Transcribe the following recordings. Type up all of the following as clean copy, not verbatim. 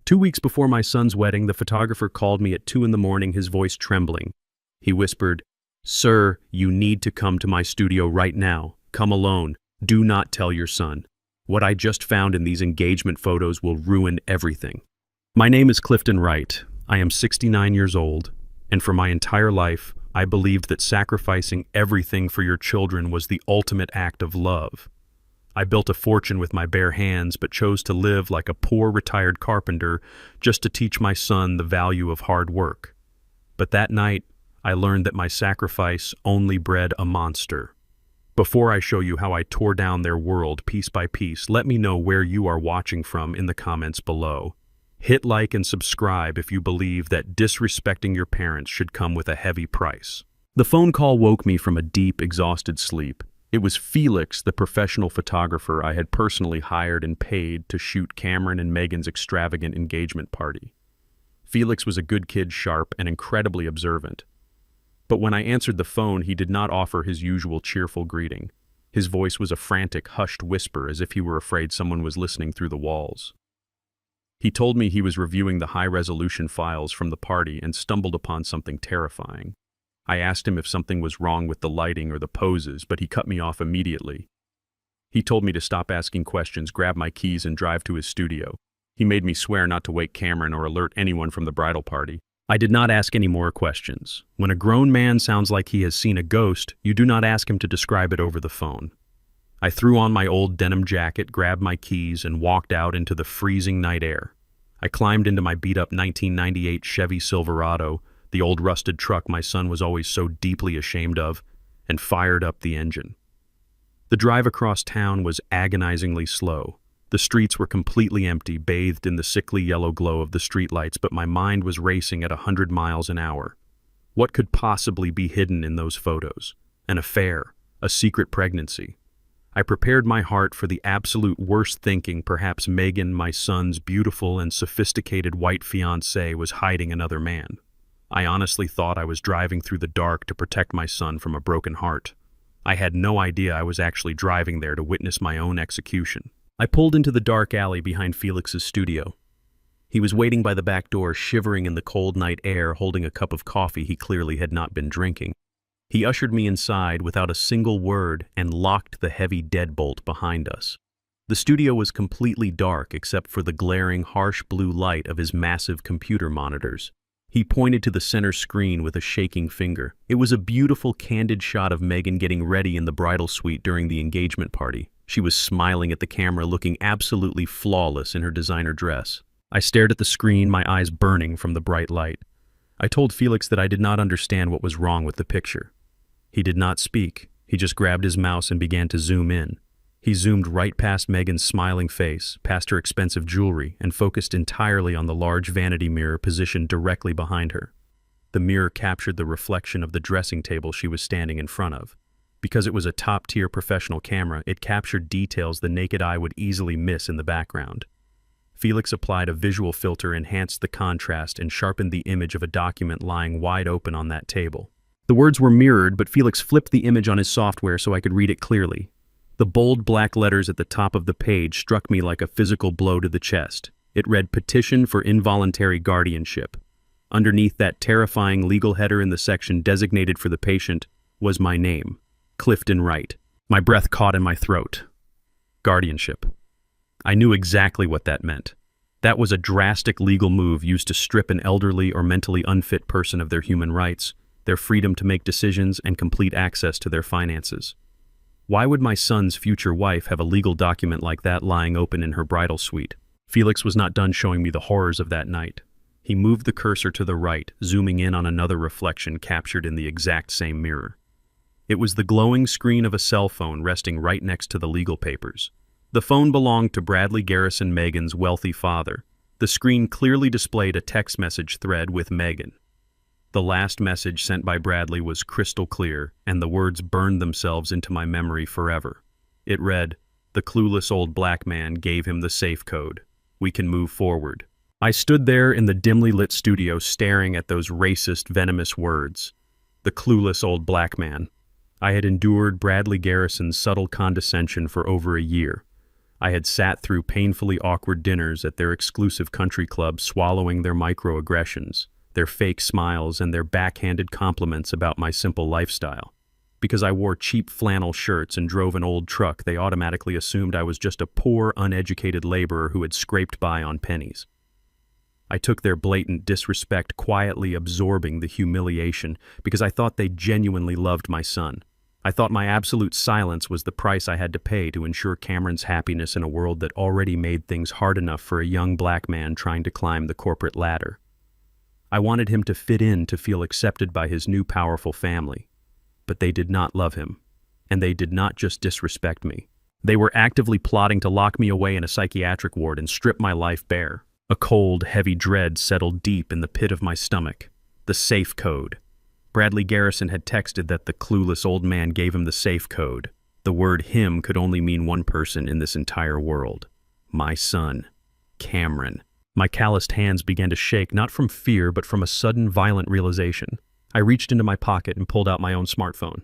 2 weeks before my son's wedding, the photographer called me at 2 in the morning, his voice trembling. He whispered, "Sir, you need to come to my studio right now. Come alone. Do not tell your son. What I just found in these engagement photos will ruin everything." My name is Clifton Wright. I am 69 years old, and for my entire life, I believed that sacrificing everything for your children was the ultimate act of love. I built a fortune with my bare hands, but chose to live like a poor retired carpenter just to teach my son the value of hard work. But that night, I learned that my sacrifice only bred a monster. Before I show you how I tore down their world piece by piece, let me know where you are watching from in the comments below. Hit like and subscribe if you believe that disrespecting your parents should come with a heavy price. The phone call woke me from a deep, exhausted sleep. It was Felix, the professional photographer I had personally hired and paid to shoot Cameron and Megan's extravagant engagement party. Felix was a good kid, sharp and incredibly observant. But when I answered the phone, he did not offer his usual cheerful greeting. His voice was a frantic, hushed whisper, as if he were afraid someone was listening through the walls. He told me he was reviewing the high-resolution files from the party and stumbled upon something terrifying. I asked him if something was wrong with the lighting or the poses, but he cut me off immediately. He told me to stop asking questions, grab my keys, and drive to his studio. He made me swear not to wake Cameron or alert anyone from the bridal party. I did not ask any more questions. When a grown man sounds like he has seen a ghost, you do not ask him to describe it over the phone. I threw on my old denim jacket, grabbed my keys, and walked out into the freezing night air. I climbed into my beat-up 1998 Chevy Silverado, the old rusted truck my son was always so deeply ashamed of, and fired up the engine. The drive across town was agonizingly slow. The streets were completely empty, bathed in the sickly yellow glow of the streetlights, but my mind was racing at 100 miles an hour. What could possibly be hidden in those photos? An affair, a secret pregnancy. I prepared my heart for the absolute worst, thinking perhaps Megan, my son's beautiful and sophisticated white fiancée, was hiding another man. I honestly thought I was driving through the dark to protect my son from a broken heart. I had no idea I was actually driving there to witness my own execution. I pulled into the dark alley behind Felix's studio. He was waiting by the back door, shivering in the cold night air, holding a cup of coffee he clearly had not been drinking. He ushered me inside without a single word and locked the heavy deadbolt behind us. The studio was completely dark except for the glaring, harsh blue light of his massive computer monitors. He pointed to the center screen with a shaking finger. It was a beautiful, candid shot of Megan getting ready in the bridal suite during the engagement party. She was smiling at the camera, looking absolutely flawless in her designer dress. I stared at the screen, my eyes burning from the bright light. I told Felix that I did not understand what was wrong with the picture. He did not speak. He just grabbed his mouse and began to zoom in. He zoomed right past Megan's smiling face, past her expensive jewelry, and focused entirely on the large vanity mirror positioned directly behind her. The mirror captured the reflection of the dressing table she was standing in front of. Because it was a top-tier professional camera, it captured details the naked eye would easily miss in the background. Felix applied a visual filter, enhanced the contrast, and sharpened the image of a document lying wide open on that table. The words were mirrored, but Felix flipped the image on his software so I could read it clearly. The bold black letters at the top of the page struck me like a physical blow to the chest. It read, "Petition for Involuntary Guardianship." Underneath that terrifying legal header in the section designated for the patient was my name, Clifton Wright. My breath caught in my throat. Guardianship. I knew exactly what that meant. That was a drastic legal move used to strip an elderly or mentally unfit person of their human rights, their freedom to make decisions, and complete access to their finances. Why would my son's future wife have a legal document like that lying open in her bridal suite? Felix was not done showing me the horrors of that night. He moved the cursor to the right, zooming in on another reflection captured in the exact same mirror. It was the glowing screen of a cell phone resting right next to the legal papers. The phone belonged to Bradley Garrison, Megan's wealthy father. The screen clearly displayed a text message thread with Megan. The last message sent by Bradley was crystal clear, and the words burned themselves into my memory forever. It read, "The clueless old black man gave him the safe code. We can move forward." I stood there in the dimly lit studio staring at those racist, venomous words. The clueless old black man. I had endured Bradley Garrison's subtle condescension for over a year. I had sat through painfully awkward dinners at their exclusive country club, swallowing their microaggressions, their fake smiles, and their backhanded compliments about my simple lifestyle. Because I wore cheap flannel shirts and drove an old truck, they automatically assumed I was just a poor, uneducated laborer who had scraped by on pennies. I took their blatant disrespect, quietly absorbing the humiliation, because I thought they genuinely loved my son. I thought my absolute silence was the price I had to pay to ensure Cameron's happiness in a world that already made things hard enough for a young black man trying to climb the corporate ladder. I wanted him to fit in, to feel accepted by his new powerful family. But they did not love him. And they did not just disrespect me. They were actively plotting to lock me away in a psychiatric ward and strip my life bare. A cold, heavy dread settled deep in the pit of my stomach. The safe code. Bradley Garrison had texted that the clueless old man gave him the safe code. The word "him" could only mean one person in this entire world. My son, Cameron. My calloused hands began to shake, not from fear, but from a sudden, violent realization. I reached into my pocket and pulled out my own smartphone.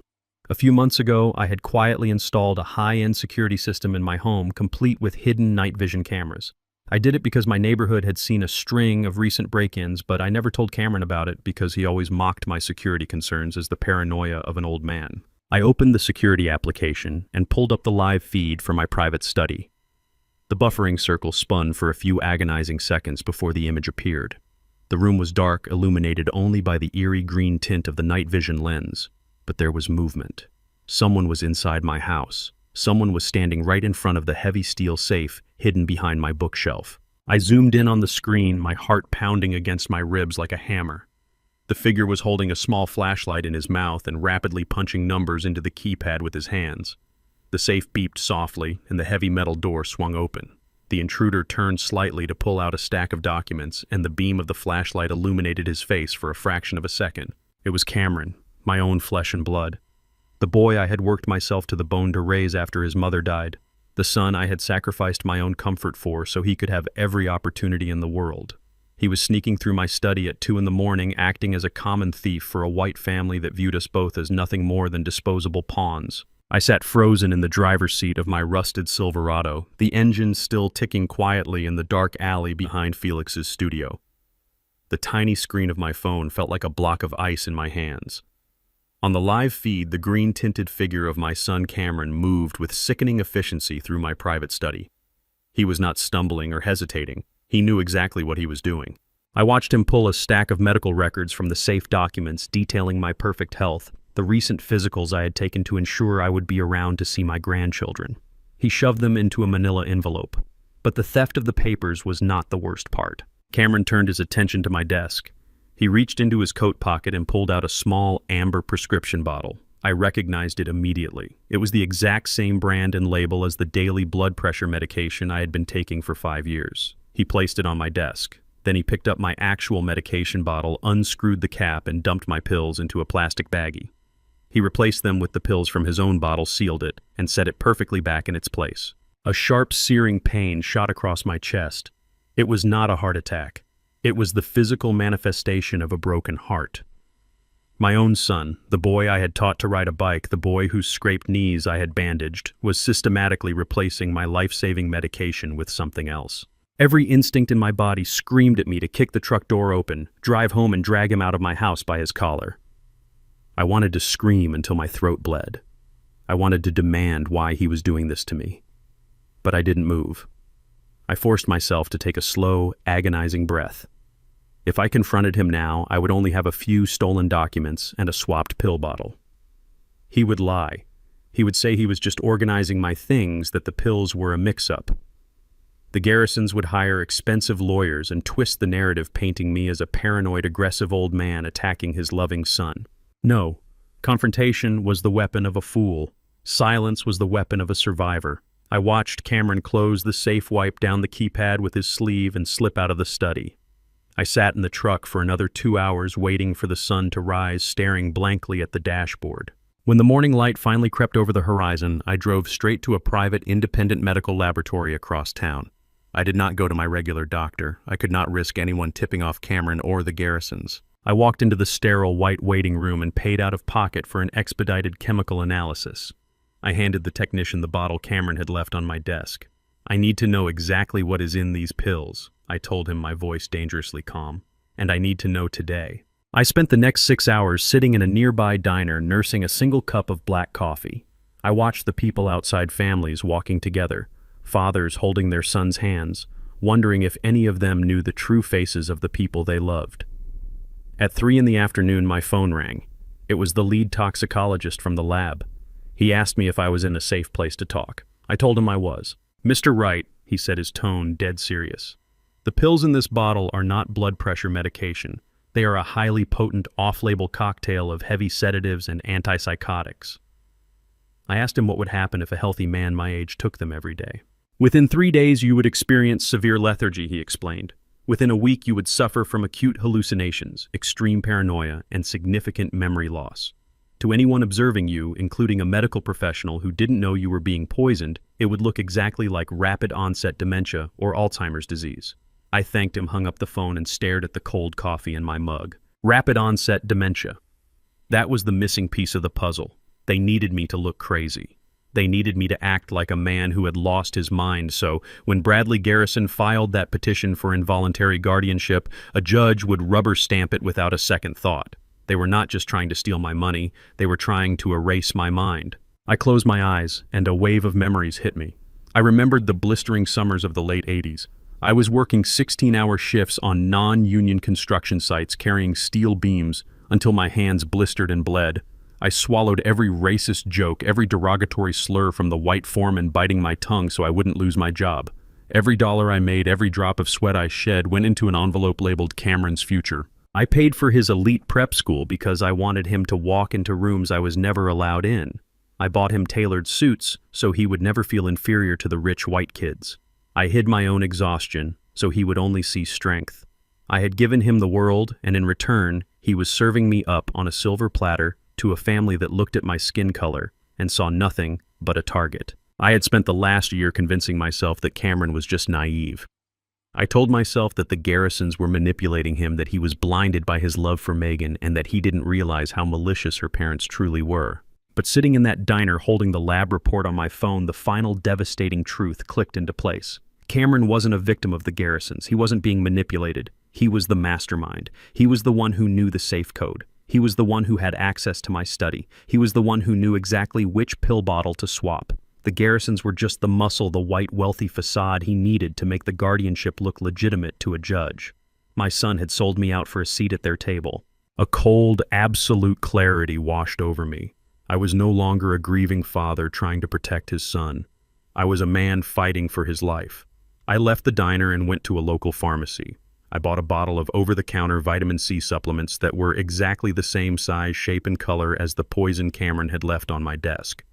A few months ago, I had quietly installed a high-end security system in my home, complete with hidden night vision cameras. I did it because my neighborhood had seen a string of recent break-ins, but I never told Cameron about it because he always mocked my security concerns as the paranoia of an old man. I opened the security application and pulled up the live feed for my private study. The buffering circle spun for a few agonizing seconds before the image appeared. The room was dark, illuminated only by the eerie green tint of the night vision lens. But there was movement. Someone was inside my house. Someone was standing right in front of the heavy steel safe hidden behind my bookshelf. I zoomed in on the screen, my heart pounding against my ribs like a hammer. The figure was holding a small flashlight in his mouth and rapidly punching numbers into the keypad with his hands. The safe beeped softly, and the heavy metal door swung open. The intruder turned slightly to pull out a stack of documents, and the beam of the flashlight illuminated his face for a fraction of a second. It was Cameron, my own flesh and blood. The boy I had worked myself to the bone to raise after his mother died. The son I had sacrificed my own comfort for so he could have every opportunity in the world. He was sneaking through my study at 2 a.m, acting as a common thief for a white family that viewed us both as nothing more than disposable pawns. I sat frozen in the driver's seat of my rusted Silverado, the engine still ticking quietly in the dark alley behind Felix's studio. The tiny screen of my phone felt like a block of ice in my hands. On the live feed, the green-tinted figure of my son Cameron moved with sickening efficiency through my private study. He was not stumbling or hesitating. He knew exactly what he was doing. I watched him pull a stack of medical records from the safe documents detailing my perfect health, the recent physicals I had taken to ensure I would be around to see my grandchildren. He shoved them into a manila envelope. But the theft of the papers was not the worst part. Cameron turned his attention to my desk. He reached into his coat pocket and pulled out a small amber prescription bottle. I recognized it immediately. It was the exact same brand and label as the daily blood pressure medication I had been taking for 5 years. He placed it on my desk. Then he picked up my actual medication bottle, unscrewed the cap, and dumped my pills into a plastic baggie. He replaced them with the pills from his own bottle, sealed it, and set it perfectly back in its place. A sharp, searing pain shot across my chest. It was not a heart attack. It was the physical manifestation of a broken heart. My own son, the boy I had taught to ride a bike, the boy whose scraped knees I had bandaged, was systematically replacing my life-saving medication with something else. Every instinct in my body screamed at me to kick the truck door open, drive home, and drag him out of my house by his collar. I wanted to scream until my throat bled. I wanted to demand why he was doing this to me. But I didn't move. I forced myself to take a slow, agonizing breath. If I confronted him now, I would only have a few stolen documents and a swapped pill bottle. He would lie. He would say he was just organizing my things, that the pills were a mix-up. The Garrisons would hire expensive lawyers and twist the narrative, painting me as a paranoid, aggressive old man attacking his loving son. No, confrontation was the weapon of a fool. Silence was the weapon of a survivor. I watched Cameron close the safe, wipe down the keypad with his sleeve, and slip out of the study. I sat in the truck for another 2 hours waiting for the sun to rise, staring blankly at the dashboard. When the morning light finally crept over the horizon, I drove straight to a private, independent medical laboratory across town. I did not go to my regular doctor. I could not risk anyone tipping off Cameron or the Garrisons. I walked into the sterile white waiting room and paid out of pocket for an expedited chemical analysis. I handed the technician the bottle Cameron had left on my desk. I need to know exactly what is in these pills, I told him, my voice dangerously calm. And I need to know today. I spent the next 6 hours sitting in a nearby diner nursing a single cup of black coffee. I watched the people outside, families walking together, fathers holding their sons' hands, wondering if any of them knew the true faces of the people they loved. At 3 in the afternoon, my phone rang. It was the lead toxicologist from the lab. He asked me if I was in a safe place to talk. I told him I was. "Mr. Wright," he said, his tone dead serious. "The pills in this bottle are not blood pressure medication. They are a highly potent off-label cocktail of heavy sedatives and antipsychotics." I asked him what would happen if a healthy man my age took them every day. "Within 3 days you would experience severe lethargy," he explained. "Within a week you would suffer from acute hallucinations, extreme paranoia, and significant memory loss. To anyone observing you, including a medical professional who didn't know you were being poisoned, it would look exactly like rapid-onset dementia or Alzheimer's disease." I thanked him, hung up the phone, and stared at the cold coffee in my mug. Rapid-onset dementia. That was the missing piece of the puzzle. They needed me to look crazy. They needed me to act like a man who had lost his mind, so when Bradley Garrison filed that petition for involuntary guardianship, a judge would rubber stamp it without a second thought. They were not just trying to steal my money, they were trying to erase my mind. I closed my eyes, and a wave of memories hit me. I remembered the blistering summers of the late 80s. I was working 16-hour shifts on non-union construction sites carrying steel beams until my hands blistered and bled. I swallowed every racist joke, every derogatory slur from the white foreman, biting my tongue so I wouldn't lose my job. Every dollar I made, every drop of sweat I shed went into an envelope labeled Cameron's future. I paid for his elite prep school because I wanted him to walk into rooms I was never allowed in. I bought him tailored suits so he would never feel inferior to the rich white kids. I hid my own exhaustion so he would only see strength. I had given him the world, and in return, he was serving me up on a silver platter to a family that looked at my skin color and saw nothing but a target. I had spent the last year convincing myself that Cameron was just naive. I told myself that the Garrisons were manipulating him, that he was blinded by his love for Megan, and that he didn't realize how malicious her parents truly were. But sitting in that diner holding the lab report on my phone, the final devastating truth clicked into place. Cameron wasn't a victim of the Garrisons. He wasn't being manipulated. He was the mastermind. He was the one who knew the safe code. He was the one who had access to my study. He was the one who knew exactly which pill bottle to swap. The Garrisons were just the muscle, the white, wealthy facade he needed to make the guardianship look legitimate to a judge. My son had sold me out for a seat at their table. A cold, absolute clarity washed over me. I was no longer a grieving father trying to protect his son. I was a man fighting for his life. I left the diner and went to a local pharmacy. I bought a bottle of over-the-counter vitamin C supplements that were exactly the same size, shape, and color as the poison Cameron had left on my desk.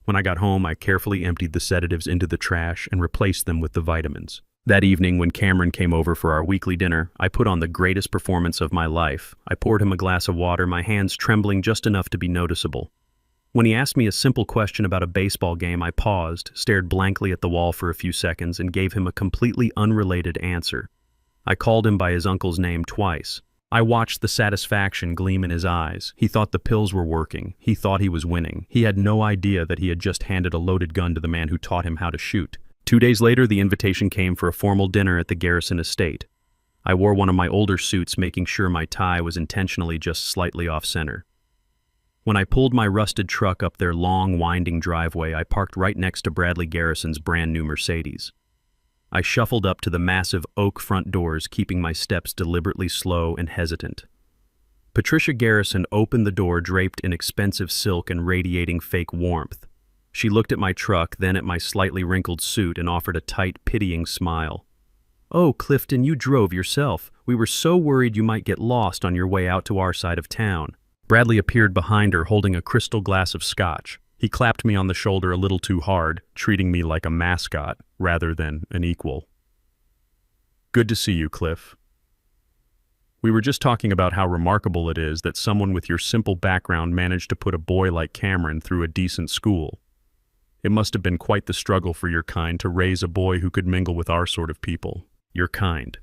When I got home, I carefully emptied the sedatives into the trash and replaced them with the vitamins. That evening, when Cameron came over for our weekly dinner, I put on the greatest performance of my life. I poured him a glass of water, my hands trembling just enough to be noticeable. When he asked me a simple question about a baseball game, I paused, stared blankly at the wall for a few seconds, and gave him a completely unrelated answer. I called him by his uncle's name twice. I watched the satisfaction gleam in his eyes. He thought the pills were working. He thought he was winning. He had no idea that he had just handed a loaded gun to the man who taught him how to shoot. 2 days later, the invitation came for a formal dinner at the Garrison estate. I wore one of my older suits, making sure my tie was intentionally just slightly off-center. When I pulled my rusted truck up their long, winding driveway, I parked right next to Bradley Garrison's brand-new Mercedes. I shuffled up to the massive oak front doors, keeping my steps deliberately slow and hesitant. Patricia Garrison opened the door, draped in expensive silk and radiating fake warmth. She looked at my truck, then at my slightly wrinkled suit, and offered a tight, pitying smile. "Oh, Clifton, you drove yourself. We were so worried you might get lost on your way out to our side of town." Bradley appeared behind her, holding a crystal glass of scotch. He clapped me on the shoulder a little too hard, treating me like a mascot rather than an equal. "Good to see you, Cliff. We were just talking about how remarkable it is that someone with your simple background managed to put a boy like Cameron through a decent school. It must have been quite the struggle for your kind to raise a boy who could mingle with our sort of people. Your kind."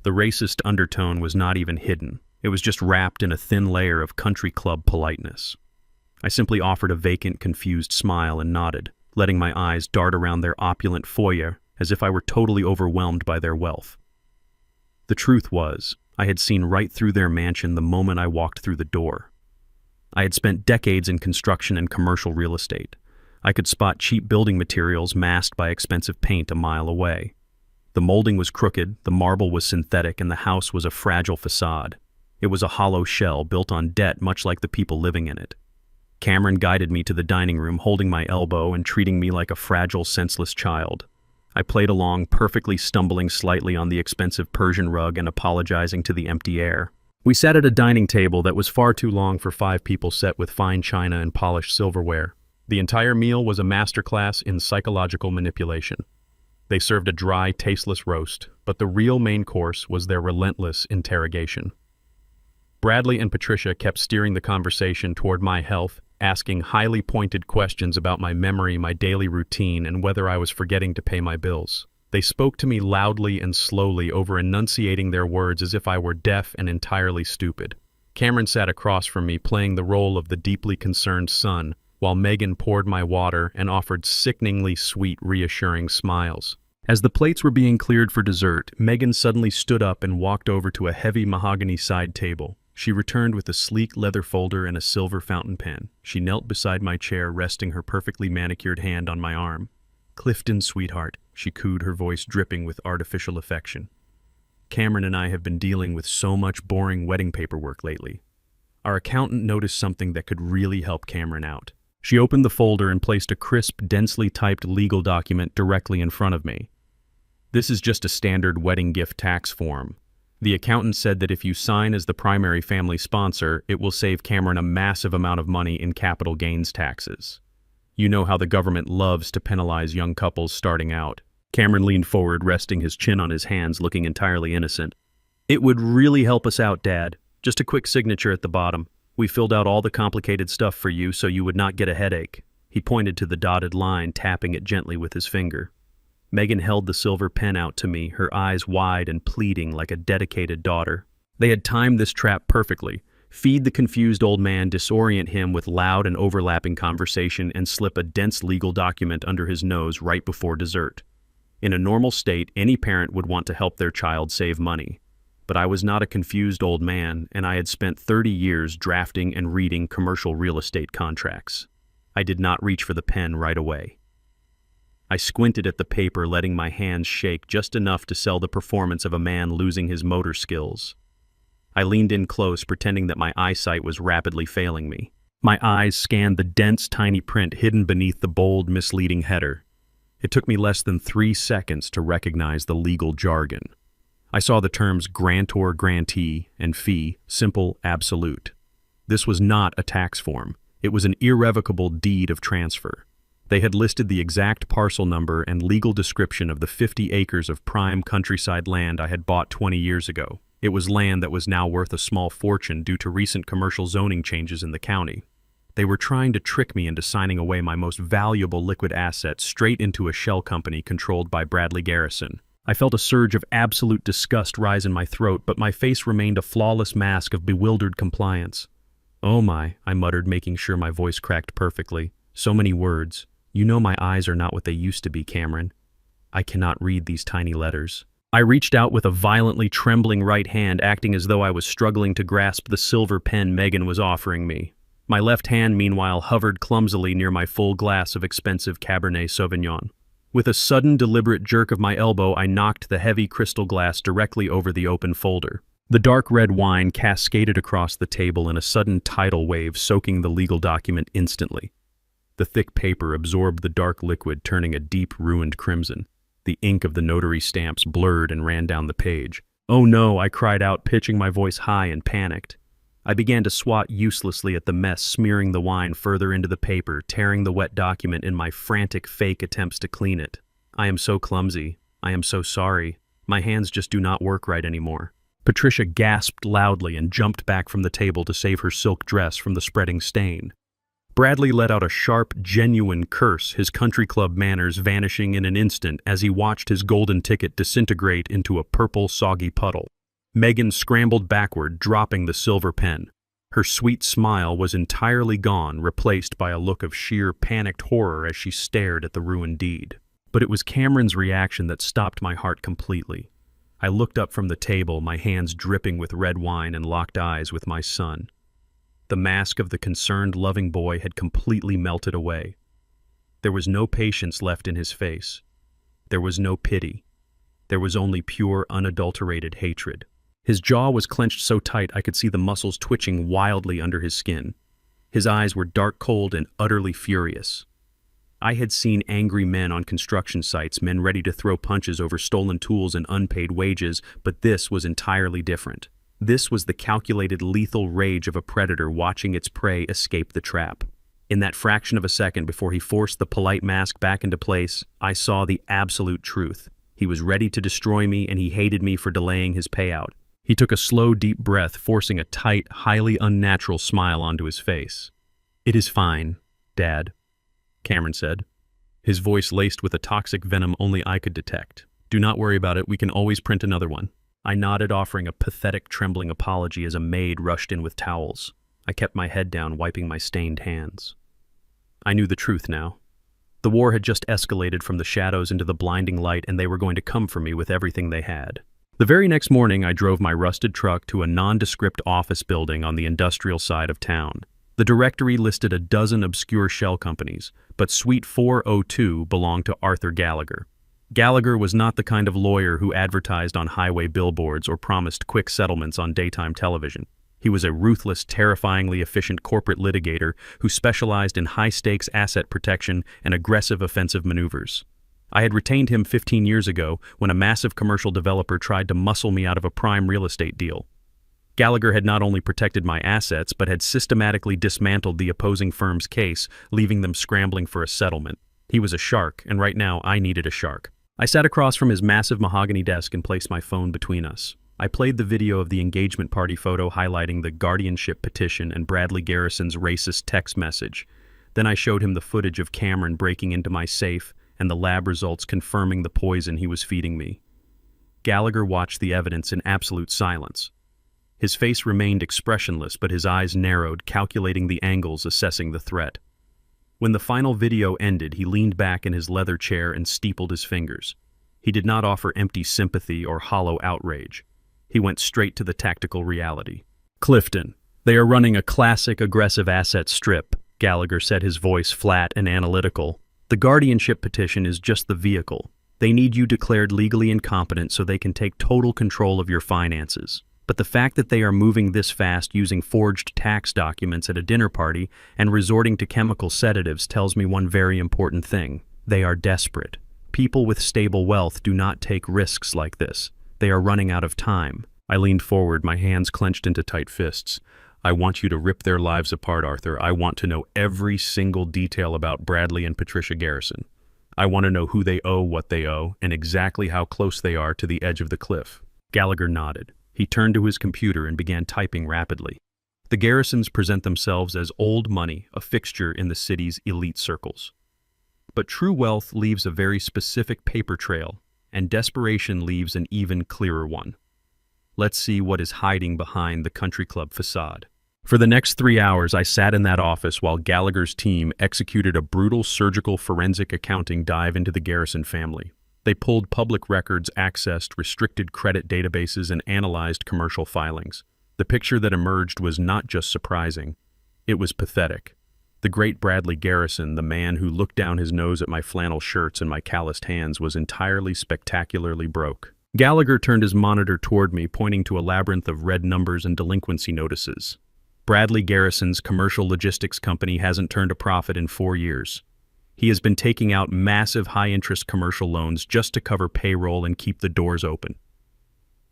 The racist undertone was not even hidden. It was just wrapped in a thin layer of country club politeness. I simply offered a vacant, confused smile and nodded, letting my eyes dart around their opulent foyer as if I were totally overwhelmed by their wealth. The truth was, I had seen right through their mansion the moment I walked through the door. I had spent decades in construction and commercial real estate. I could spot cheap building materials masked by expensive paint a mile away. The molding was crooked, the marble was synthetic, and the house was a fragile facade. It was a hollow shell built on debt, much like the people living in it. Cameron guided me to the dining room, holding my elbow and treating me like a fragile, senseless child. I played along, perfectly stumbling slightly on the expensive Persian rug and apologizing to the empty air. We sat at a dining table that was far too long for 5 people, set with fine china and polished silverware. The entire meal was a masterclass in psychological manipulation. They served a dry, tasteless roast, but the real main course was their relentless interrogation. Bradley and Patricia kept steering the conversation toward my health, asking highly pointed questions about my memory, my daily routine, and whether I was forgetting to pay my bills. They spoke to me loudly and slowly, over-enunciating their words as if I were deaf and entirely stupid. Cameron sat across from me, playing the role of the deeply concerned son, while Megan poured my water and offered sickeningly sweet, reassuring smiles. As the plates were being cleared for dessert, Megan suddenly stood up and walked over to a heavy mahogany side table. She returned with a sleek leather folder and a silver fountain pen. She knelt beside my chair, resting her perfectly manicured hand on my arm. "Clifton, sweetheart," she cooed, her voice dripping with artificial affection. "Cameron and I have been dealing with so much boring wedding paperwork lately. Our accountant noticed something that could really help Cameron out." She opened the folder and placed a crisp, densely typed legal document directly in front of me. "This is just a standard wedding gift tax form. The accountant said that if you sign as the primary family sponsor, it will save Cameron a massive amount of money in capital gains taxes. You know how the government loves to penalize young couples starting out." Cameron leaned forward, resting his chin on his hands, looking entirely innocent. "It would really help us out, Dad. Just a quick signature at the bottom. We filled out all the complicated stuff for you so you would not get a headache." He pointed to the dotted line, tapping it gently with his finger. Megan held the silver pen out to me, her eyes wide and pleading like a dedicated daughter. They had timed this trap perfectly. Feed the confused old man, disorient him with loud and overlapping conversation, and slip a dense legal document under his nose right before dessert. In a normal state, any parent would want to help their child save money. But I was not a confused old man, and I had spent 30 years drafting and reading commercial real estate contracts. I did not reach for the pen right away. I squinted at the paper, letting my hands shake just enough to sell the performance of a man losing his motor skills. I leaned in close, pretending that my eyesight was rapidly failing me. My eyes scanned the dense, tiny print hidden beneath the bold, misleading header. It took me less than 3 seconds to recognize the legal jargon. I saw the terms grantor, grantee, and fee, simple, absolute. This was not a tax form. It was an irrevocable deed of transfer. They had listed the exact parcel number and legal description of the 50 acres of prime countryside land I had bought 20 years ago. It was land that was now worth a small fortune due to recent commercial zoning changes in the county. They were trying to trick me into signing away my most valuable liquid asset straight into a shell company controlled by Bradley Garrison. I felt a surge of absolute disgust rise in my throat, but my face remained a flawless mask of bewildered compliance. "Oh my," I muttered, making sure my voice cracked perfectly. "So many words. You know my eyes are not what they used to be, Cameron. I cannot read these tiny letters." I reached out with a violently trembling right hand, acting as though I was struggling to grasp the silver pen Megan was offering me. My left hand, meanwhile, hovered clumsily near my full glass of expensive Cabernet Sauvignon. With a sudden, deliberate jerk of my elbow, I knocked the heavy crystal glass directly over the open folder. The dark red wine cascaded across the table in a sudden tidal wave, soaking the legal document instantly. The thick paper absorbed the dark liquid, turning a deep, ruined crimson. The ink of the notary stamps blurred and ran down the page. "Oh no," I cried out, pitching my voice high and panicked. I began to swat uselessly at the mess, smearing the wine further into the paper, tearing the wet document in my frantic, fake attempts to clean it. "I am so clumsy. I am so sorry. My hands just do not work right anymore." Patricia gasped loudly and jumped back from the table to save her silk dress from the spreading stain. Bradley let out a sharp, genuine curse, his country club manners vanishing in an instant as he watched his golden ticket disintegrate into a purple, soggy puddle. Megan scrambled backward, dropping the silver pen. Her sweet smile was entirely gone, replaced by a look of sheer, panicked horror as she stared at the ruined deed. But it was Cameron's reaction that stopped my heart completely. I looked up from the table, my hands dripping with red wine, and locked eyes with my son. The mask of the concerned, loving boy had completely melted away. There was no patience left in his face. There was no pity. There was only pure, unadulterated hatred. His jaw was clenched so tight I could see the muscles twitching wildly under his skin. His eyes were dark, cold, and utterly furious. I had seen angry men on construction sites, men ready to throw punches over stolen tools and unpaid wages, but this was entirely different. This was the calculated, lethal rage of a predator watching its prey escape the trap. In that fraction of a second before he forced the polite mask back into place, I saw the absolute truth. He was ready to destroy me, and he hated me for delaying his payout. He took a slow, deep breath, forcing a tight, highly unnatural smile onto his face. "It is fine, Dad," Cameron said, his voice laced with a toxic venom only I could detect. "Do not worry about it, we can always print another one." I nodded, offering a pathetic, trembling apology as a maid rushed in with towels. I kept my head down, wiping my stained hands. I knew the truth now. The war had just escalated from the shadows into the blinding light, and they were going to come for me with everything they had. The very next morning, I drove my rusted truck to a nondescript office building on the industrial side of town. The directory listed a dozen obscure shell companies, but Suite 402 belonged to Arthur Gallagher. Gallagher was not the kind of lawyer who advertised on highway billboards or promised quick settlements on daytime television. He was a ruthless, terrifyingly efficient corporate litigator who specialized in high-stakes asset protection and aggressive offensive maneuvers. I had retained him 15 years ago when a massive commercial developer tried to muscle me out of a prime real estate deal. Gallagher had not only protected my assets, but had systematically dismantled the opposing firm's case, leaving them scrambling for a settlement. He was a shark, and right now I needed a shark. I sat across from his massive mahogany desk and placed my phone between us. I played the video of the engagement party photo highlighting the guardianship petition and Bradley Garrison's racist text message. Then I showed him the footage of Cameron breaking into my safe and the lab results confirming the poison he was feeding me. Gallagher watched the evidence in absolute silence. His face remained expressionless, but his eyes narrowed, calculating the angles, assessing the threat. When the final video ended, he leaned back in his leather chair and steepled his fingers. He did not offer empty sympathy or hollow outrage. He went straight to the tactical reality. "Clifton, they are running a classic aggressive asset strip," Gallagher said, his voice flat and analytical. "The guardianship petition is just the vehicle. They need you declared legally incompetent so they can take total control of your finances. But the fact that they are moving this fast using forged tax documents at a dinner party and resorting to chemical sedatives tells me one very important thing. They are desperate. People with stable wealth do not take risks like this. They are running out of time." I leaned forward, my hands clenched into tight fists. "I want you to rip their lives apart, Arthur. I want to know every single detail about Bradley and Patricia Garrison. I want to know who they owe what they owe, and exactly how close they are to the edge of the cliff." Gallagher nodded. He turned to his computer and began typing rapidly. "The Garrisons present themselves as old money, a fixture in the city's elite circles. But true wealth leaves a very specific paper trail, and desperation leaves an even clearer one. Let's see what is hiding behind the country club facade." For the next 3 hours, I sat in that office while Gallagher's team executed a brutal surgical forensic accounting dive into the Garrison family. They pulled public records, accessed restricted credit databases, and analyzed commercial filings. The picture that emerged was not just surprising, it was pathetic. The great Bradley Garrison, the man who looked down his nose at my flannel shirts and my calloused hands, was entirely spectacularly broke. Gallagher turned his monitor toward me, pointing to a labyrinth of red numbers and delinquency notices. "Bradley Garrison's commercial logistics company hasn't turned a profit in 4 years. He has been taking out massive high-interest commercial loans just to cover payroll and keep the doors open.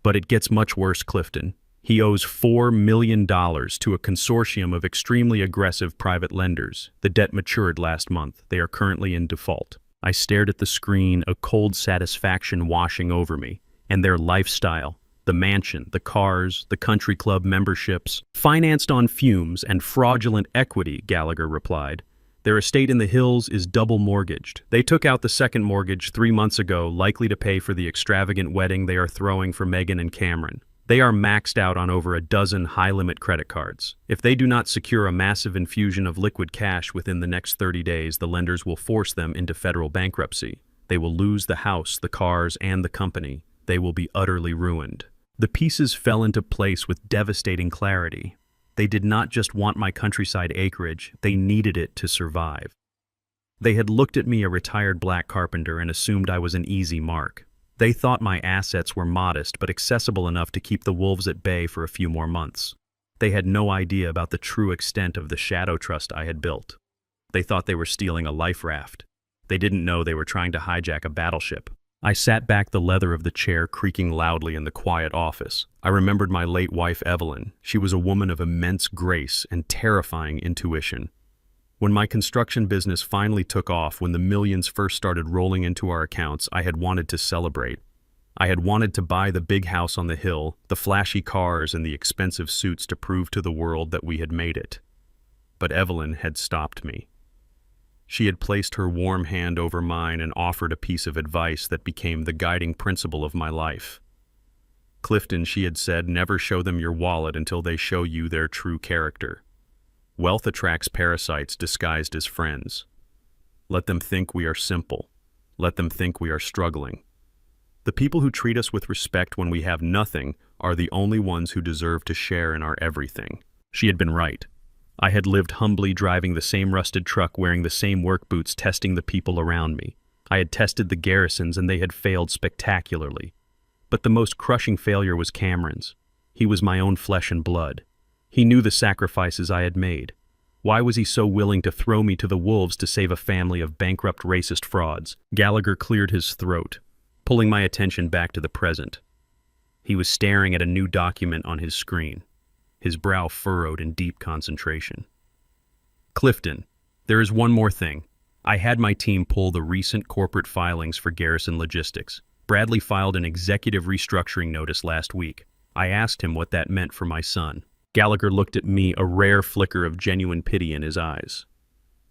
But it gets much worse, Clifton. He owes $4 million to a consortium of extremely aggressive private lenders. The debt matured last month. They are currently in default." I stared at the screen, a cold satisfaction washing over me. And their lifestyle, the mansion, the cars, the country club memberships, financed on fumes and fraudulent equity, Gallagher replied. "Their estate in the hills is double mortgaged. They took out the second mortgage 3 months ago, likely to pay for the extravagant wedding they are throwing for Meghan and Cameron. They are maxed out on over a dozen high-limit credit cards. If they do not secure a massive infusion of liquid cash within the next 30 days, the lenders will force them into federal bankruptcy. They will lose the house, the cars, and the company. They will be utterly ruined. The pieces fell into place with devastating clarity. They did not just want my countryside acreage, they needed it to survive. They had looked at me, a retired black carpenter, and assumed I was an easy mark. They thought my assets were modest but accessible enough to keep the wolves at bay for a few more months. They had no idea about the true extent of the shadow trust I had built. They thought they were stealing a life raft. They didn't know they were trying to hijack a battleship. I sat back, the leather of the chair creaking loudly in the quiet office. I remembered my late wife, Evelyn. She was a woman of immense grace and terrifying intuition. When my construction business finally took off, when the millions first started rolling into our accounts, I had wanted to celebrate. I had wanted to buy the big house on the hill, the flashy cars and the expensive suits to prove to the world that we had made it. But Evelyn had stopped me. She had placed her warm hand over mine and offered a piece of advice that became the guiding principle of my life. Clifton, she had said, never show them your wallet until they show you their true character. Wealth attracts parasites disguised as friends. Let them think we are simple. Let them think we are struggling. The people who treat us with respect when we have nothing are the only ones who deserve to share in our everything. She had been right. I had lived humbly, driving the same rusted truck, wearing the same work boots, testing the people around me. I had tested the Garrisons and they had failed spectacularly. But the most crushing failure was Cameron's. He was my own flesh and blood. He knew the sacrifices I had made. Why was he so willing to throw me to the wolves to save a family of bankrupt racist frauds? Gallagher cleared his throat, pulling my attention back to the present. He was staring at a new document on his screen, his brow furrowed in deep concentration. Clifton, there is one more thing. I had my team pull the recent corporate filings for Garrison Logistics. Bradley filed an executive restructuring notice last week. I asked him what that meant for my son. Gallagher looked at me, a rare flicker of genuine pity in his eyes.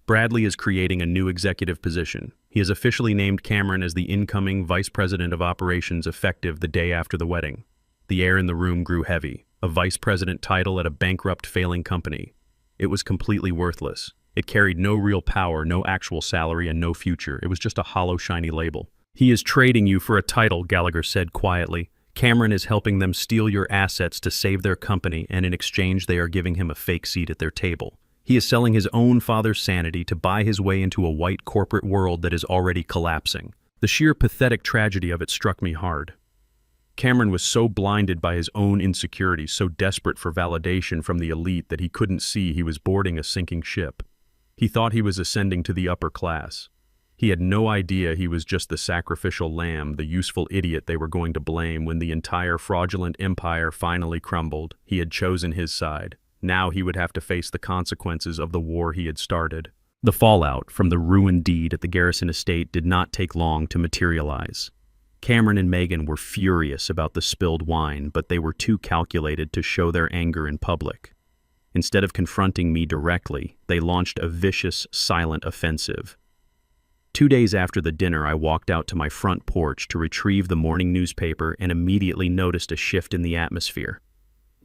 Bradley is creating a new executive position. He has officially named Cameron as the incoming Vice President of Operations, effective the day after the wedding. The air in the room grew heavy. A vice president title at a bankrupt, failing company. It was completely worthless. It carried no real power, no actual salary, and no future. It was just a hollow, shiny label. He is trading you for a title, Gallagher said quietly. Cameron is helping them steal your assets to save their company, and in exchange they are giving him a fake seat at their table. He is selling his own father's sanity to buy his way into a white corporate world that is already collapsing. The sheer pathetic tragedy of it struck me hard. Cameron was so blinded by his own insecurities, so desperate for validation from the elite, that he couldn't see he was boarding a sinking ship. He thought he was ascending to the upper class. He had no idea he was just the sacrificial lamb, the useful idiot they were going to blame when the entire fraudulent empire finally crumbled. He had chosen his side. Now he would have to face the consequences of the war he had started. The fallout from the ruined deed at the Garrison estate did not take long to materialize. Cameron and Megan were furious about the spilled wine, but they were too calculated to show their anger in public. Instead of confronting me directly, they launched a vicious, silent offensive. 2 days after the dinner, I walked out to my front porch to retrieve the morning newspaper and immediately noticed a shift in the atmosphere.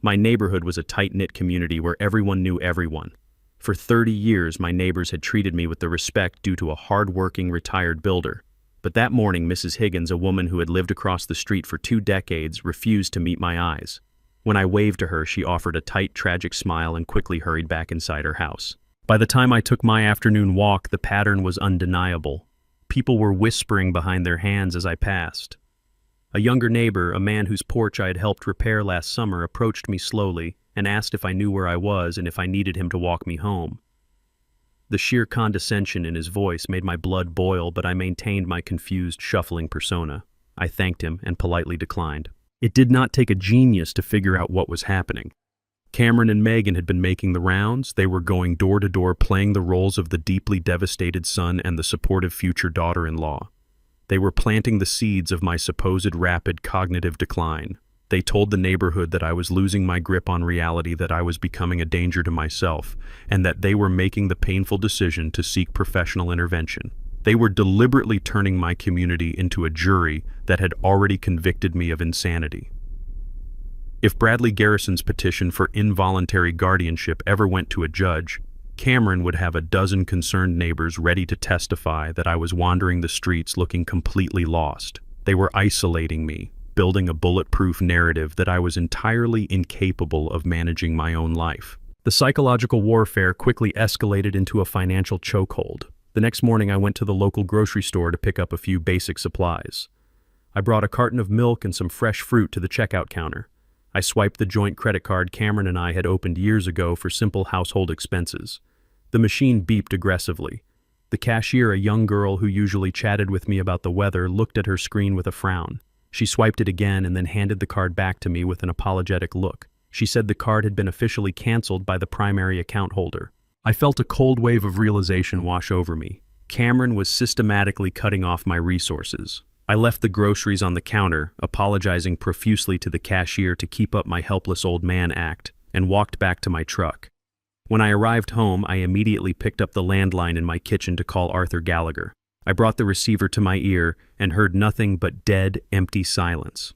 My neighborhood was a tight-knit community where everyone knew everyone. For 30 years, my neighbors had treated me with the respect due to a hard-working, retired builder. But that morning, Mrs. Higgins, a woman who had lived across the street for 2 decades, refused to meet my eyes. When I waved to her, she offered a tight, tragic smile and quickly hurried back inside her house. By the time I took my afternoon walk, the pattern was undeniable. People were whispering behind their hands as I passed. A younger neighbor, a man whose porch I had helped repair last summer, approached me slowly and asked if I knew where I was and if I needed him to walk me home. The sheer condescension in his voice made my blood boil, but I maintained my confused, shuffling persona. I thanked him and politely declined. It did not take a genius to figure out what was happening. Cameron and Megan had been making the rounds. They were going door to door, playing the roles of the deeply devastated son and the supportive future daughter-in-law. They were planting the seeds of my supposed rapid cognitive decline. They told the neighborhood that I was losing my grip on reality, that I was becoming a danger to myself, and that they were making the painful decision to seek professional intervention. They were deliberately turning my community into a jury that had already convicted me of insanity. If Bradley Garrison's petition for involuntary guardianship ever went to a judge, Cameron would have a dozen concerned neighbors ready to testify that I was wandering the streets looking completely lost. They were isolating me, building a bulletproof narrative that I was entirely incapable of managing my own life. The psychological warfare quickly escalated into a financial chokehold. The next morning, I went to the local grocery store to pick up a few basic supplies. I brought a carton of milk and some fresh fruit to the checkout counter. I swiped the joint credit card Cameron and I had opened years ago for simple household expenses. The machine beeped aggressively. The cashier, a young girl who usually chatted with me about the weather, looked at her screen with a frown. She swiped it again and then handed the card back to me with an apologetic look. She said the card had been officially canceled by the primary account holder. I felt a cold wave of realization wash over me. Cameron was systematically cutting off my resources. I left the groceries on the counter, apologizing profusely to the cashier to keep up my helpless old man act, and walked back to my truck. When I arrived home, I immediately picked up the landline in my kitchen to call Arthur Gallagher. I brought the receiver to my ear and heard nothing but dead, empty silence.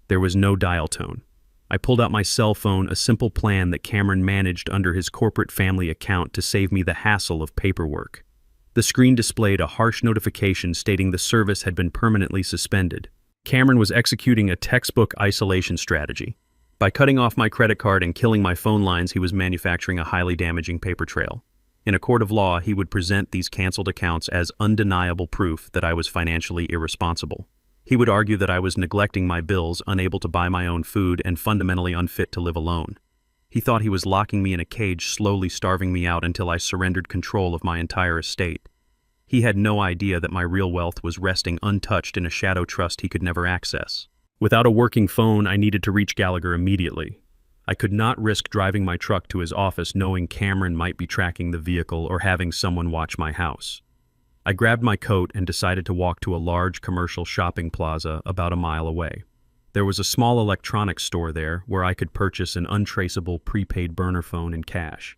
There was no dial tone. I pulled out my cell phone, a simple plan that Cameron managed under his corporate family account to save me the hassle of paperwork. The screen displayed a harsh notification stating the service had been permanently suspended. Cameron was executing a textbook isolation strategy. By cutting off my credit card and killing my phone lines, he was manufacturing a highly damaging paper trail. In a court of law, he would present these canceled accounts as undeniable proof that I was financially irresponsible. He would argue that I was neglecting my bills, unable to buy my own food, and fundamentally unfit to live alone. He thought he was locking me in a cage, slowly starving me out until I surrendered control of my entire estate. He had no idea that my real wealth was resting untouched in a shadow trust he could never access. Without a working phone, I needed to reach Gallagher immediately. I could not risk driving my truck to his office knowing Cameron might be tracking the vehicle or having someone watch my house. I grabbed my coat and decided to walk to a large commercial shopping plaza about a mile away. There was a small electronics store there where I could purchase an untraceable prepaid burner phone in cash.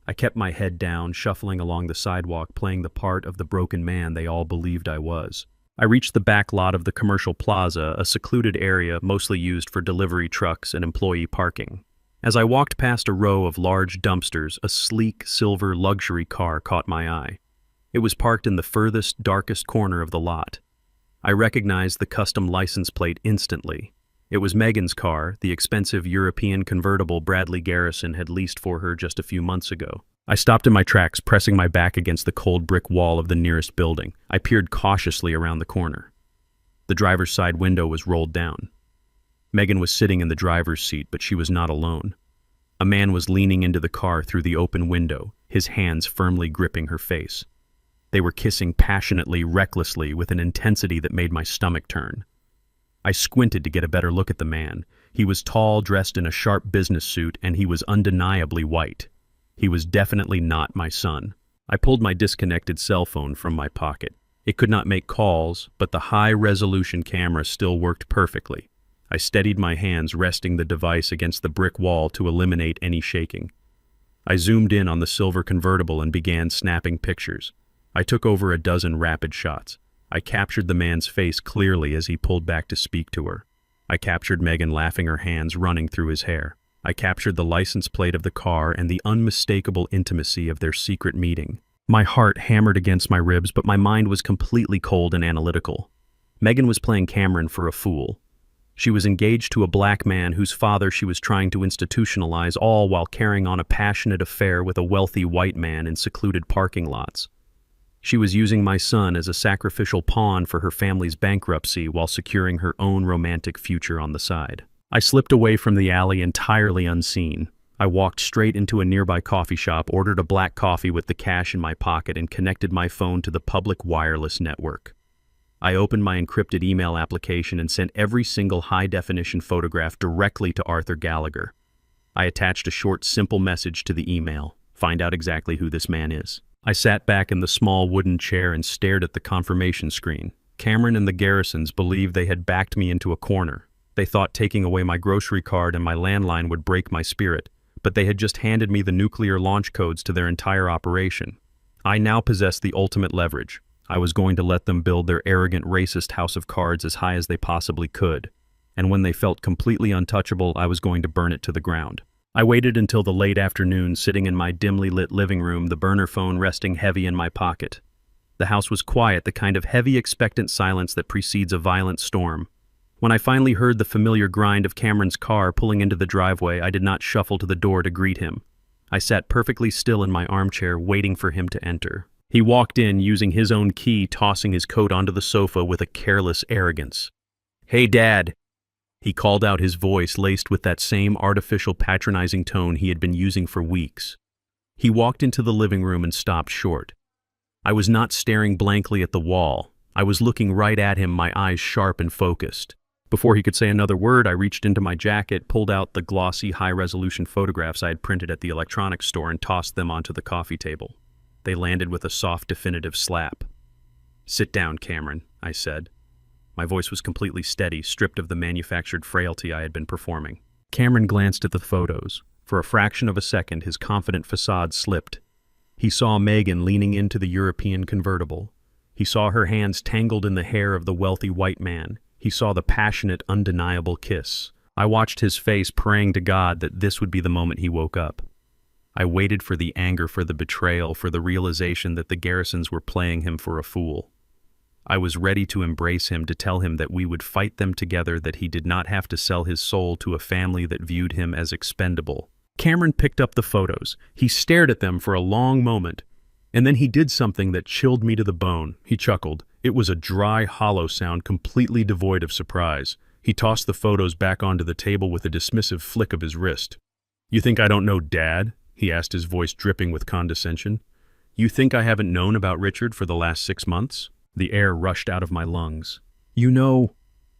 I kept my head down, shuffling along the sidewalk, playing the part of the broken man they all believed I was. I reached the back lot of the commercial plaza, a secluded area mostly used for delivery trucks and employee parking. As I walked past a row of large dumpsters, a sleek silver luxury car caught my eye. It was parked in the furthest, darkest corner of the lot. I recognized the custom license plate instantly. It was Megan's car, the expensive European convertible Bradley Garrison had leased for her just a few months ago. I stopped in my tracks, pressing my back against the cold brick wall of the nearest building. I peered cautiously around the corner. The driver's side window was rolled down. Megan was sitting in the driver's seat, but she was not alone. A man was leaning into the car through the open window, his hands firmly gripping her face. They were kissing passionately, recklessly, with an intensity that made my stomach turn. I squinted to get a better look at the man. He was tall, dressed in a sharp business suit, and he was undeniably white. He was definitely not my son. I pulled my disconnected cell phone from my pocket. It could not make calls, but the high-resolution camera still worked perfectly. I steadied my hands, resting the device against the brick wall to eliminate any shaking. I zoomed in on the silver convertible and began snapping pictures. I took over a dozen rapid shots. I captured the man's face clearly as he pulled back to speak to her. I captured Megan laughing, her hands running through his hair. I captured the license plate of the car and the unmistakable intimacy of their secret meeting. My heart hammered against my ribs, but my mind was completely cold and analytical. Megan was playing Cameron for a fool. She was engaged to a black man whose father she was trying to institutionalize, all while carrying on a passionate affair with a wealthy white man in secluded parking lots. She was using my son as a sacrificial pawn for her family's bankruptcy while securing her own romantic future on the side. I slipped away from the alley entirely unseen. I walked straight into a nearby coffee shop, ordered a black coffee with the cash in my pocket, and connected my phone to the public wireless network. I opened my encrypted email application and sent every single high-definition photograph directly to Arthur Gallagher. I attached a short, simple message to the email. Find out exactly who this man is. I sat back in the small wooden chair and stared at the confirmation screen. Cameron and the Garrisons believed they had backed me into a corner. They thought taking away my grocery card and my landline would break my spirit, but they had just handed me the nuclear launch codes to their entire operation. I now possessed the ultimate leverage. I was going to let them build their arrogant, racist house of cards as high as they possibly could, and when they felt completely untouchable, I was going to burn it to the ground. I waited until the late afternoon, sitting in my dimly lit living room, the burner phone resting heavy in my pocket. The house was quiet, the kind of heavy, expectant silence that precedes a violent storm. When I finally heard the familiar grind of Cameron's car pulling into the driveway, I did not shuffle to the door to greet him. I sat perfectly still in my armchair, waiting for him to enter. He walked in, using his own key, tossing his coat onto the sofa with a careless arrogance. "Hey, Dad," he called out, his voice laced with that same artificial patronizing tone he had been using for weeks. He walked into the living room and stopped short. I was not staring blankly at the wall. I was looking right at him, my eyes sharp and focused. Before he could say another word, I reached into my jacket, pulled out the glossy, high-resolution photographs I had printed at the electronics store, and tossed them onto the coffee table. They landed with a soft, definitive slap. "Sit down, Cameron," I said. My voice was completely steady, stripped of the manufactured frailty I had been performing. Cameron glanced at the photos. For a fraction of a second, his confident facade slipped. He saw Megan leaning into the European convertible. He saw her hands tangled in the hair of the wealthy white man. He saw the passionate, undeniable kiss. I watched his face, praying to God that this would be the moment he woke up. I waited for the anger, for the betrayal, for the realization that the Garrisons were playing him for a fool. I was ready to embrace him, to tell him that we would fight them together, that he did not have to sell his soul to a family that viewed him as expendable. Cameron picked up the photos. He stared at them for a long moment, and then he did something that chilled me to the bone. He chuckled. It was a dry, hollow sound, completely devoid of surprise. He tossed the photos back onto the table with a dismissive flick of his wrist. "You think I don't know Dad?" he asked, his voice dripping with condescension. "You think I haven't known about Richard for the last 6 months?" The air rushed out of my lungs. "You know,"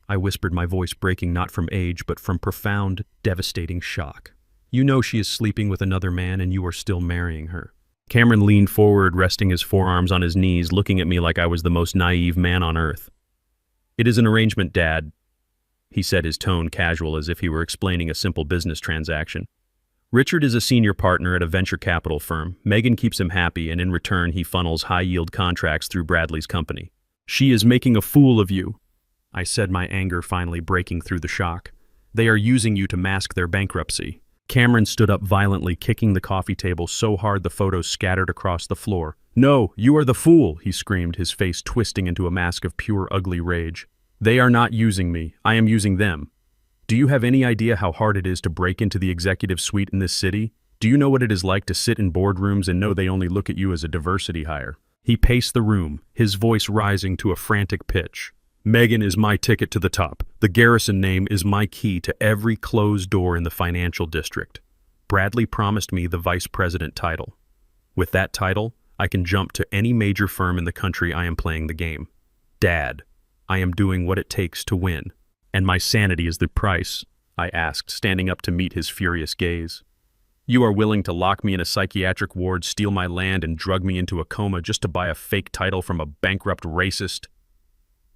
I whispered, my voice breaking not from age but from profound, devastating shock. "You know she is sleeping with another man and you are still marrying her." Cameron leaned forward, resting his forearms on his knees, looking at me like I was the most naive man on earth. "It is an arrangement, Dad," he said, his tone casual, as if he were explaining a simple business transaction. "Richard is a senior partner at a venture capital firm. Megan keeps him happy, and in return he funnels high-yield contracts through Bradley's company. She is making a fool of you," I said, my anger finally breaking through the shock. "They are using you to mask their bankruptcy." Cameron stood up violently, kicking the coffee table so hard the photos scattered across the floor. "No, you are the fool," he screamed, his face twisting into a mask of pure ugly rage. "They are not using me. I am using them. Do you have any idea how hard it is to break into the executive suite in this city? Do you know what it is like to sit in boardrooms and know they only look at you as a diversity hire?" He paced the room, his voice rising to a frantic pitch. "Megan is my ticket to the top. The Garrison name is my key to every closed door in the financial district. Bradley promised me the vice president title. With that title, I can jump to any major firm in the country. I am playing the game. Dad, I am doing what it takes to win." "And my sanity is the price?" I asked, standing up to meet his furious gaze. "You are willing to lock me in a psychiatric ward, steal my land, and drug me into a coma just to buy a fake title from a bankrupt racist?"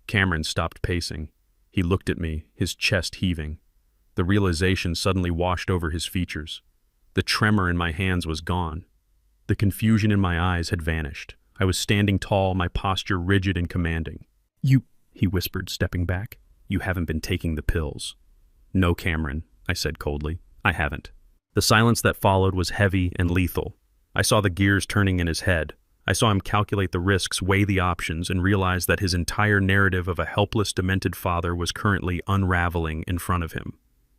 Cameron stopped pacing. He looked at me, his chest heaving. The realization suddenly washed over his features. The tremor in my hands was gone. The confusion in my eyes had vanished. I was standing tall, my posture rigid and commanding. "You," he whispered, stepping back. "You haven't been taking the pills." "No, Cameron," I said coldly. "I haven't." The silence that followed was heavy and lethal. I saw the gears turning in his head. I saw him calculate the risks, weigh the options, and realize that his entire narrative of a helpless, demented father was currently unraveling in front of him.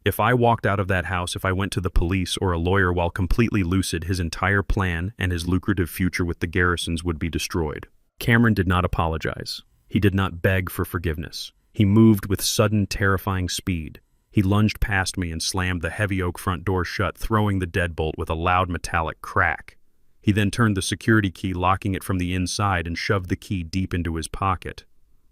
If I walked out of that house, if I went to the police or a lawyer while completely lucid, his entire plan and his lucrative future with the Garrisons would be destroyed. Cameron did not apologize. He did not beg for forgiveness. He moved with sudden, terrifying speed. He lunged past me and slammed the heavy oak front door shut, throwing the deadbolt with a loud metallic crack. He then turned the security key, locking it from the inside, and shoved the key deep into his pocket.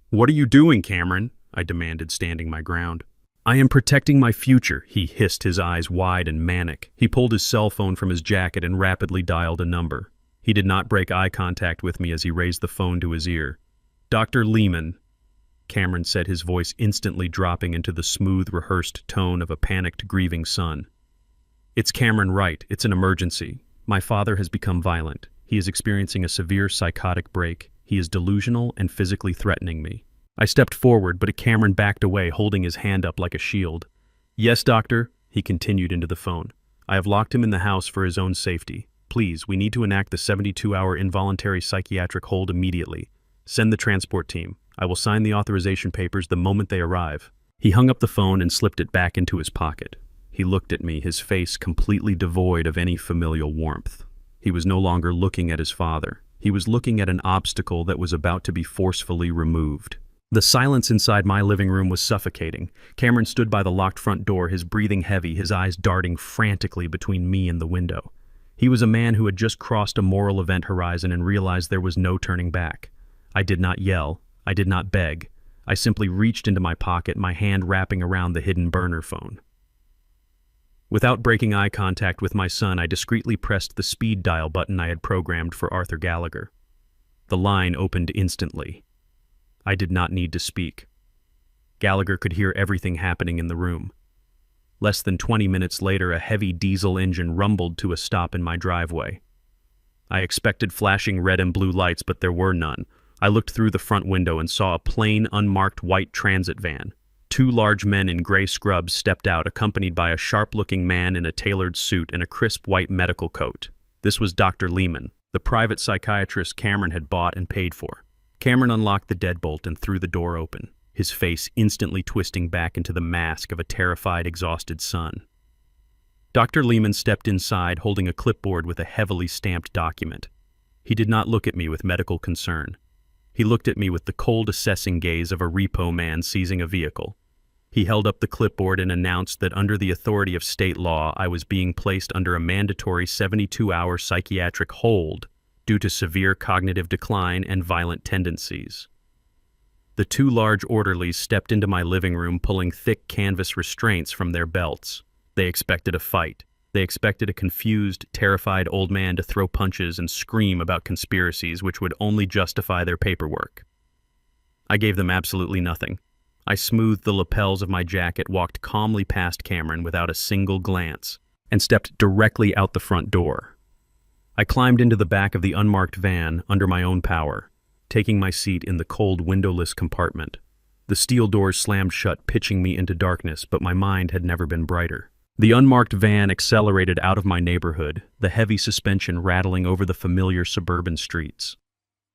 "What are you doing, Cameron?" I demanded, standing my ground. "I am protecting my future," he hissed, his eyes wide and manic. He pulled his cell phone from his jacket and rapidly dialed a number. He did not break eye contact with me as he raised the phone to his ear. "Dr. Lehman," Cameron said, his voice instantly dropping into the smooth, rehearsed tone of a panicked, grieving son. "It's Cameron Wright. It's an emergency. My father has become violent. He is experiencing a severe psychotic break. He is delusional and physically threatening me." I stepped forward, but Cameron backed away, holding his hand up like a shield. "Yes, doctor," he continued into the phone. I have locked him in the house for his own safety. Please, we need to enact the 72-hour involuntary psychiatric hold immediately. Send the transport team. I will sign the authorization papers the moment they arrive." He hung up the phone and slipped it back into his pocket. He looked at me, his face completely devoid of any familial warmth. He was no longer looking at his father. He was looking at an obstacle that was about to be forcefully removed. The silence inside my living room was suffocating. Cameron stood by the locked front door, his breathing heavy, his eyes darting frantically between me and the window. He was a man who had just crossed a moral event horizon and realized there was no turning back. I did not yell. I did not beg. I simply reached into my pocket, my hand wrapping around the hidden burner phone. Without breaking eye contact with my son, I discreetly pressed the speed dial button I had programmed for Arthur Gallagher. The line opened instantly. I did not need to speak. Gallagher could hear everything happening in the room. Less than 20 minutes later, a heavy diesel engine rumbled to a stop in my driveway. I expected flashing red and blue lights, but there were none. I looked through the front window and saw a plain, unmarked white transit van. Two large men in gray scrubs stepped out, accompanied by a sharp-looking man in a tailored suit and a crisp white medical coat. This was Dr. Lehman, the private psychiatrist Cameron had bought and paid for. Cameron unlocked the deadbolt and threw the door open, his face instantly twisting back into the mask of a terrified, exhausted son. Dr. Lehman stepped inside, holding a clipboard with a heavily stamped document. He did not look at me with medical concern. He looked at me with the cold, assessing gaze of a repo man seizing a vehicle. He held up the clipboard and announced that under the authority of state law, I was being placed under a mandatory 72-hour psychiatric hold due to severe cognitive decline and violent tendencies. The two large orderlies stepped into my living room, pulling thick canvas restraints from their belts. They expected a fight. They expected a confused, terrified old man to throw punches and scream about conspiracies which would only justify their paperwork. I gave them absolutely nothing. I smoothed the lapels of my jacket, walked calmly past Cameron without a single glance, and stepped directly out the front door. I climbed into the back of the unmarked van under my own power, taking my seat in the cold, windowless compartment. The steel doors slammed shut, pitching me into darkness, but my mind had never been brighter. The unmarked van accelerated out of my neighborhood, the heavy suspension rattling over the familiar suburban streets.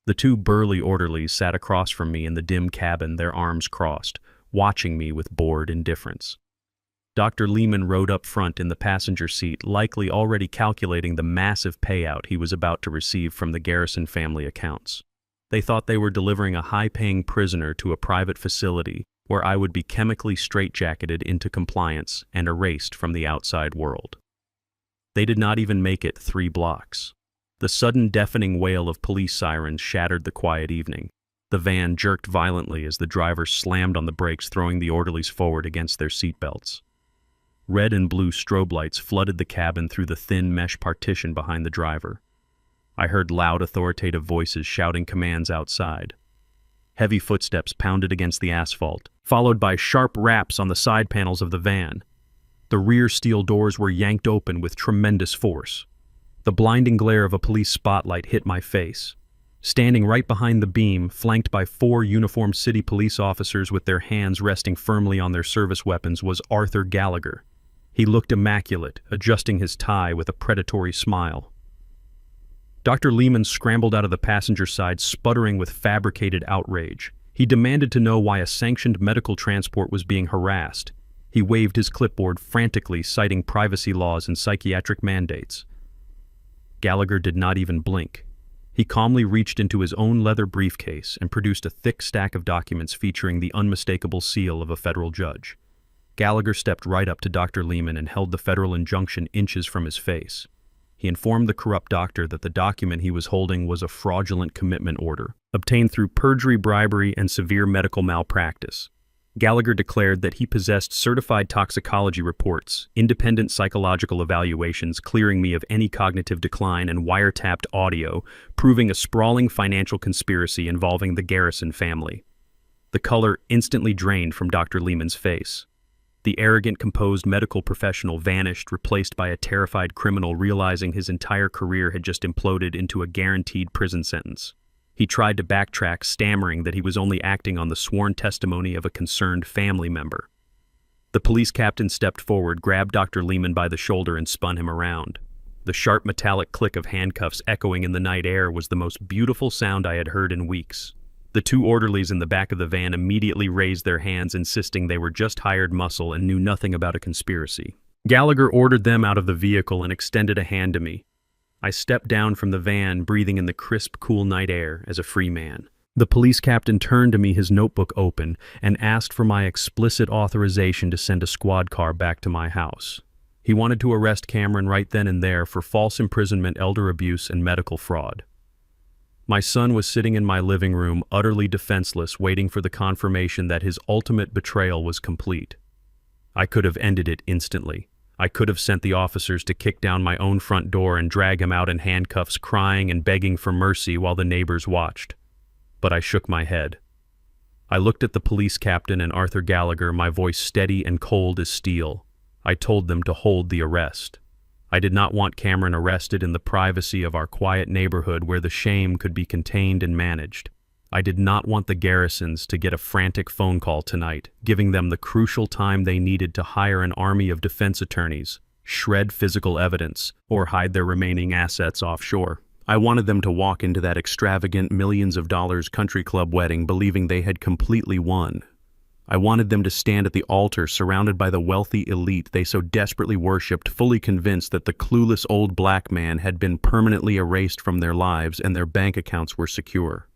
The two burly orderlies sat across from me in the dim cabin, their arms crossed, watching me with bored indifference. Dr. Lehman rode up front in the passenger seat, likely already calculating the massive payout he was about to receive from the Garrison family accounts. They thought they were delivering a high-paying prisoner to a private facility where I would be chemically straitjacketed into compliance and erased from the outside world. They did not even make it 3 blocks. The sudden deafening wail of police sirens shattered the quiet evening. The van jerked violently as the driver slammed on the brakes, throwing the orderlies forward against their seatbelts. Red and blue strobe lights flooded the cabin through the thin mesh partition behind the driver. I heard loud, authoritative voices shouting commands outside. Heavy footsteps pounded against the asphalt, followed by sharp raps on the side panels of the van. The rear steel doors were yanked open with tremendous force. The blinding glare of a police spotlight hit my face. Standing right behind the beam, flanked by 4 uniformed city police officers with their hands resting firmly on their service weapons, was Arthur Gallagher. He looked immaculate, adjusting his tie with a predatory smile. Dr. Lehman scrambled out of the passenger side, sputtering with fabricated outrage. He demanded to know why a sanctioned medical transport was being harassed. He waved his clipboard frantically, citing privacy laws and psychiatric mandates. Gallagher did not even blink. He calmly reached into his own leather briefcase and produced a thick stack of documents featuring the unmistakable seal of a federal judge. Gallagher stepped right up to Dr. Lehman and held the federal injunction inches from his face. He informed the corrupt doctor that the document he was holding was a fraudulent commitment order, obtained through perjury, bribery, and severe medical malpractice. Gallagher declared that he possessed certified toxicology reports, independent psychological evaluations clearing me of any cognitive decline, and wiretapped audio proving a sprawling financial conspiracy involving the Garrison family. The color instantly drained from Dr. Lehman's face. The arrogant, composed medical professional vanished, replaced by a terrified criminal realizing his entire career had just imploded into a guaranteed prison sentence. He tried to backtrack, stammering that he was only acting on the sworn testimony of a concerned family member. The police captain stepped forward, grabbed Dr. Lehman by the shoulder and spun him around. The sharp metallic click of handcuffs echoing in the night air was the most beautiful sound I had heard in weeks. The two orderlies in the back of the van immediately raised their hands, insisting they were just hired muscle and knew nothing about a conspiracy. Gallagher ordered them out of the vehicle and extended a hand to me. I stepped down from the van, breathing in the crisp, cool night air as a free man. The police captain turned to me, his notebook open, and asked for my explicit authorization to send a squad car back to my house. He wanted to arrest Cameron right then and there for false imprisonment, elder abuse, and medical fraud. My son was sitting in my living room, utterly defenseless, waiting for the confirmation that his ultimate betrayal was complete. I could have ended it instantly. I could have sent the officers to kick down my own front door and drag him out in handcuffs, crying and begging for mercy while the neighbors watched. But I shook my head. I looked at the police captain and Arthur Gallagher, my voice steady and cold as steel. I told them to hold the arrest. I did not want Cameron arrested in the privacy of our quiet neighborhood where the shame could be contained and managed. I did not want the Garrisons to get a frantic phone call tonight, giving them the crucial time they needed to hire an army of defense attorneys, shred physical evidence, or hide their remaining assets offshore. I wanted them to walk into that extravagant millions of dollars country club wedding believing they had completely won. I wanted them to stand at the altar surrounded by the wealthy elite they so desperately worshipped, fully convinced that the clueless old black man had been permanently erased from their lives and their bank accounts were secure.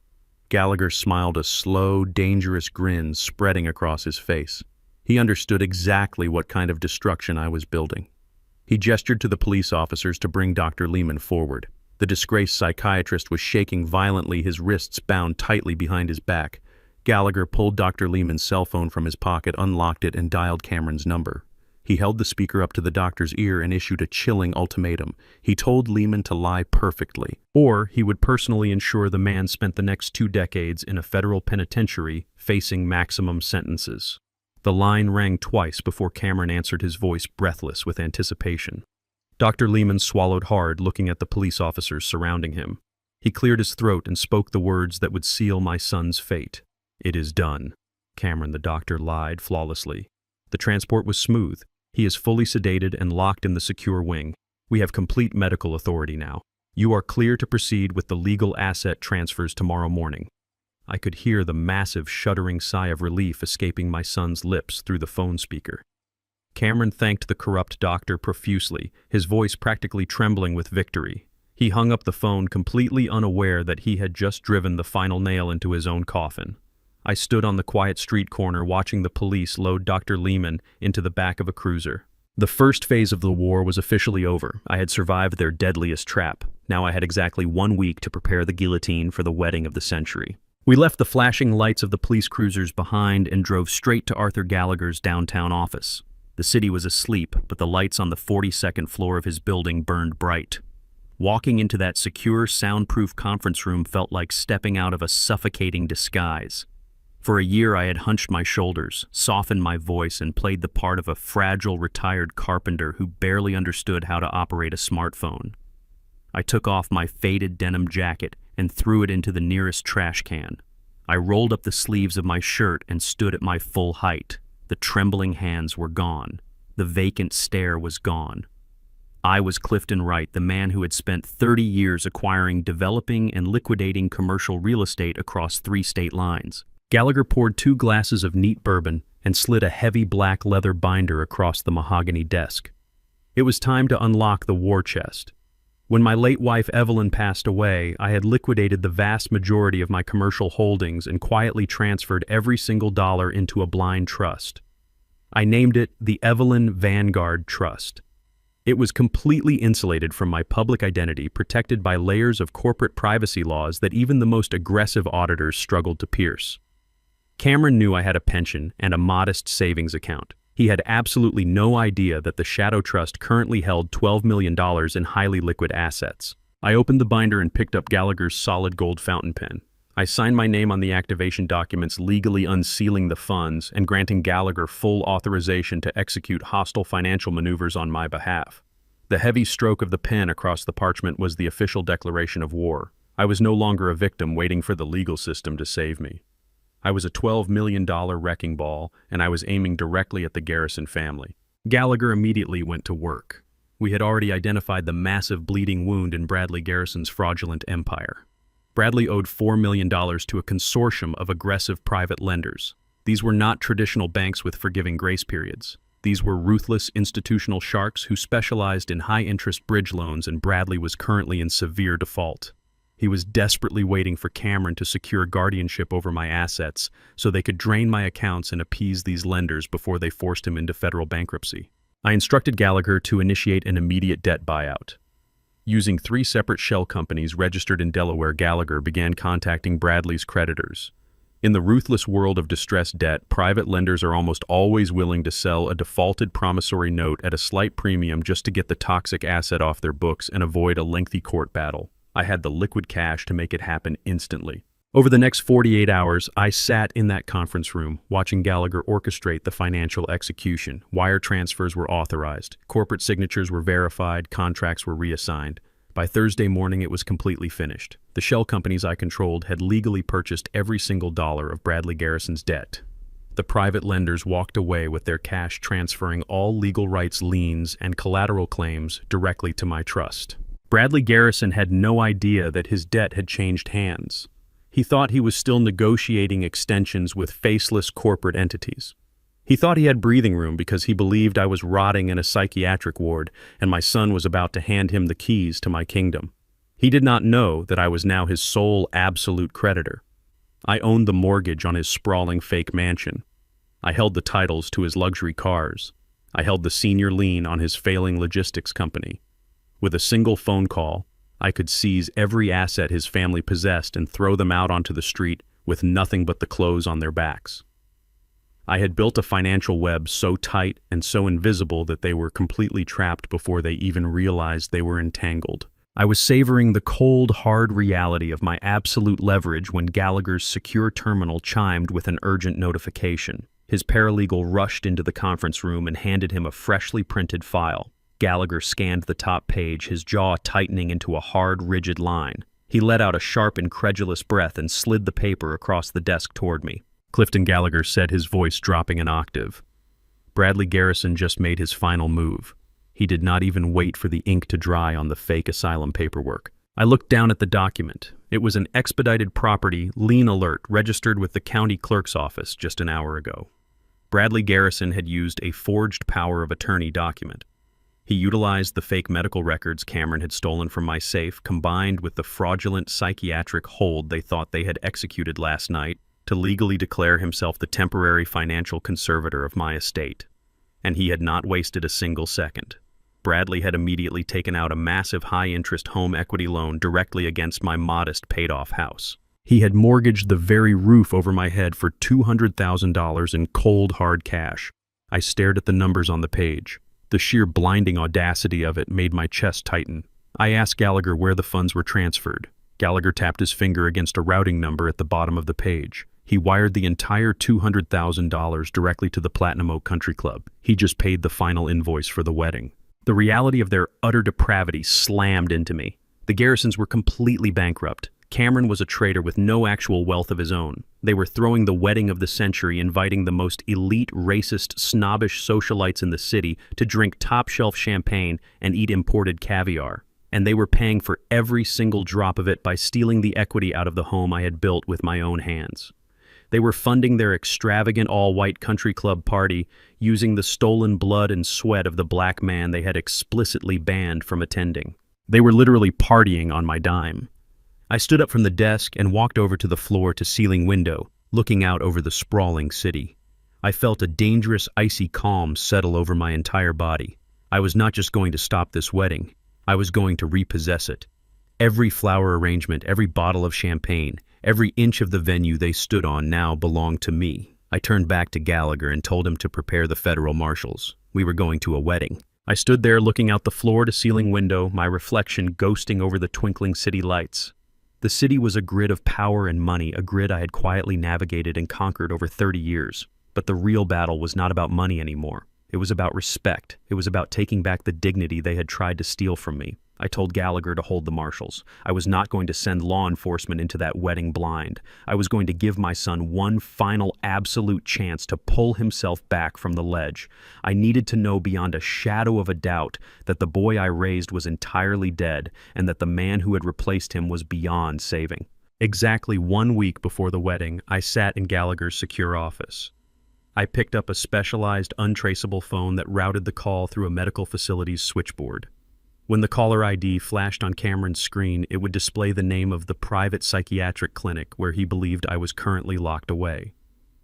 Gallagher smiled, a slow, dangerous grin spreading across his face. He understood exactly what kind of destruction I was building. He gestured to the police officers to bring Dr. Lehman forward. The disgraced psychiatrist was shaking violently, his wrists bound tightly behind his back. Gallagher pulled Dr. Lehman's cell phone from his pocket, unlocked it, and dialed Cameron's number. He held the speaker up to the doctor's ear and issued a chilling ultimatum. He told Lehman to lie perfectly, or he would personally ensure the man spent the next 2 decades in a federal penitentiary facing maximum sentences. The line rang twice before Cameron answered, his voice breathless with anticipation. Dr. Lehman swallowed hard, looking at the police officers surrounding him. He cleared his throat and spoke the words that would seal my son's fate. "It is done." Cameron, the doctor, lied flawlessly. "The transport was smooth. He is fully sedated and locked in the secure wing. We have complete medical authority now. You are clear to proceed with the legal asset transfers tomorrow morning." I could hear the massive, shuddering sigh of relief escaping my son's lips through the phone speaker. Cameron thanked the corrupt doctor profusely, his voice practically trembling with victory. He hung up the phone, completely unaware that he had just driven the final nail into his own coffin. I stood on the quiet street corner watching the police load Dr. Lehman into the back of a cruiser. The first phase of the war was officially over. I had survived their deadliest trap. Now I had exactly 1 week to prepare the guillotine for the wedding of the century. We left the flashing lights of the police cruisers behind and drove straight to Arthur Gallagher's downtown office. The city was asleep, but the lights on the 42nd floor of his building burned bright. Walking into that secure, soundproof conference room felt like stepping out of a suffocating disguise. For a year I had hunched my shoulders, softened my voice, and played the part of a fragile, retired carpenter who barely understood how to operate a smartphone. I took off my faded denim jacket and threw it into the nearest trash can. I rolled up the sleeves of my shirt and stood at my full height. The trembling hands were gone. The vacant stare was gone. I was Clifton Wright, the man who had spent 30 years acquiring, developing, and liquidating commercial real estate across 3 state lines. Gallagher poured 2 glasses of neat bourbon and slid a heavy black leather binder across the mahogany desk. It was time to unlock the war chest. When my late wife Evelyn passed away, I had liquidated the vast majority of my commercial holdings and quietly transferred every single dollar into a blind trust. I named it the Evelyn Vanguard Trust. It was completely insulated from my public identity, protected by layers of corporate privacy laws that even the most aggressive auditors struggled to pierce. Cameron knew I had a pension and a modest savings account. He had absolutely no idea that the Shadow Trust currently held $12 million in highly liquid assets. I opened the binder and picked up Gallagher's solid gold fountain pen. I signed my name on the activation documents, legally unsealing the funds and granting Gallagher full authorization to execute hostile financial maneuvers on my behalf. The heavy stroke of the pen across the parchment was the official declaration of war. I was no longer a victim waiting for the legal system to save me. I was a $12 million wrecking ball, and I was aiming directly at the Garrison family. Gallagher immediately went to work. We had already identified the massive bleeding wound in Bradley Garrison's fraudulent empire. Bradley owed $4 million to a consortium of aggressive private lenders. These were not traditional banks with forgiving grace periods. These were ruthless institutional sharks who specialized in high-interest bridge loans, and Bradley was currently in severe default. He was desperately waiting for Cameron to secure guardianship over my assets so they could drain my accounts and appease these lenders before they forced him into federal bankruptcy. I instructed Gallagher to initiate an immediate debt buyout. Using 3 separate shell companies registered in Delaware, Gallagher began contacting Bradley's creditors. In the ruthless world of distressed debt, private lenders are almost always willing to sell a defaulted promissory note at a slight premium just to get the toxic asset off their books and avoid a lengthy court battle. I had the liquid cash to make it happen instantly. Over the next 48 hours, I sat in that conference room, watching Gallagher orchestrate the financial execution. Wire transfers were authorized, corporate signatures were verified, contracts were reassigned. By Thursday morning, it was completely finished. The shell companies I controlled had legally purchased every single dollar of Bradley Garrison's debt. The private lenders walked away with their cash, transferring all legal rights, liens, and collateral claims directly to my trust. Bradley Garrison had no idea that his debt had changed hands. He thought he was still negotiating extensions with faceless corporate entities. He thought he had breathing room because he believed I was rotting in a psychiatric ward and my son was about to hand him the keys to my kingdom. He did not know that I was now his sole absolute creditor. I owned the mortgage on his sprawling fake mansion. I held the titles to his luxury cars. I held the senior lien on his failing logistics company. With a single phone call, I could seize every asset his family possessed and throw them out onto the street with nothing but the clothes on their backs. I had built a financial web so tight and so invisible that they were completely trapped before they even realized they were entangled. I was savoring the cold, hard reality of my absolute leverage when Gallagher's secure terminal chimed with an urgent notification. His paralegal rushed into the conference room and handed him a freshly printed file. Gallagher scanned the top page, his jaw tightening into a hard, rigid line. He let out a sharp, incredulous breath and slid the paper across the desk toward me. Clifton Gallagher said, his voice dropping an octave. Bradley Garrison just made his final move. He did not even wait for the ink to dry on the fake asylum paperwork. I looked down at the document. It was an expedited property lien alert registered with the county clerk's office just an hour ago. Bradley Garrison had used a forged power of attorney document. He utilized the fake medical records Cameron had stolen from my safe, combined with the fraudulent psychiatric hold they thought they had executed last night, to legally declare himself the temporary financial conservator of my estate. And he had not wasted a single second. Bradley had immediately taken out a massive high-interest home equity loan directly against my modest paid-off house. He had mortgaged the very roof over my head for $200,000 in cold, hard cash. I stared at the numbers on the page. The sheer blinding audacity of it made my chest tighten. I asked Gallagher where the funds were transferred. Gallagher tapped his finger against a routing number at the bottom of the page. He wired the entire $200,000 directly to the Platinum Oak Country Club. He just paid the final invoice for the wedding. The reality of their utter depravity slammed into me. The Garrisons were completely bankrupt. Cameron was a trader with no actual wealth of his own. They were throwing the wedding of the century, inviting the most elite, racist, snobbish socialites in the city to drink top-shelf champagne and eat imported caviar. And they were paying for every single drop of it by stealing the equity out of the home I had built with my own hands. They were funding their extravagant all-white country club party using the stolen blood and sweat of the black man they had explicitly banned from attending. They were literally partying on my dime. I stood up from the desk and walked over to the floor-to-ceiling window, looking out over the sprawling city. I felt a dangerous, icy calm settle over my entire body. I was not just going to stop this wedding. I was going to repossess it. Every flower arrangement, every bottle of champagne, every inch of the venue they stood on now belonged to me. I turned back to Gallagher and told him to prepare the federal marshals. We were going to a wedding. I stood there looking out the floor-to-ceiling window, my reflection ghosting over the twinkling city lights. The city was a grid of power and money, a grid I had quietly navigated and conquered over 30 years. But the real battle was not about money anymore. It was about respect. It was about taking back the dignity they had tried to steal from me. I told Gallagher to hold the marshals. I was not going to send law enforcement into that wedding blind. I was going to give my son one final absolute chance to pull himself back from the ledge. I needed to know beyond a shadow of a doubt that the boy I raised was entirely dead and that the man who had replaced him was beyond saving. Exactly 1 week before the wedding, I sat in Gallagher's secure office. I picked up a specialized, untraceable phone that routed the call through a medical facility's switchboard. When the caller ID flashed on Cameron's screen, it would display the name of the private psychiatric clinic where he believed I was currently locked away.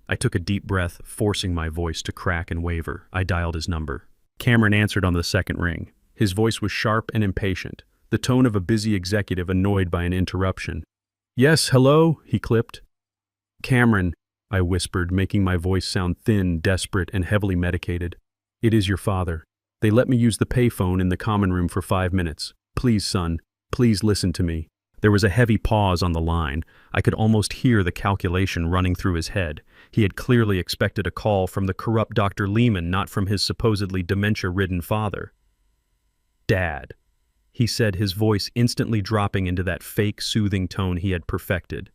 I took a deep breath, forcing my voice to crack and waver. I dialed his number. Cameron answered on the second ring. His voice was sharp and impatient, the tone of a busy executive annoyed by an interruption. "Yes, hello," he clipped. "Cameron," I whispered, making my voice sound thin, desperate, and heavily medicated. "It is your father. They let me use the payphone in the common room for 5 minutes. Please, son, please listen to me." There was a heavy pause on the line. I could almost hear the calculation running through his head. He had clearly expected a call from the corrupt Dr. Lehman, not from his supposedly dementia-ridden father. "Dad," he said, his voice instantly dropping into that fake, soothing tone he had perfected.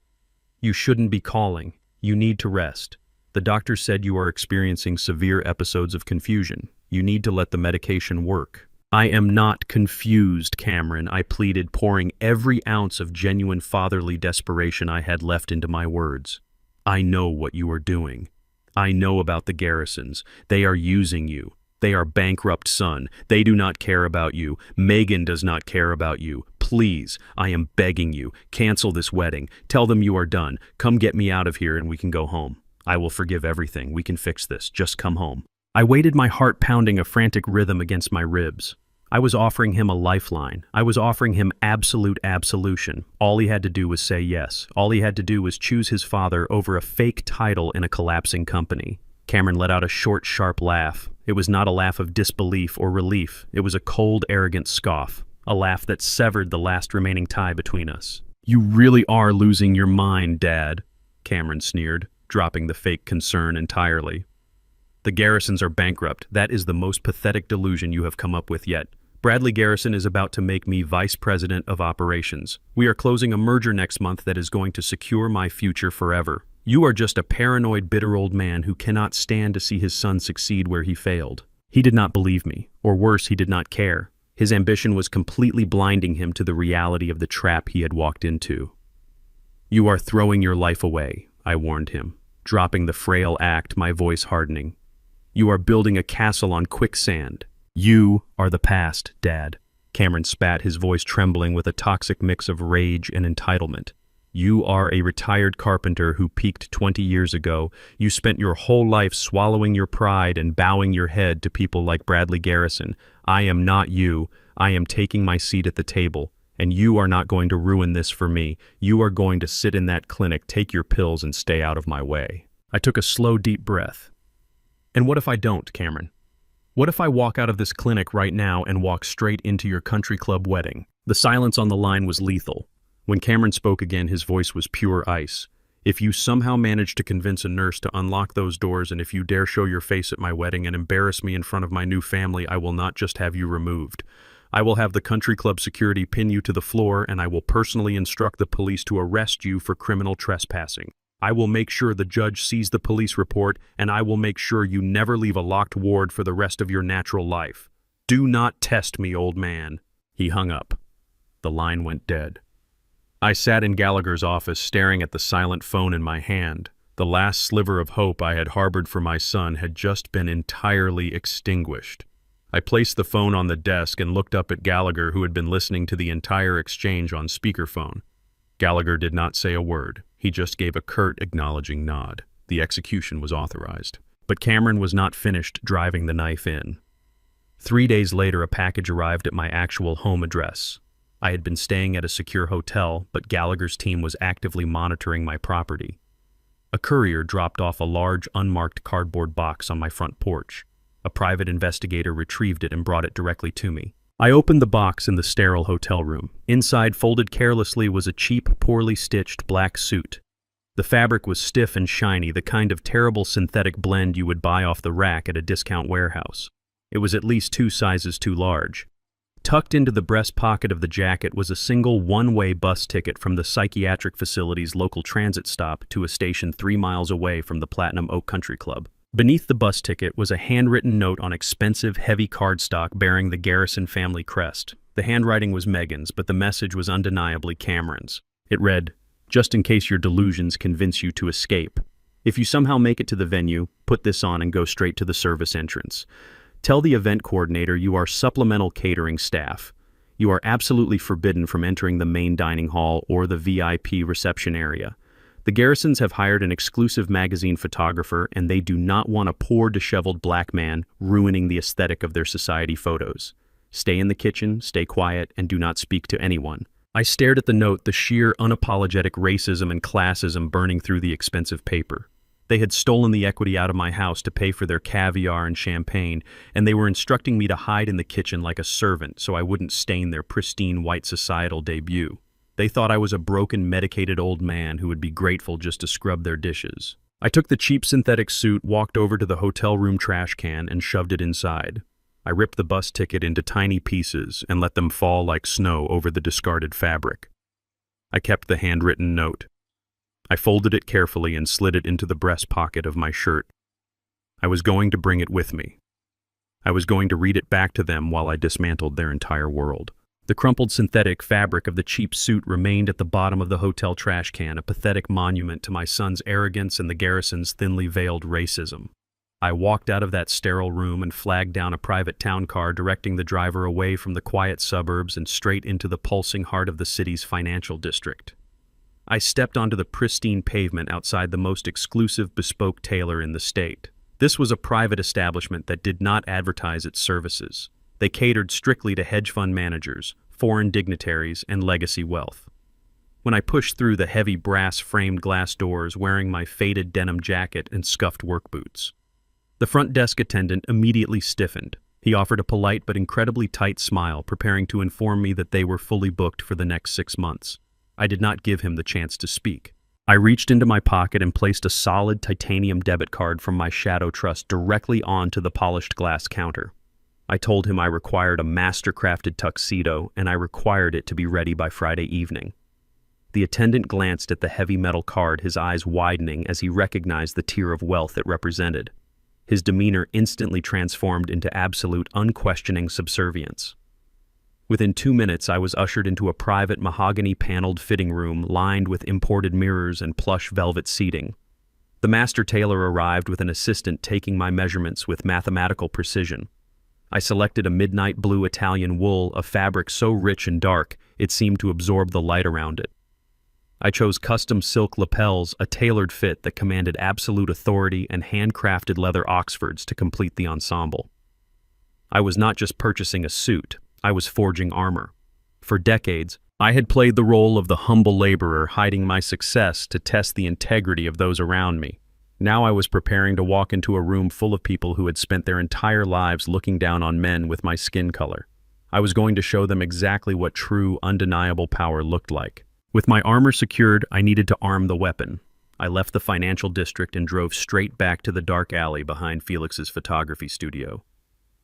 "You shouldn't be calling. You need to rest. The doctor said you are experiencing severe episodes of confusion. You need to let the medication work." "I am not confused, Cameron," I pleaded, pouring every ounce of genuine fatherly desperation I had left into my words. "I know what you are doing. I know about the Garrisons. They are using you. They are bankrupt, son. They do not care about you. Megan does not care about you. Please, I am begging you, cancel this wedding. Tell them you are done. Come get me out of here and we can go home. I will forgive everything. We can fix this. Just come home." I waited, my heart pounding a frantic rhythm against my ribs. I was offering him a lifeline. I was offering him absolute absolution. All he had to do was say yes. All he had to do was choose his father over a fake title in a collapsing company. Cameron let out a short, sharp laugh. It was not a laugh of disbelief or relief. It was a cold, arrogant scoff. A laugh that severed the last remaining tie between us. "You really are losing your mind, Dad," Cameron sneered, dropping the fake concern entirely. "The Garrisons are bankrupt. That is the most pathetic delusion you have come up with yet. Bradley Garrison is about to make me vice president of operations. We are closing a merger next month that is going to secure my future forever. You are just a paranoid, bitter old man who cannot stand to see his son succeed where he failed." He did not believe me, or worse, he did not care. His ambition was completely blinding him to the reality of the trap he had walked into. "You are throwing your life away," I warned him, dropping the frail act, my voice hardening. "You are building a castle on quicksand. You are the past, Dad." Cameron spat, his voice trembling with a toxic mix of rage and entitlement. "You are a retired carpenter who peaked 20 years ago. You spent your whole life swallowing your pride and bowing your head to people like Bradley Garrison. I am not you. I am taking my seat at the table, and you are not going to ruin this for me. You are going to sit in that clinic, take your pills, and stay out of my way." I took a slow, deep breath. "And what if I don't, Cameron? What if I walk out of this clinic right now and walk straight into your country club wedding?" The silence on the line was lethal. When Cameron spoke again, his voice was pure ice. "If you somehow manage to convince a nurse to unlock those doors, and if you dare show your face at my wedding and embarrass me in front of my new family, I will not just have you removed. I will have the country club security pin you to the floor, and I will personally instruct the police to arrest you for criminal trespassing. I will make sure the judge sees the police report, and I will make sure you never leave a locked ward for the rest of your natural life. Do not test me, old man." He hung up. The line went dead. I sat in Gallagher's office, staring at the silent phone in my hand. The last sliver of hope I had harbored for my son had just been entirely extinguished. I placed the phone on the desk and looked up at Gallagher, who had been listening to the entire exchange on speakerphone. Gallagher did not say a word. He just gave a curt, acknowledging nod. The execution was authorized. But Cameron was not finished driving the knife in. 3 days later, a package arrived at my actual home address. I had been staying at a secure hotel, but Gallagher's team was actively monitoring my property. A courier dropped off a large, unmarked cardboard box on my front porch. A private investigator retrieved it and brought it directly to me. I opened the box in the sterile hotel room. Inside, folded carelessly, was a cheap, poorly stitched black suit. The fabric was stiff and shiny, the kind of terrible synthetic blend you would buy off the rack at a discount warehouse. It was at least 2 sizes too large. Tucked into the breast pocket of the jacket was a single one-way bus ticket from the psychiatric facility's local transit stop to a station 3 miles away from the Platinum Oak Country Club. Beneath the bus ticket was a handwritten note on expensive, heavy cardstock bearing the Garrison family crest. The handwriting was Megan's, but the message was undeniably Cameron's. It read, "Just in case your delusions convince you to escape. If you somehow make it to the venue, put this on and go straight to the service entrance. Tell the event coordinator you are supplemental catering staff. You are absolutely forbidden from entering the main dining hall or the VIP reception area. The Garrisons have hired an exclusive magazine photographer, and they do not want a poor, disheveled black man ruining the aesthetic of their society photos. Stay in the kitchen, stay quiet, and do not speak to anyone." I stared at the note, the sheer, unapologetic racism and classism burning through the expensive paper. They had stolen the equity out of my house to pay for their caviar and champagne, and they were instructing me to hide in the kitchen like a servant so I wouldn't stain their pristine white societal debut. They thought I was a broken, medicated old man who would be grateful just to scrub their dishes. I took the cheap synthetic suit, walked over to the hotel room trash can, and shoved it inside. I ripped the bus ticket into tiny pieces and let them fall like snow over the discarded fabric. I kept the handwritten note. I folded it carefully and slid it into the breast pocket of my shirt. I was going to bring it with me. I was going to read it back to them while I dismantled their entire world. The crumpled synthetic fabric of the cheap suit remained at the bottom of the hotel trash can, a pathetic monument to my son's arrogance and the Garrison's thinly veiled racism. I walked out of that sterile room and flagged down a private town car, directing the driver away from the quiet suburbs and straight into the pulsing heart of the city's financial district. I stepped onto the pristine pavement outside the most exclusive bespoke tailor in the state. This was a private establishment that did not advertise its services. They catered strictly to hedge fund managers, foreign dignitaries, and legacy wealth. When I pushed through the heavy brass-framed glass doors wearing my faded denim jacket and scuffed work boots, the front desk attendant immediately stiffened. He offered a polite but incredibly tight smile, preparing to inform me that they were fully booked for the next 6 months. I did not give him the chance to speak. I reached into my pocket and placed a solid titanium debit card from my Shadow Trust directly onto the polished glass counter. I told him I required a master-crafted tuxedo, and I required it to be ready by Friday evening. The attendant glanced at the heavy metal card, his eyes widening as he recognized the tier of wealth it represented. His demeanor instantly transformed into absolute, unquestioning subservience. Within 2 minutes, I was ushered into a private mahogany-paneled fitting room lined with imported mirrors and plush velvet seating. The master tailor arrived with an assistant taking my measurements with mathematical precision. I selected a midnight blue Italian wool, a fabric so rich and dark it seemed to absorb the light around it. I chose custom silk lapels, a tailored fit that commanded absolute authority, and handcrafted leather Oxfords to complete the ensemble. I was not just purchasing a suit, I was forging armor. For decades, I had played the role of the humble laborer, hiding my success to test the integrity of those around me. Now I was preparing to walk into a room full of people who had spent their entire lives looking down on men with my skin color. I was going to show them exactly what true, undeniable power looked like. With my armor secured, I needed to arm the weapon. I left the financial district and drove straight back to the dark alley behind Felix's photography studio.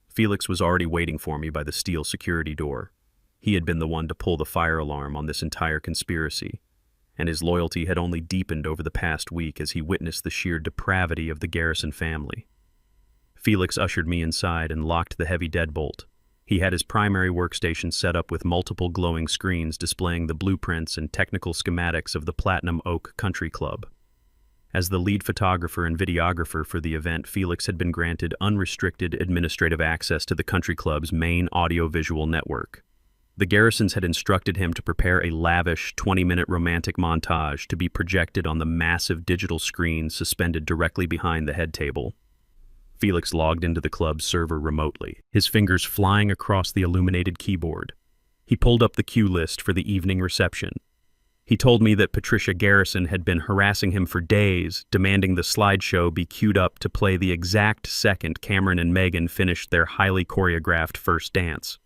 Felix was already waiting for me by the steel security door. He had been the one to pull the fire alarm on this entire conspiracy, and his loyalty had only deepened over the past week as he witnessed the sheer depravity of the Garrison family. Felix ushered me inside and locked the heavy deadbolt. He had his primary workstation set up with multiple glowing screens displaying the blueprints and technical schematics of the Platinum Oak Country Club. As the lead photographer and videographer for the event, Felix had been granted unrestricted administrative access to the country club's main audiovisual network. The Garrisons had instructed him to prepare a lavish 20-minute romantic montage to be projected on the massive digital screen suspended directly behind the head table. Felix logged into the club's server remotely, his fingers flying across the illuminated keyboard. He pulled up the cue list for the evening reception. He told me that Patricia Garrison had been harassing him for days, demanding the slideshow be queued up to play the exact second Cameron and Megan finished their highly choreographed first dance.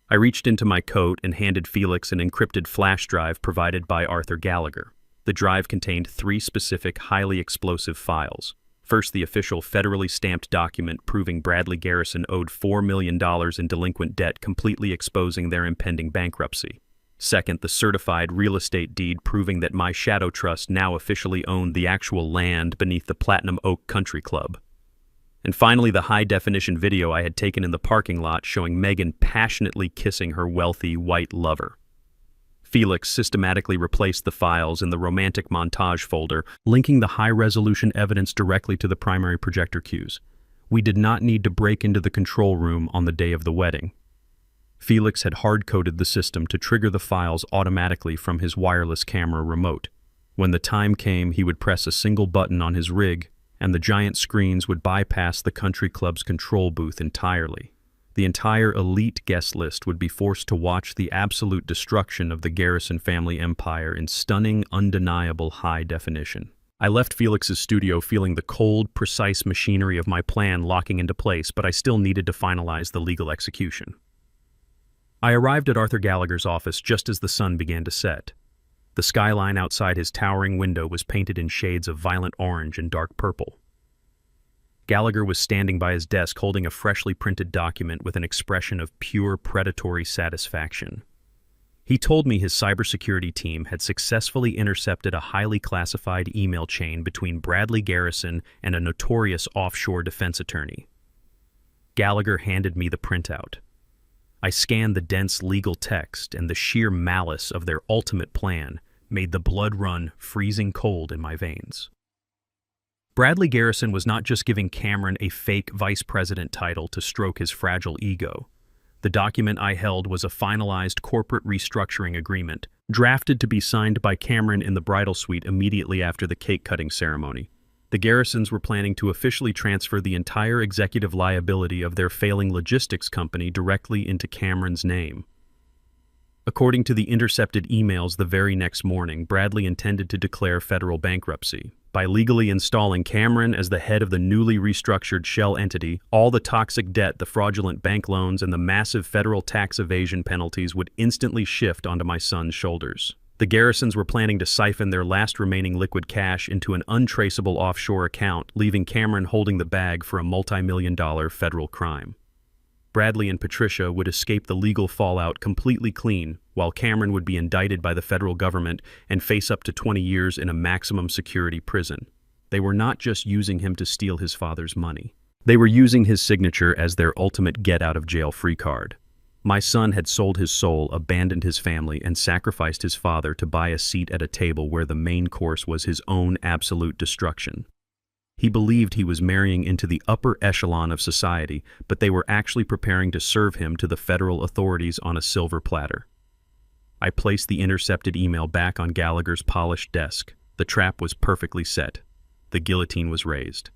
I reached into my coat and handed Felix an encrypted flash drive provided by Arthur Gallagher. The drive contained 3 specific, highly explosive files: First, the official federally stamped document proving Bradley Garrison owed $4 million in delinquent debt, completely exposing their impending bankruptcy. Second, the certified real estate deed proving that my shadow trust now officially owned the actual land beneath the Platinum Oak Country Club. And finally, the high-definition video I had taken in the parking lot showing Megan passionately kissing her wealthy white lover. Felix systematically replaced the files in the romantic montage folder, linking the high-resolution evidence directly to the primary projector cues. We did not need to break into the control room on the day of the wedding. Felix had hard-coded the system to trigger the files automatically from his wireless camera remote. When the time came, he would press a single button on his rig, and the giant screens would bypass the country club's control booth entirely. The entire elite guest list would be forced to watch the absolute destruction of the Garrison family empire in stunning, undeniable high definition. I left Felix's studio feeling the cold, precise machinery of my plan locking into place, but I still needed to finalize the legal execution. I arrived at Arthur Gallagher's office just as the sun began to set. The skyline outside his towering window was painted in shades of violent orange and dark purple. Gallagher was standing by his desk holding a freshly printed document with an expression of pure predatory satisfaction. He told me his cybersecurity team had successfully intercepted a highly classified email chain between Bradley Garrison and a notorious offshore defense attorney. Gallagher handed me the printout. I scanned the dense legal text, and the sheer malice of their ultimate plan made the blood run freezing cold in my veins. Bradley Garrison was not just giving Cameron a fake vice president title to stroke his fragile ego. The document I held was a finalized corporate restructuring agreement, drafted to be signed by Cameron in the bridal suite immediately after the cake-cutting ceremony. The Garrisons were planning to officially transfer the entire executive liability of their failing logistics company directly into Cameron's name. According to the intercepted emails the very next morning, Bradley intended to declare federal bankruptcy. By legally installing Cameron as the head of the newly restructured shell entity, all the toxic debt, the fraudulent bank loans, and the massive federal tax evasion penalties would instantly shift onto my son's shoulders. The Garrisons were planning to siphon their last remaining liquid cash into an untraceable offshore account, leaving Cameron holding the bag for a multi-million-dollar federal crime. Bradley and Patricia would escape the legal fallout completely clean, while Cameron would be indicted by the federal government and face up to 20 years in a maximum security prison. They were not just using him to steal his father's money. They were using his signature as their ultimate get-out-of-jail-free card. My son had sold his soul, abandoned his family, and sacrificed his father to buy a seat at a table where the main course was his own absolute destruction. He believed he was marrying into the upper echelon of society, but they were actually preparing to serve him to the federal authorities on a silver platter. I placed the intercepted email back on Gallagher's polished desk. The trap was perfectly set. The guillotine was raised.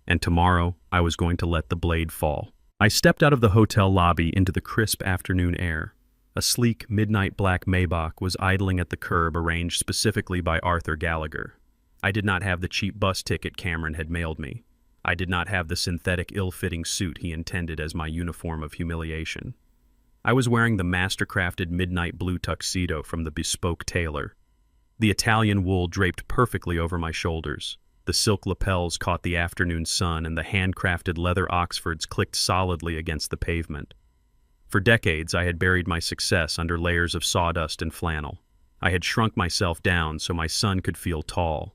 And tomorrow, I was going to let the blade fall. I stepped out of the hotel lobby into the crisp afternoon air. A sleek, midnight black Maybach was idling at the curb arranged specifically by Arthur Gallagher. I did not have the cheap bus ticket Cameron had mailed me. I did not have the synthetic, ill-fitting suit he intended as my uniform of humiliation. I was wearing the master-crafted midnight blue tuxedo from the bespoke tailor. The Italian wool draped perfectly over my shoulders. The silk lapels caught the afternoon sun, and the handcrafted leather Oxfords clicked solidly against the pavement. For decades, I had buried my success under layers of sawdust and flannel. I had shrunk myself down so my son could feel tall.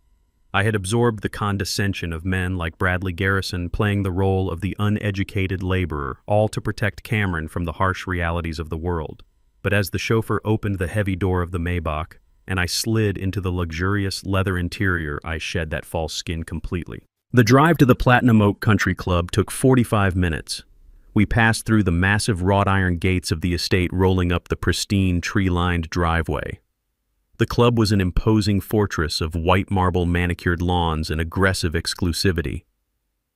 I had absorbed the condescension of men like Bradley Garrison playing the role of the uneducated laborer, all to protect Cameron from the harsh realities of the world. But as the chauffeur opened the heavy door of the Maybach, and I slid into the luxurious leather interior, I shed that false skin completely. The drive to the Platinum Oak Country Club took 45 minutes. We passed through the massive wrought iron gates of the estate, rolling up the pristine, tree-lined driveway. The club was an imposing fortress of white marble manicured lawns and aggressive exclusivity.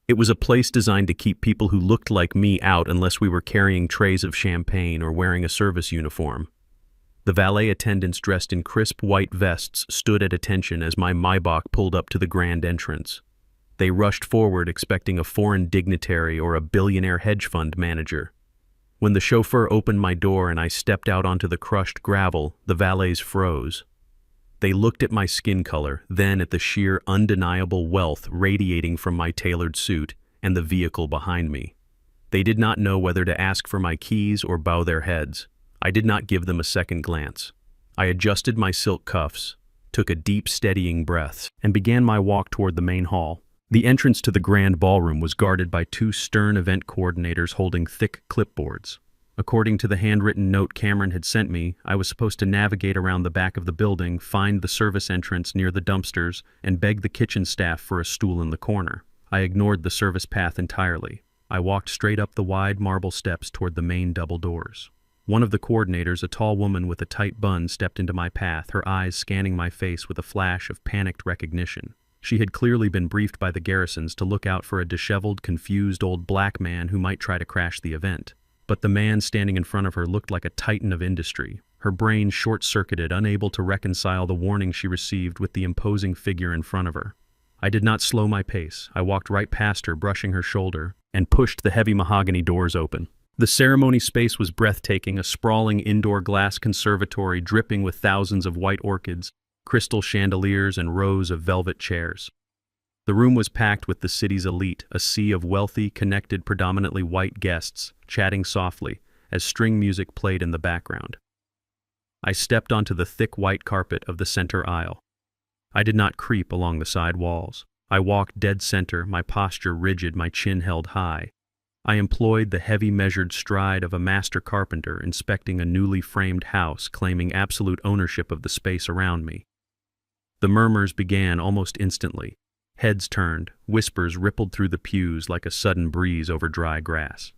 It was a place designed to keep people who looked like me out unless we were carrying trays of champagne or wearing a service uniform. The valet attendants dressed in crisp white vests stood at attention as my Maybach pulled up to the grand entrance. They rushed forward expecting a foreign dignitary or a billionaire hedge fund manager. When the chauffeur opened my door and I stepped out onto the crushed gravel, the valets froze. They looked at my skin color, then at the sheer, undeniable wealth radiating from my tailored suit and the vehicle behind me. They did not know whether to ask for my keys or bow their heads. I did not give them a second glance. I adjusted my silk cuffs, took a deep, steadying breath, and began my walk toward the main hall. The entrance to the grand ballroom was guarded by two stern event coordinators holding thick clipboards. According to the handwritten note Cameron had sent me, I was supposed to navigate around the back of the building, find the service entrance near the dumpsters, and beg the kitchen staff for a stool in the corner. I ignored the service path entirely. I walked straight up the wide marble steps toward the main double doors. One of the coordinators, a tall woman with a tight bun, stepped into my path, her eyes scanning my face with a flash of panicked recognition. She had clearly been briefed by the garrisons to look out for a disheveled, confused old black man who might try to crash the event. But the man standing in front of her looked like a titan of industry. Her brain short-circuited, unable to reconcile the warning she received with the imposing figure in front of her. I did not slow my pace. I walked right past her, brushing her shoulder, and pushed the heavy mahogany doors open. The ceremony space was breathtaking, a sprawling indoor glass conservatory dripping with thousands of white orchids, crystal chandeliers, and rows of velvet chairs. The room was packed with the city's elite, a sea of wealthy, connected, predominantly white guests, chatting softly as string music played in the background. I stepped onto the thick white carpet of the center aisle. I did not creep along the side walls. I walked dead center, my posture rigid, my chin held high. I employed the heavy measured stride of a master carpenter inspecting a newly framed house, claiming absolute ownership of the space around me. The murmurs began almost instantly. Heads turned, whispers rippled through the pews like a sudden breeze over dry grass.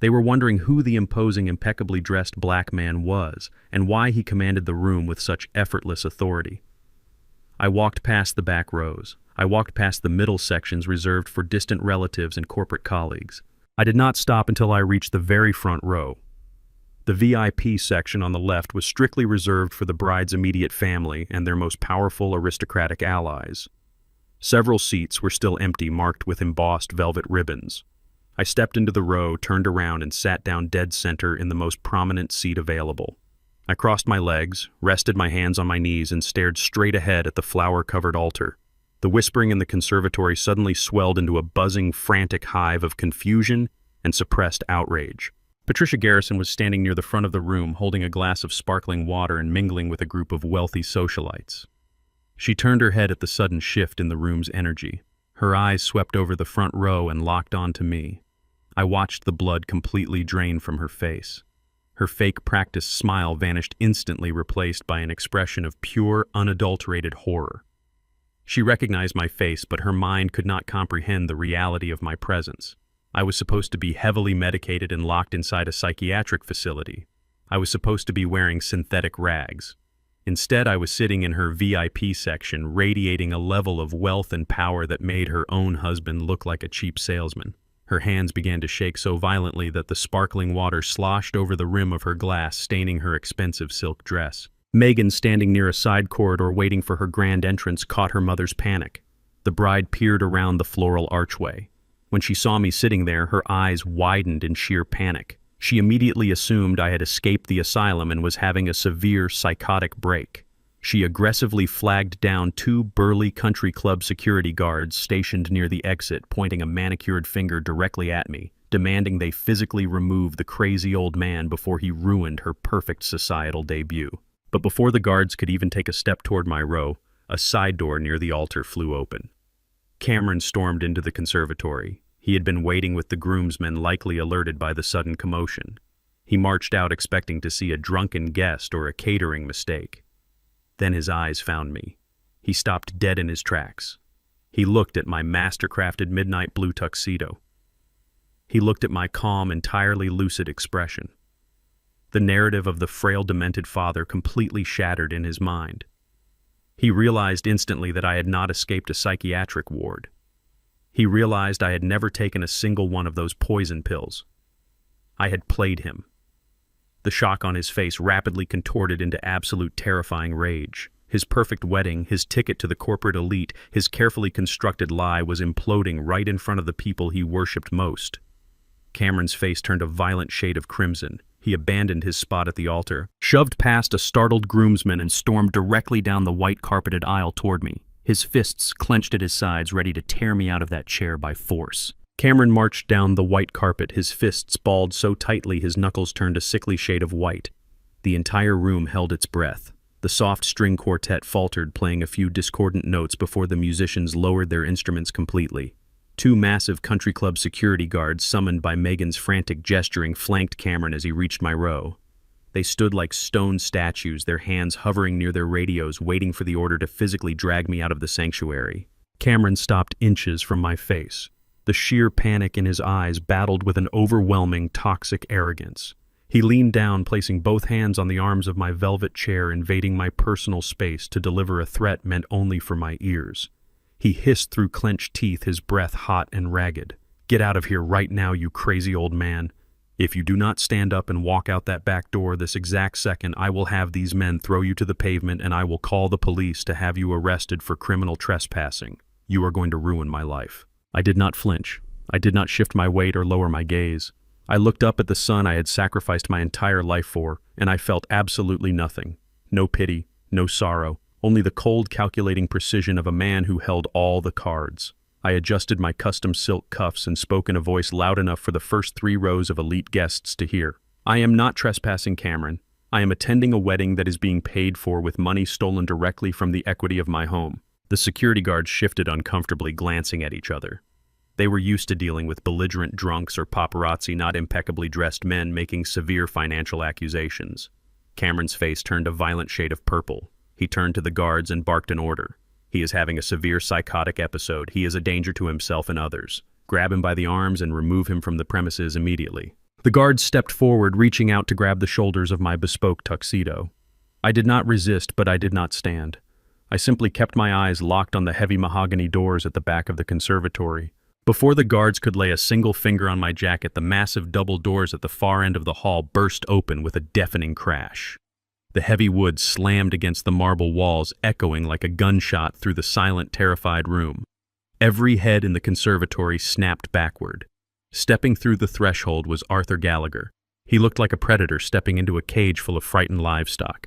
They were wondering who the imposing, impeccably dressed black man was, and why he commanded the room with such effortless authority. I walked past the back rows. I walked past the middle sections reserved for distant relatives and corporate colleagues. I did not stop until I reached the very front row. The VIP section on the left was strictly reserved for the bride's immediate family and their most powerful aristocratic allies. Several seats were still empty, marked with embossed velvet ribbons. I stepped into the row, turned around, and sat down dead center in the most prominent seat available. I crossed my legs, rested my hands on my knees, and stared straight ahead at the flower-covered altar. The whispering in the conservatory suddenly swelled into a buzzing, frantic hive of confusion and suppressed outrage. Patricia Garrison was standing near the front of the room, holding a glass of sparkling water and mingling with a group of wealthy socialites. She turned her head at the sudden shift in the room's energy. Her eyes swept over the front row and locked onto me. I watched the blood completely drain from her face. Her fake practiced smile vanished instantly, replaced by an expression of pure, unadulterated horror. She recognized my face, but her mind could not comprehend the reality of my presence. I was supposed to be heavily medicated and locked inside a psychiatric facility. I was supposed to be wearing synthetic rags. Instead, I was sitting in her VIP section, radiating a level of wealth and power that made her own husband look like a cheap salesman. Her hands began to shake so violently that the sparkling water sloshed over the rim of her glass, staining her expensive silk dress. Megan, standing near a side corridor waiting for her grand entrance, caught her mother's panic. The bride peered around the floral archway. When she saw me sitting there, her eyes widened in sheer panic. She immediately assumed I had escaped the asylum and was having a severe psychotic break. She aggressively flagged down two burly country club security guards stationed near the exit, pointing a manicured finger directly at me, demanding they physically remove the crazy old man before he ruined her perfect societal debut. But before the guards could even take a step toward my row, a side door near the altar flew open. Cameron stormed into the conservatory. He had been waiting with the groomsmen, likely alerted by the sudden commotion. He marched out expecting to see a drunken guest or a catering mistake. Then his eyes found me. He stopped dead in his tracks. He looked at my master-crafted midnight blue tuxedo. He looked at my calm, entirely lucid expression. The narrative of the frail, demented father completely shattered in his mind. He realized instantly that I had not escaped a psychiatric ward. He realized I had never taken a single one of those poison pills. I had played him. The shock on his face rapidly contorted into absolute terrifying rage. His perfect wedding, his ticket to the corporate elite, his carefully constructed lie was imploding right in front of the people he worshipped most. Cameron's face turned a violent shade of crimson. He abandoned his spot at the altar, shook shoved past a startled groomsman and stormed directly down the white-carpeted aisle toward me, his fists clenched at his sides, ready to tear me out of that chair by force. Cameron marched down the white carpet, his fists balled so tightly his knuckles turned a sickly shade of white. The entire room held its breath. The soft string quartet faltered, playing a few discordant notes before the musicians lowered their instruments completely. Two massive country club security guards, summoned by Megan's frantic gesturing, flanked Cameron as he reached my row. They stood like stone statues, their hands hovering near their radios, waiting for the order to physically drag me out of the sanctuary. Cameron stopped inches from my face. The sheer panic in his eyes battled with an overwhelming, toxic arrogance. He leaned down, placing both hands on the arms of my velvet chair, invading my personal space to deliver a threat meant only for my ears. He hissed through clenched teeth, his breath hot and ragged. "Get out of here right now, you crazy old man. If you do not stand up and walk out that back door this exact second, I will have these men throw you to the pavement and I will call the police to have you arrested for criminal trespassing. You are going to ruin my life." I did not flinch. I did not shift my weight or lower my gaze. I looked up at the son I had sacrificed my entire life for, and I felt absolutely nothing. No pity, no sorrow, only the cold, calculating precision of a man who held all the cards. I adjusted my custom silk cuffs and spoke in a voice loud enough for the first 3 rows of elite guests to hear. "I am not trespassing, Cameron. I am attending a wedding that is being paid for with money stolen directly from the equity of my home." The security guards shifted uncomfortably, glancing at each other. They were used to dealing with belligerent drunks or paparazzi, not impeccably dressed men making severe financial accusations. Cameron's face turned a violent shade of purple. He turned to the guards and barked an order. "He is having a severe psychotic episode. He is a danger to himself and others. Grab him by the arms and remove him from the premises immediately." The guards stepped forward, reaching out to grab the shoulders of my bespoke tuxedo. I did not resist, but I did not stand. I simply kept my eyes locked on the heavy mahogany doors at the back of the conservatory. Before the guards could lay a single finger on my jacket, the massive double doors at the far end of the hall burst open with a deafening crash. The heavy wood slammed against the marble walls, echoing like a gunshot through the silent, terrified room. Every head in the conservatory snapped backward. Stepping through the threshold was Arthur Gallagher. He looked like a predator stepping into a cage full of frightened livestock.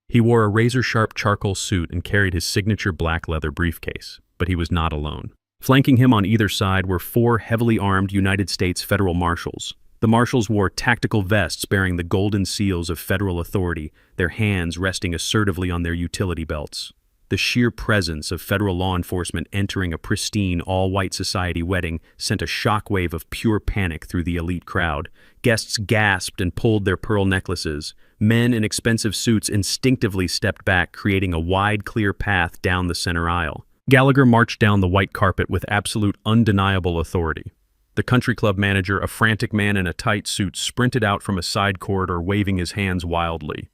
He wore a razor-sharp charcoal suit and carried his signature black leather briefcase, but he was not alone. Flanking him on either side were 4 heavily armed United States federal marshals. The marshals wore tactical vests bearing the golden seals of federal authority, their hands resting assertively on their utility belts. The sheer presence of federal law enforcement entering a pristine, all-white society wedding sent a shockwave of pure panic through the elite crowd. Guests gasped and pulled their pearl necklaces. Men in expensive suits instinctively stepped back, creating a wide, clear path down the center aisle. Gallagher marched down the white carpet with absolute, undeniable authority. The country club manager, a frantic man in a tight suit, sprinted out from a side corridor, waving his hands wildly.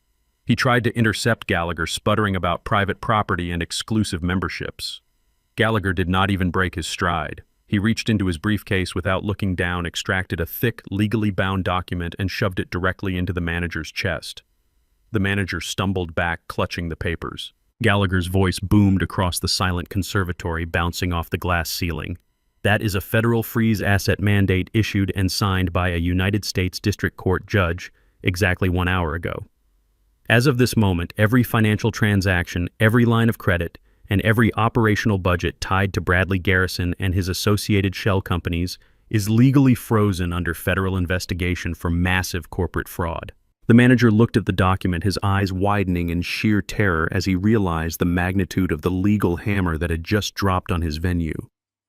He tried to intercept Gallagher, sputtering about private property and exclusive memberships. Gallagher did not even break his stride. He reached into his briefcase without looking down, extracted a thick, legally bound document, and shoved it directly into the manager's chest. The manager stumbled back, clutching the papers. Gallagher's voice boomed across the silent conservatory, bouncing off the glass ceiling. "That is a federal freeze asset mandate issued and signed by a United States District Court judge exactly 1 hour ago. As of this moment, every financial transaction, every line of credit, and every operational budget tied to Bradley Garrison and his associated shell companies is legally frozen under federal investigation for massive corporate fraud." The manager looked at the document, his eyes widening in sheer terror as he realized the magnitude of the legal hammer that had just dropped on his venue.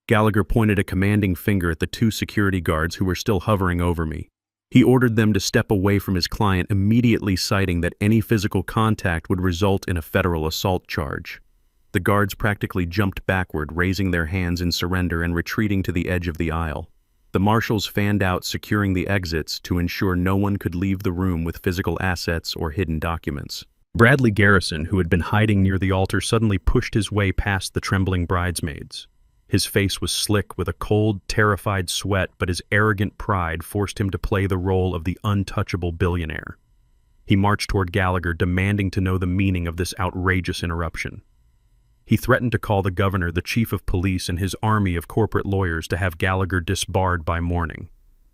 Gallagher pointed a commanding finger at the 2 security guards who were still hovering over me. He ordered them to step away from his client, immediately citing that any physical contact would result in a federal assault charge. The guards practically jumped backward, raising their hands in surrender and retreating to the edge of the aisle. The marshals fanned out, securing the exits to ensure no one could leave the room with physical assets or hidden documents. Bradley Garrison, who had been hiding near the altar, suddenly pushed his way past the trembling bridesmaids. His face was slick with a cold, terrified sweat, but his arrogant pride forced him to play the role of the untouchable billionaire. He marched toward Gallagher, demanding to know the meaning of this outrageous interruption. He threatened to call the governor, the chief of police, and his army of corporate lawyers to have Gallagher disbarred by morning.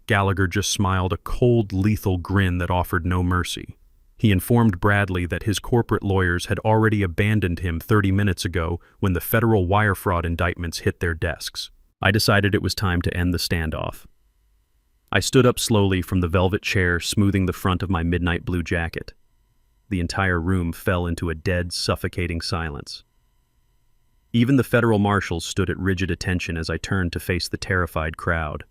Gallagher just smiled, a cold, lethal grin that offered no mercy. He informed Bradley that his corporate lawyers had already abandoned him 30 minutes ago when the federal wire fraud indictments hit their desks. I decided it was time to end the standoff. I stood up slowly from the velvet chair, smoothing the front of my midnight blue jacket. The entire room fell into a dead, suffocating silence. Even the federal marshals stood at rigid attention as I turned to face the terrified crowd.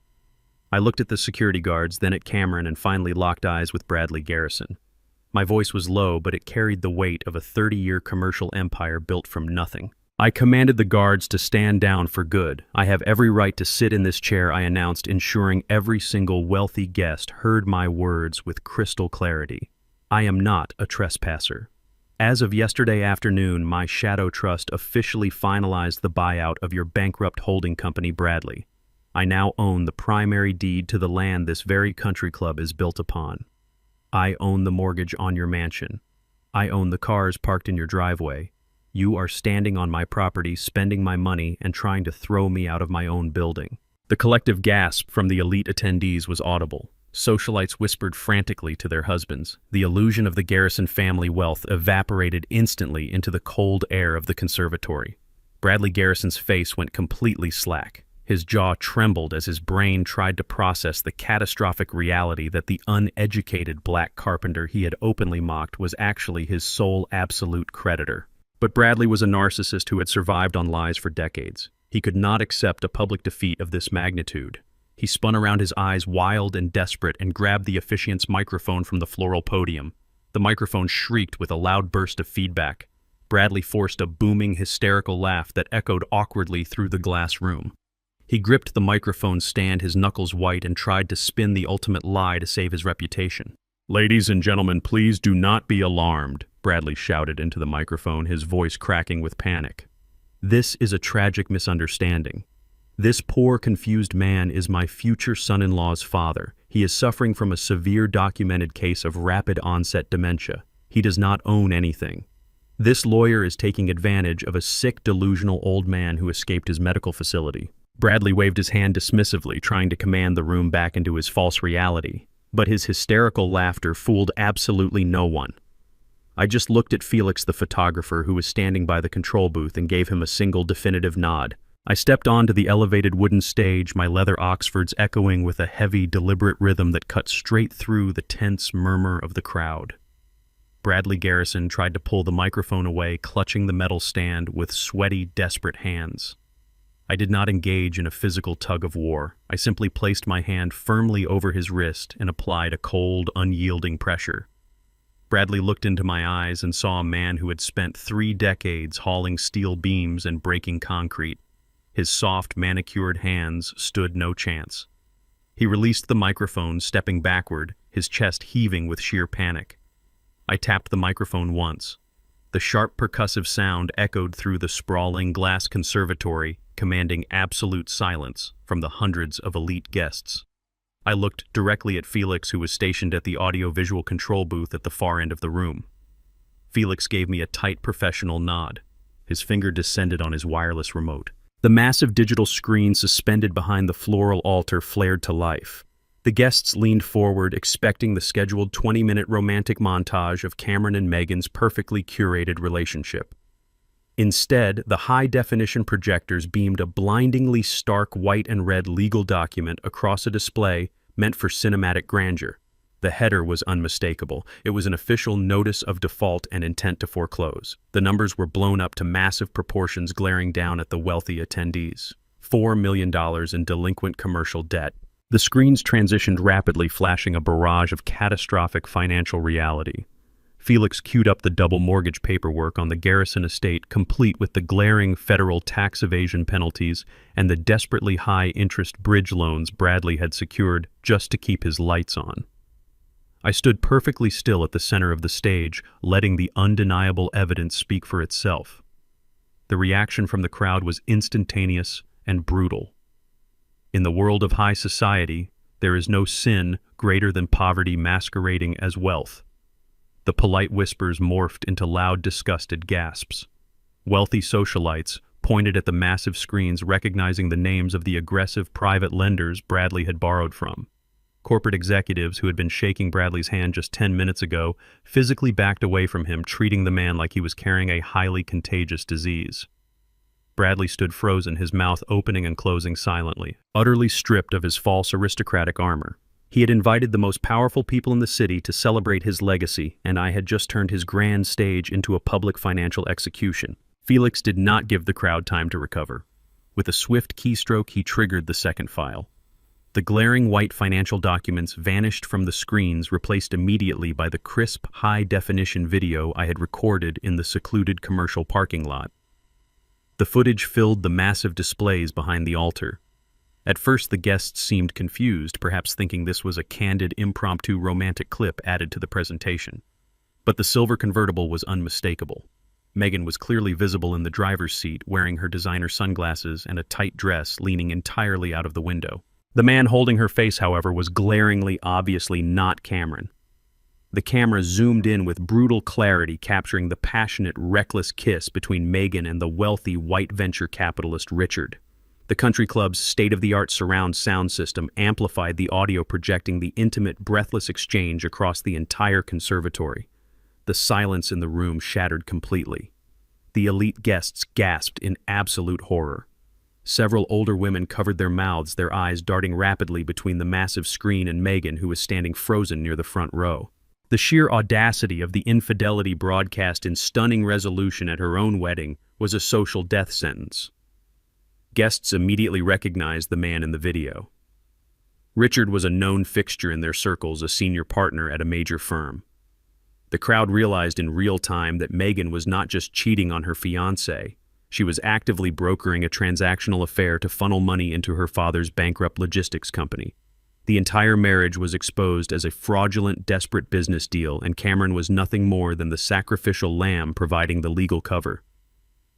I looked at the security guards, then at Cameron, and finally locked eyes with Bradley Garrison. My voice was low, but it carried the weight of a 30-year commercial empire built from nothing. I commanded the guards to stand down for good. I have every right to sit in this chair, I announced, ensuring every single wealthy guest heard my words with crystal clarity. I am not a trespasser. As of yesterday afternoon, my shadow trust officially finalized the buyout of your bankrupt holding company, Bradley. I now own the primary deed to the land this very country club is built upon. I own the mortgage on your mansion. I own the cars parked in your driveway. You are standing on my property, spending my money, and trying to throw me out of my own building. The collective gasp from the elite attendees was audible. Socialites whispered frantically to their husbands. The illusion of the Garrison family wealth evaporated instantly into the cold air of the conservatory. Bradley Garrison's face went completely slack. His jaw trembled as his brain tried to process the catastrophic reality that the uneducated black carpenter he had openly mocked was actually his sole absolute creditor. But Bradley was a narcissist who had survived on lies for decades. He could not accept a public defeat of this magnitude. He spun around, his eyes wild and desperate, and grabbed the officiant's microphone from the floral podium. The microphone shrieked with a loud burst of feedback. Bradley forced a booming, hysterical laugh that echoed awkwardly through the glass room. He gripped the microphone stand, his knuckles white, and tried to spin the ultimate lie to save his reputation. "Ladies and gentlemen, please do not be alarmed," Bradley shouted into the microphone, his voice cracking with panic. "This is a tragic misunderstanding. This poor, confused man is my future son-in-law's father. He is suffering from a severe documented case of rapid-onset dementia. He does not own anything. This lawyer is taking advantage of a sick, delusional old man who escaped his medical facility." Bradley waved his hand dismissively, trying to command the room back into his false reality. But his hysterical laughter fooled absolutely no one. I just looked at Felix, the photographer, who was standing by the control booth, and gave him a single definitive nod. I stepped onto the elevated wooden stage, my leather Oxfords echoing with a heavy, deliberate rhythm that cut straight through the tense murmur of the crowd. Bradley Garrison tried to pull the microphone away, clutching the metal stand with sweaty, desperate hands. I did not engage in a physical tug of war. I simply placed my hand firmly over his wrist and applied a cold, unyielding pressure. Bradley looked into my eyes and saw a man who had spent 3 decades hauling steel beams and breaking concrete. His soft, manicured hands stood no chance. He released the microphone, stepping backward, his chest heaving with sheer panic. I tapped the microphone once. The sharp, percussive sound echoed through the sprawling glass conservatory, commanding absolute silence from the hundreds of elite guests. I looked directly at Felix, who was stationed at the audio-visual control booth at the far end of the room. Felix gave me a tight, professional nod. His finger descended on his wireless remote. The massive digital screen suspended behind the floral altar flared to life. The guests leaned forward, expecting the scheduled 20-minute romantic montage of Cameron and Megan's perfectly curated relationship. Instead, the high-definition projectors beamed a blindingly stark white and red legal document across a display meant for cinematic grandeur. The header was unmistakable. It was an official notice of default and intent to foreclose. The numbers were blown up to massive proportions, glaring down at the wealthy attendees. $4 million in delinquent commercial debt. The screens transitioned rapidly, flashing a barrage of catastrophic financial reality. Felix queued up the double mortgage paperwork on the Garrison estate, complete with the glaring federal tax evasion penalties and the desperately high-interest bridge loans Bradley had secured just to keep his lights on. I stood perfectly still at the center of the stage, letting the undeniable evidence speak for itself. The reaction from the crowd was instantaneous and brutal. In the world of high society, there is no sin greater than poverty masquerading as wealth. The polite whispers morphed into loud, disgusted gasps. Wealthy socialites pointed at the massive screens, recognizing the names of the aggressive private lenders Bradley had borrowed from. Corporate executives who had been shaking Bradley's hand just 10 minutes ago physically backed away from him, treating the man like he was carrying a highly contagious disease. Bradley stood frozen, his mouth opening and closing silently, utterly stripped of his false aristocratic armor. He had invited the most powerful people in the city to celebrate his legacy, and I had just turned his grand stage into a public financial execution. Felix did not give the crowd time to recover. With a swift keystroke, he triggered the second file. The glaring white financial documents vanished from the screens, replaced immediately by the crisp, high-definition video I had recorded in the secluded commercial parking lot. The footage filled the massive displays behind the altar. At first, the guests seemed confused, perhaps thinking this was a candid, impromptu romantic clip added to the presentation. But the silver convertible was unmistakable. Megan was clearly visible in the driver's seat, wearing her designer sunglasses and a tight dress, leaning entirely out of the window. The man holding her face, however, was glaringly, obviously not Cameron. The camera zoomed in with brutal clarity, capturing the passionate, reckless kiss between Megan and the wealthy white venture capitalist Richard. The country club's state-of-the-art surround sound system amplified the audio, projecting the intimate, breathless exchange across the entire conservatory. The silence in the room shattered completely. The elite guests gasped in absolute horror. Several older women covered their mouths, their eyes darting rapidly between the massive screen and Megan, who was standing frozen near the front row. The sheer audacity of the infidelity broadcast in stunning resolution at her own wedding was a social death sentence. Guests immediately recognized the man in the video. Richard was a known fixture in their circles, a senior partner at a major firm. The crowd realized in real time that Megan was not just cheating on her fiancé. She was actively brokering a transactional affair to funnel money into her father's bankrupt logistics company. The entire marriage was exposed as a fraudulent, desperate business deal, and Cameron was nothing more than the sacrificial lamb providing the legal cover.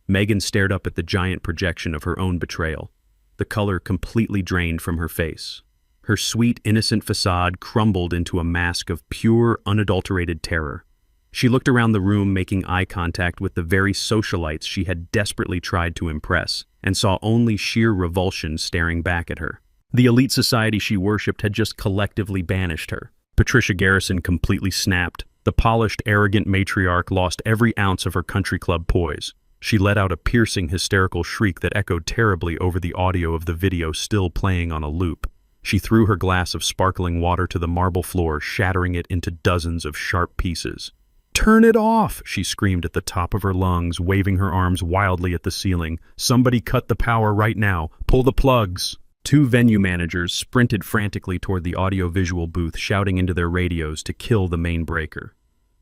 Megan stared up at the giant projection of her own betrayal. The color completely drained from her face. Her sweet, innocent facade crumbled into a mask of pure, unadulterated terror. She looked around the room, making eye contact with the very socialites she had desperately tried to impress, and saw only sheer revulsion staring back at her. The elite society she worshipped had just collectively banished her. Patricia Garrison completely snapped. The polished, arrogant matriarch lost every ounce of her country club poise. She let out a piercing, hysterical shriek that echoed terribly over the audio of the video still playing on a loop. She threw her glass of sparkling water to the marble floor, shattering it into dozens of sharp pieces. "Turn it off!" she screamed at the top of her lungs, waving her arms wildly at the ceiling. "Somebody cut the power right now! Pull the plugs!" Two venue managers sprinted frantically toward the audio-visual booth, shouting into their radios to kill the main breaker.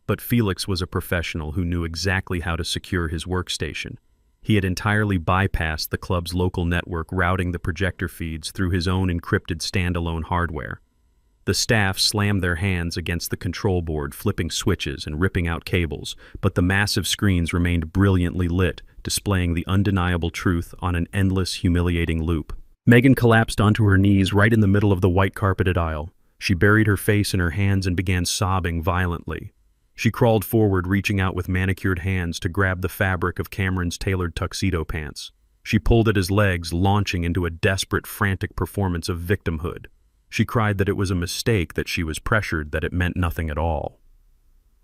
But Felix was a professional who knew exactly how to secure his workstation. He had entirely bypassed the club's local network, routing the projector feeds through his own encrypted standalone hardware. The staff slammed their hands against the control board, flipping switches and ripping out cables, but the massive screens remained brilliantly lit, displaying the undeniable truth on an endless, humiliating loop. Megan collapsed onto her knees right in the middle of the white-carpeted aisle. She buried her face in her hands and began sobbing violently. She crawled forward, reaching out with manicured hands to grab the fabric of Cameron's tailored tuxedo pants. She pulled at his legs, launching into a desperate, frantic performance of victimhood. She cried that it was a mistake, that she was pressured, that it meant nothing at all.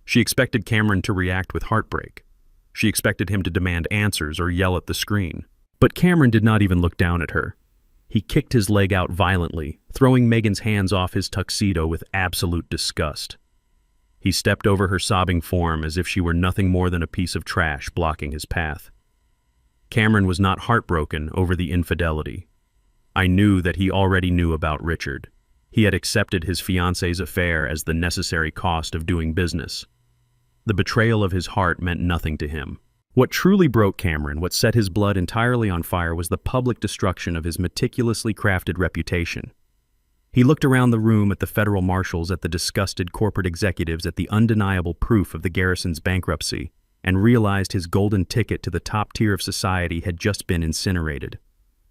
She expected Cameron to react with heartbreak. She expected him to demand answers or yell at the screen. But Cameron did not even look down at her. He kicked his leg out violently, throwing Megan's hands off his tuxedo with absolute disgust. He stepped over her sobbing form as if she were nothing more than a piece of trash blocking his path. Cameron was not heartbroken over the infidelity. I knew that he already knew about Richard. He had accepted his fiancée's affair as the necessary cost of doing business. The betrayal of his heart meant nothing to him. What truly broke Cameron, what set his blood entirely on fire, was the public destruction of his meticulously crafted reputation. He looked around the room, at the federal marshals, at the disgusted corporate executives, at the undeniable proof of the Garrison's bankruptcy, and realized his golden ticket to the top tier of society had just been incinerated.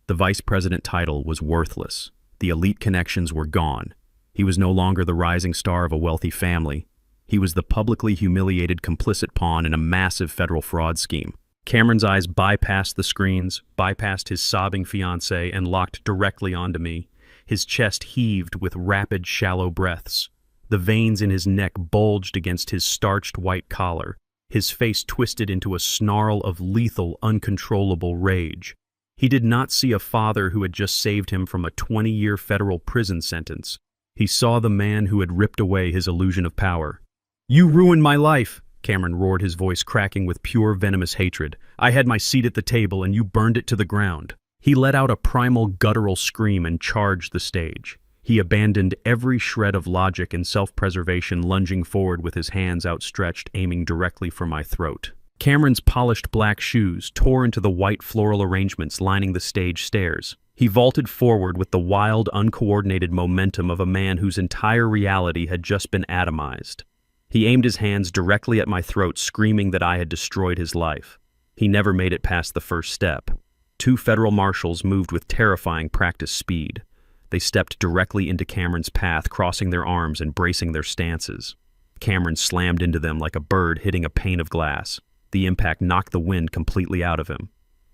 The vice president title was worthless. The elite connections were gone. He was no longer the rising star of a wealthy family. He was the publicly humiliated complicit pawn in a massive federal fraud scheme. Cameron's eyes bypassed the screens, bypassed his sobbing fiancée, and locked directly onto me. His chest heaved with rapid, shallow breaths. The veins in his neck bulged against his starched white collar. His face twisted into a snarl of lethal, uncontrollable rage. He did not see a father who had just saved him from a 20-year federal prison sentence. He saw the man who had ripped away his illusion of power. "You ruined my life!" Cameron roared, his voice cracking with pure venomous hatred. "I had my seat at the table and you burned it to the ground." He let out a primal, guttural scream and charged the stage. He abandoned every shred of logic and self-preservation, lunging forward with his hands outstretched, aiming directly for my throat. Cameron's polished black shoes tore into the white floral arrangements lining the stage stairs. He vaulted forward with the wild, uncoordinated momentum of a man whose entire reality had just been atomized. He aimed his hands directly at my throat, screaming that I had destroyed his life. He never made it past the first step. Two federal marshals moved with terrifying practice speed. They stepped directly into Cameron's path, crossing their arms and bracing their stances. Cameron slammed into them like a bird hitting a pane of glass. The impact knocked the wind completely out of him.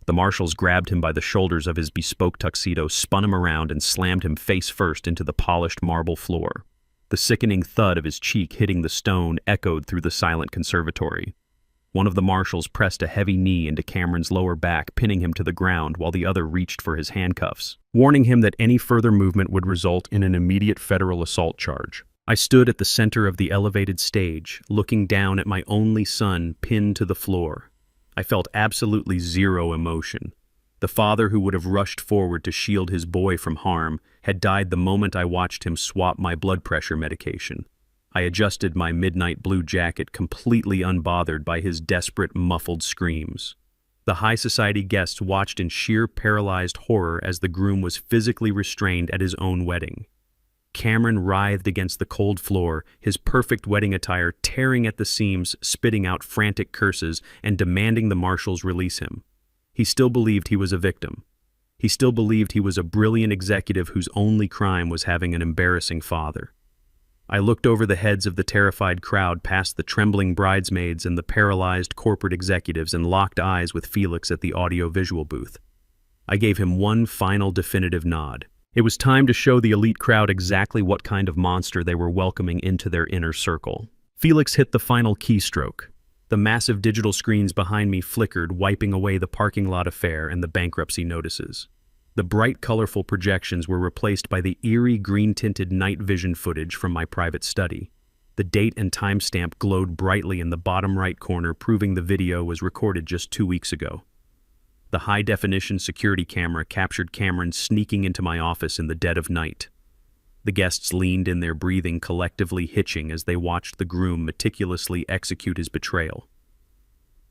The marshals grabbed him by the shoulders of his bespoke tuxedo, spun him around, and slammed him face first into the polished marble floor. The sickening thud of his cheek hitting the stone echoed through the silent conservatory. One of the marshals pressed a heavy knee into Cameron's lower back, pinning him to the ground, while the other reached for his handcuffs, warning him that any further movement would result in an immediate federal assault charge. I stood at the center of the elevated stage, looking down at my only son pinned to the floor. I felt absolutely zero emotion. The father who would have rushed forward to shield his boy from harm had died the moment I watched him swap my blood pressure medication. I adjusted my midnight blue jacket, completely unbothered by his desperate, muffled screams. The high society guests watched in sheer paralyzed horror as the groom was physically restrained at his own wedding. Cameron writhed against the cold floor, his perfect wedding attire tearing at the seams, spitting out frantic curses and demanding the marshals release him. He still believed he was a victim. He still believed he was a brilliant executive whose only crime was having an embarrassing father. I looked over the heads of the terrified crowd, past the trembling bridesmaids and the paralyzed corporate executives, and locked eyes with Felix at the audio-visual booth. I gave him one final definitive nod. It was time to show the elite crowd exactly what kind of monster they were welcoming into their inner circle. Felix hit the final keystroke. The massive digital screens behind me flickered, wiping away the parking lot affair and the bankruptcy notices. The bright, colorful projections were replaced by the eerie, green-tinted night vision footage from my private study. The date and timestamp glowed brightly in the bottom right corner, proving the video was recorded just 2 weeks ago. The high-definition security camera captured Cameron sneaking into my office in the dead of night. The guests leaned in, their breathing collectively hitching as they watched the groom meticulously execute his betrayal.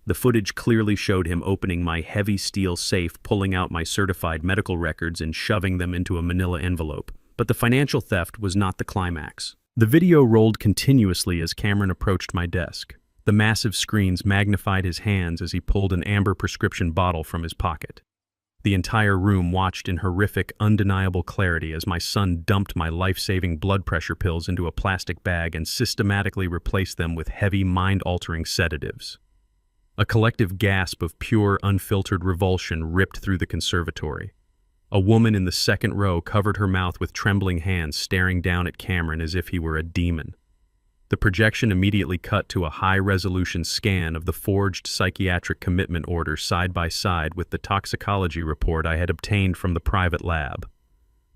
The footage clearly showed him opening my heavy steel safe, pulling out my certified medical records and shoving them into a manila envelope. But the financial theft was not the climax. The video rolled continuously as Cameron approached my desk. The massive screens magnified his hands as he pulled an amber prescription bottle from his pocket. The entire room watched in horrific, undeniable clarity as my son dumped my life-saving blood pressure pills into a plastic bag and systematically replaced them with heavy, mind-altering sedatives. A collective gasp of pure, unfiltered revulsion ripped through the conservatory. A woman in the second row covered her mouth with trembling hands, staring down at Cameron as if he were a demon. The projection immediately cut to a high-resolution scan of the forged psychiatric commitment order side by side with the toxicology report I had obtained from the private lab.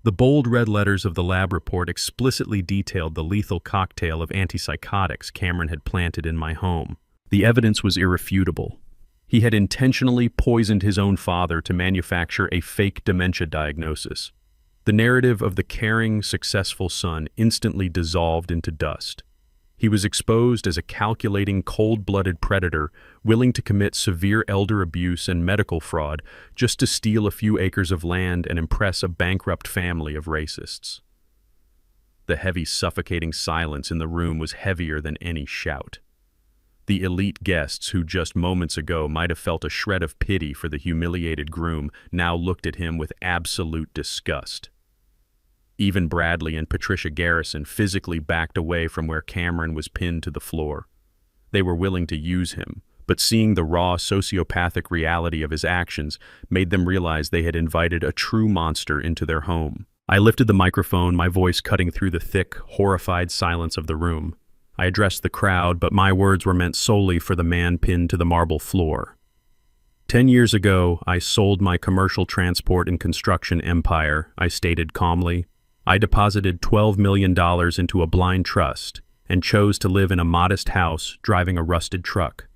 The bold red letters of the lab report explicitly detailed the lethal cocktail of antipsychotics Cameron had planted in my home. The evidence was irrefutable. He had intentionally poisoned his own father to manufacture a fake dementia diagnosis. The narrative of the caring, successful son instantly dissolved into dust. He was exposed as a calculating, cold-blooded predator willing to commit severe elder abuse and medical fraud just to steal a few acres of land and impress a bankrupt family of racists. The heavy, suffocating silence in the room was heavier than any shout. The elite guests, who just moments ago might have felt a shred of pity for the humiliated groom, now looked at him with absolute disgust. Even Bradley and Patricia Garrison physically backed away from where Cameron was pinned to the floor. They were willing to use him, but seeing the raw sociopathic reality of his actions made them realize they had invited a true monster into their home. I lifted the microphone, my voice cutting through the thick, horrified silence of the room. I addressed the crowd, but my words were meant solely for the man pinned to the marble floor. 10 years ago, I sold my commercial transport and construction empire, I stated calmly. I deposited $12 million into a blind trust and chose to live in a modest house driving a rusted truck.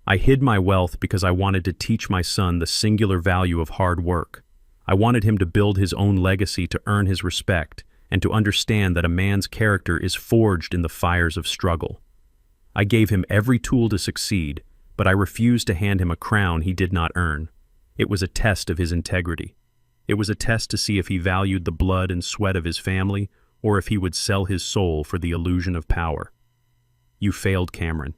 I hid my wealth because I wanted to teach my son the singular value of hard work. I wanted him to build his own legacy to earn his respect and to understand that a man's character is forged in the fires of struggle. I gave him every tool to succeed, but I refused to hand him a crown he did not earn. It was a test of his integrity. It was a test to see if he valued the blood and sweat of his family or if he would sell his soul for the illusion of power. You failed, Cameron.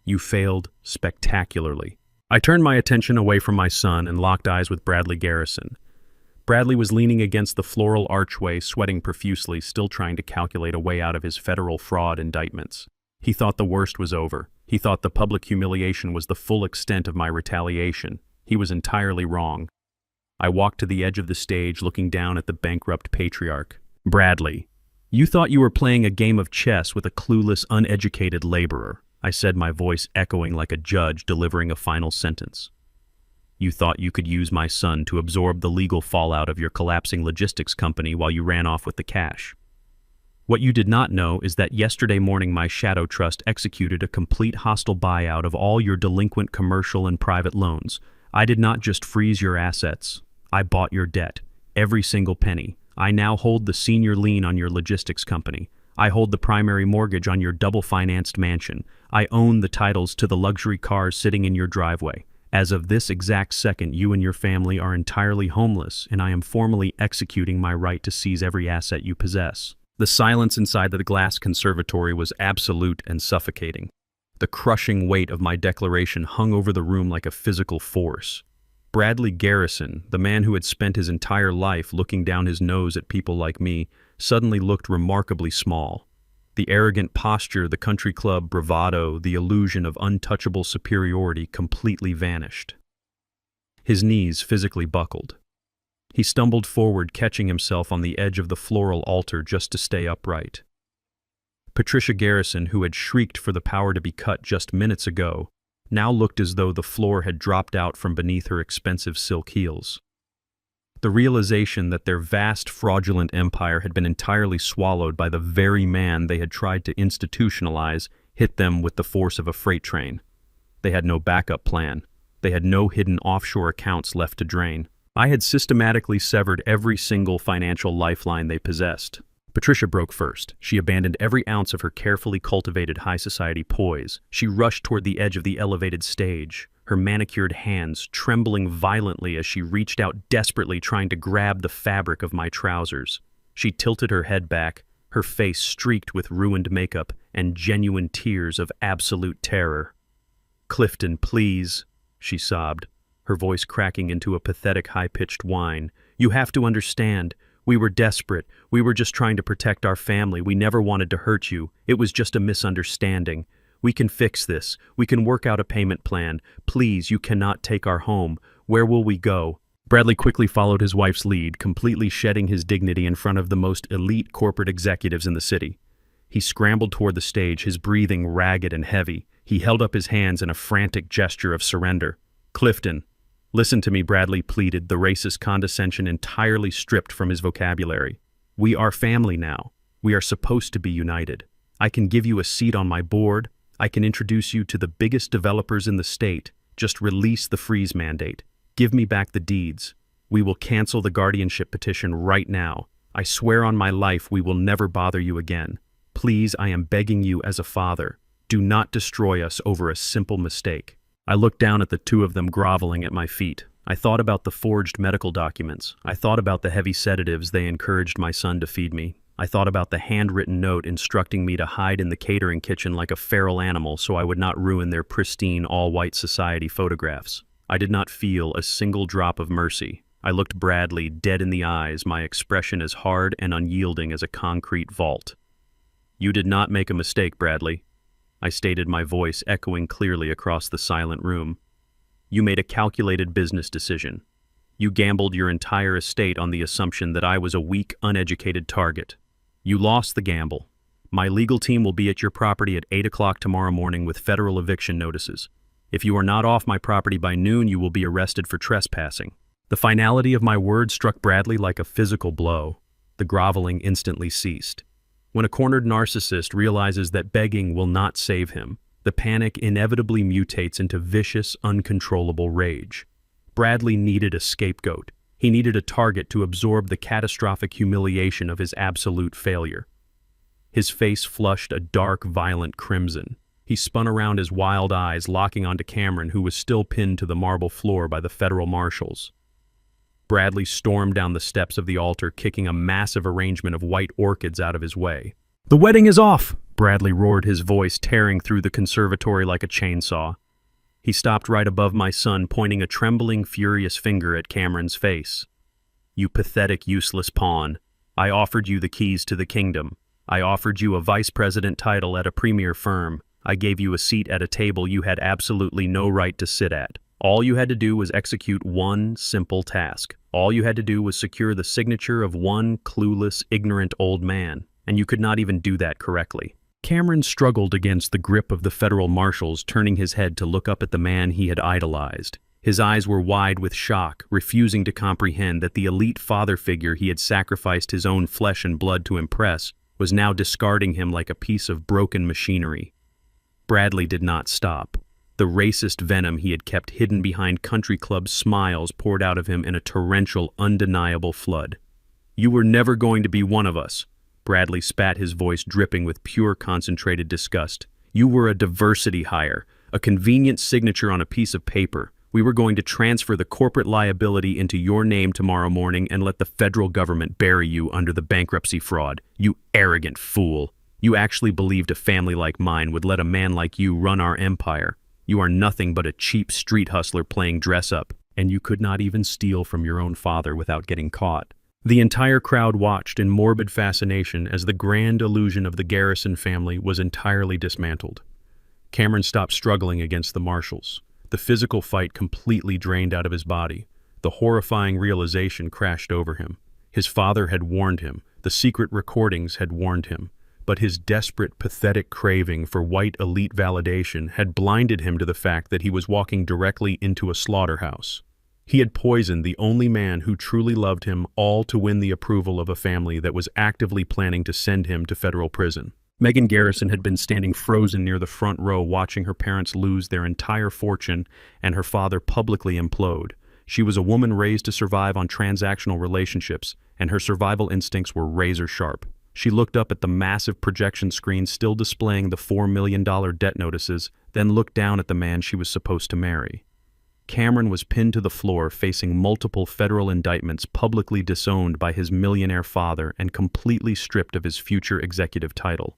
You failed spectacularly. I turned my attention away from my son and locked eyes with Bradley Garrison. Bradley was leaning against the floral archway, sweating profusely, still trying to calculate a way out of his federal fraud indictments. He thought the worst was over. He thought the public humiliation was the full extent of my retaliation. He was entirely wrong. I walked to the edge of the stage, looking down at the bankrupt patriarch. Bradley, you thought you were playing a game of chess with a clueless, uneducated laborer, I said, my voice echoing like a judge delivering a final sentence. You thought you could use my son to absorb the legal fallout of your collapsing logistics company while you ran off with the cash. What you did not know is that yesterday morning my shadow trust executed a complete hostile buyout of all your delinquent commercial and private loans. I did not just freeze your assets. I bought your debt, every single penny. I now hold the senior lien on your logistics company. I hold the primary mortgage on your double-financed mansion. I own the titles to the luxury cars sitting in your driveway. As of this exact second, you and your family are entirely homeless, and I am formally executing my right to seize every asset you possess. The silence inside the glass conservatory was absolute and suffocating. The crushing weight of my declaration hung over the room like a physical force. Bradley Garrison, the man who had spent his entire life looking down his nose at people like me, suddenly looked remarkably small. The arrogant posture, the country club bravado, the illusion of untouchable superiority completely vanished. His knees physically buckled. He stumbled forward, catching himself on the edge of the floral altar just to stay upright. Patricia Garrison, who had shrieked for the power to be cut just minutes ago, now looked as though the floor had dropped out from beneath her expensive silk heels. The realization that their vast, fraudulent empire had been entirely swallowed by the very man they had tried to institutionalize hit them with the force of a freight train. They had no backup plan. They had no hidden offshore accounts left to drain. I had systematically severed every single financial lifeline they possessed. Patricia broke first. She abandoned every ounce of her carefully cultivated high society poise. She rushed toward the edge of the elevated stage, her manicured hands trembling violently as she reached out desperately, trying to grab the fabric of my trousers. She tilted her head back, her face streaked with ruined makeup and genuine tears of absolute terror. "Clifton, please," she sobbed, her voice cracking into a pathetic high-pitched whine. "You have to understand. We were desperate. We were just trying to protect our family. We never wanted to hurt you. It was just a misunderstanding. We can fix this. We can work out a payment plan. Please, you cannot take our home. Where will we go?" Bradley quickly followed his wife's lead, completely shedding his dignity in front of the most elite corporate executives in the city. He scrambled toward the stage, his breathing ragged and heavy. He held up his hands in a frantic gesture of surrender. "Clifton, listen to me," Bradley pleaded, the racist condescension entirely stripped from his vocabulary. "We are family now. We are supposed to be united. I can give you a seat on my board. I can introduce you to the biggest developers in the state. Just release the freeze mandate. Give me back the deeds. We will cancel the guardianship petition right now. I swear on my life we will never bother you again. Please, I am begging you as a father. Do not destroy us over a simple mistake." I looked down at the two of them groveling at my feet. I thought about the forged medical documents. I thought about the heavy sedatives they encouraged my son to feed me. I thought about the handwritten note instructing me to hide in the catering kitchen like a feral animal so I would not ruin their pristine, all-white society photographs. I did not feel a single drop of mercy. I looked Bradley dead in the eyes, my expression as hard and unyielding as a concrete vault. "You did not make a mistake, Bradley," I stated, my voice echoing clearly across the silent room. "You made a calculated business decision. You gambled your entire estate on the assumption that I was a weak, uneducated target. You lost the gamble. My legal team will be at your property at 8 o'clock tomorrow morning with federal eviction notices. If you are not off my property by noon, you will be arrested for trespassing. The finality of my words struck Bradley like a physical blow. The groveling instantly ceased. When a cornered narcissist realizes that begging will not save him, the panic inevitably mutates into vicious, uncontrollable rage. Bradley needed a scapegoat. He needed a target to absorb the catastrophic humiliation of his absolute failure. His face flushed a dark, violent crimson. He spun around, his wild eyes locking onto Cameron, who was still pinned to the marble floor by the federal marshals. Bradley stormed down the steps of the altar, kicking a massive arrangement of white orchids out of his way. "The wedding is off!" Bradley roared, his voice tearing through the conservatory like a chainsaw. He stopped right above my son, pointing a trembling, furious finger at Cameron's face. "You pathetic, useless pawn. I offered you the keys to the kingdom. I offered you a vice president title at a premier firm. I gave you a seat at a table you had absolutely no right to sit at. All you had to do was execute one simple task. All you had to do was secure the signature of one clueless, ignorant old man, and you could not even do that correctly." Cameron struggled against the grip of the federal marshals, turning his head to look up at the man he had idolized. His eyes were wide with shock, refusing to comprehend that the elite father figure he had sacrificed his own flesh and blood to impress was now discarding him like a piece of broken machinery. Bradley did not stop. The racist venom he had kept hidden behind country club smiles poured out of him in a torrential, undeniable flood. "You were never going to be one of us." Bradley spat, his voice dripping with pure, concentrated disgust. "You were a diversity hire, a convenient signature on a piece of paper. We were going to transfer the corporate liability into your name tomorrow morning and let the federal government bury you under the bankruptcy fraud. You arrogant fool. You actually believed a family like mine would let a man like you run our empire. You are nothing but a cheap street hustler playing dress-up, and you could not even steal from your own father without getting caught." The entire crowd watched in morbid fascination as the grand illusion of the Garrison family was entirely dismantled. Cameron stopped struggling against the marshals. The physical fight completely drained out of his body. The horrifying realization crashed over him. His father had warned him. The secret recordings had warned him. But his desperate, pathetic craving for white elite validation had blinded him to the fact that he was walking directly into a slaughterhouse. He had poisoned the only man who truly loved him, all to win the approval of a family that was actively planning to send him to federal prison. Megan Garrison had been standing frozen near the front row, watching her parents lose their entire fortune and her father publicly implode. She was a woman raised to survive on transactional relationships, and her survival instincts were razor sharp. She looked up at the massive projection screen still displaying the $4 million debt notices, then looked down at the man she was supposed to marry. Cameron was pinned to the floor, facing multiple federal indictments, publicly disowned by his millionaire father and completely stripped of his future executive title.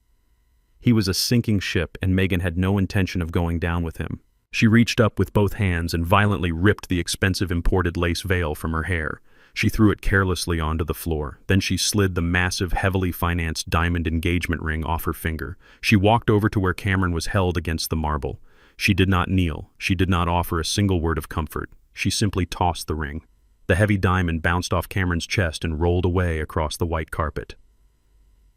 He was a sinking ship, and Megan had no intention of going down with him. She reached up with both hands and violently ripped the expensive imported lace veil from her hair. She threw it carelessly onto the floor. Then she slid the massive, heavily financed diamond engagement ring off her finger. She walked over to where Cameron was held against the marble. She did not kneel. She did not offer a single word of comfort. She simply tossed the ring. The heavy diamond bounced off Cameron's chest and rolled away across the white carpet.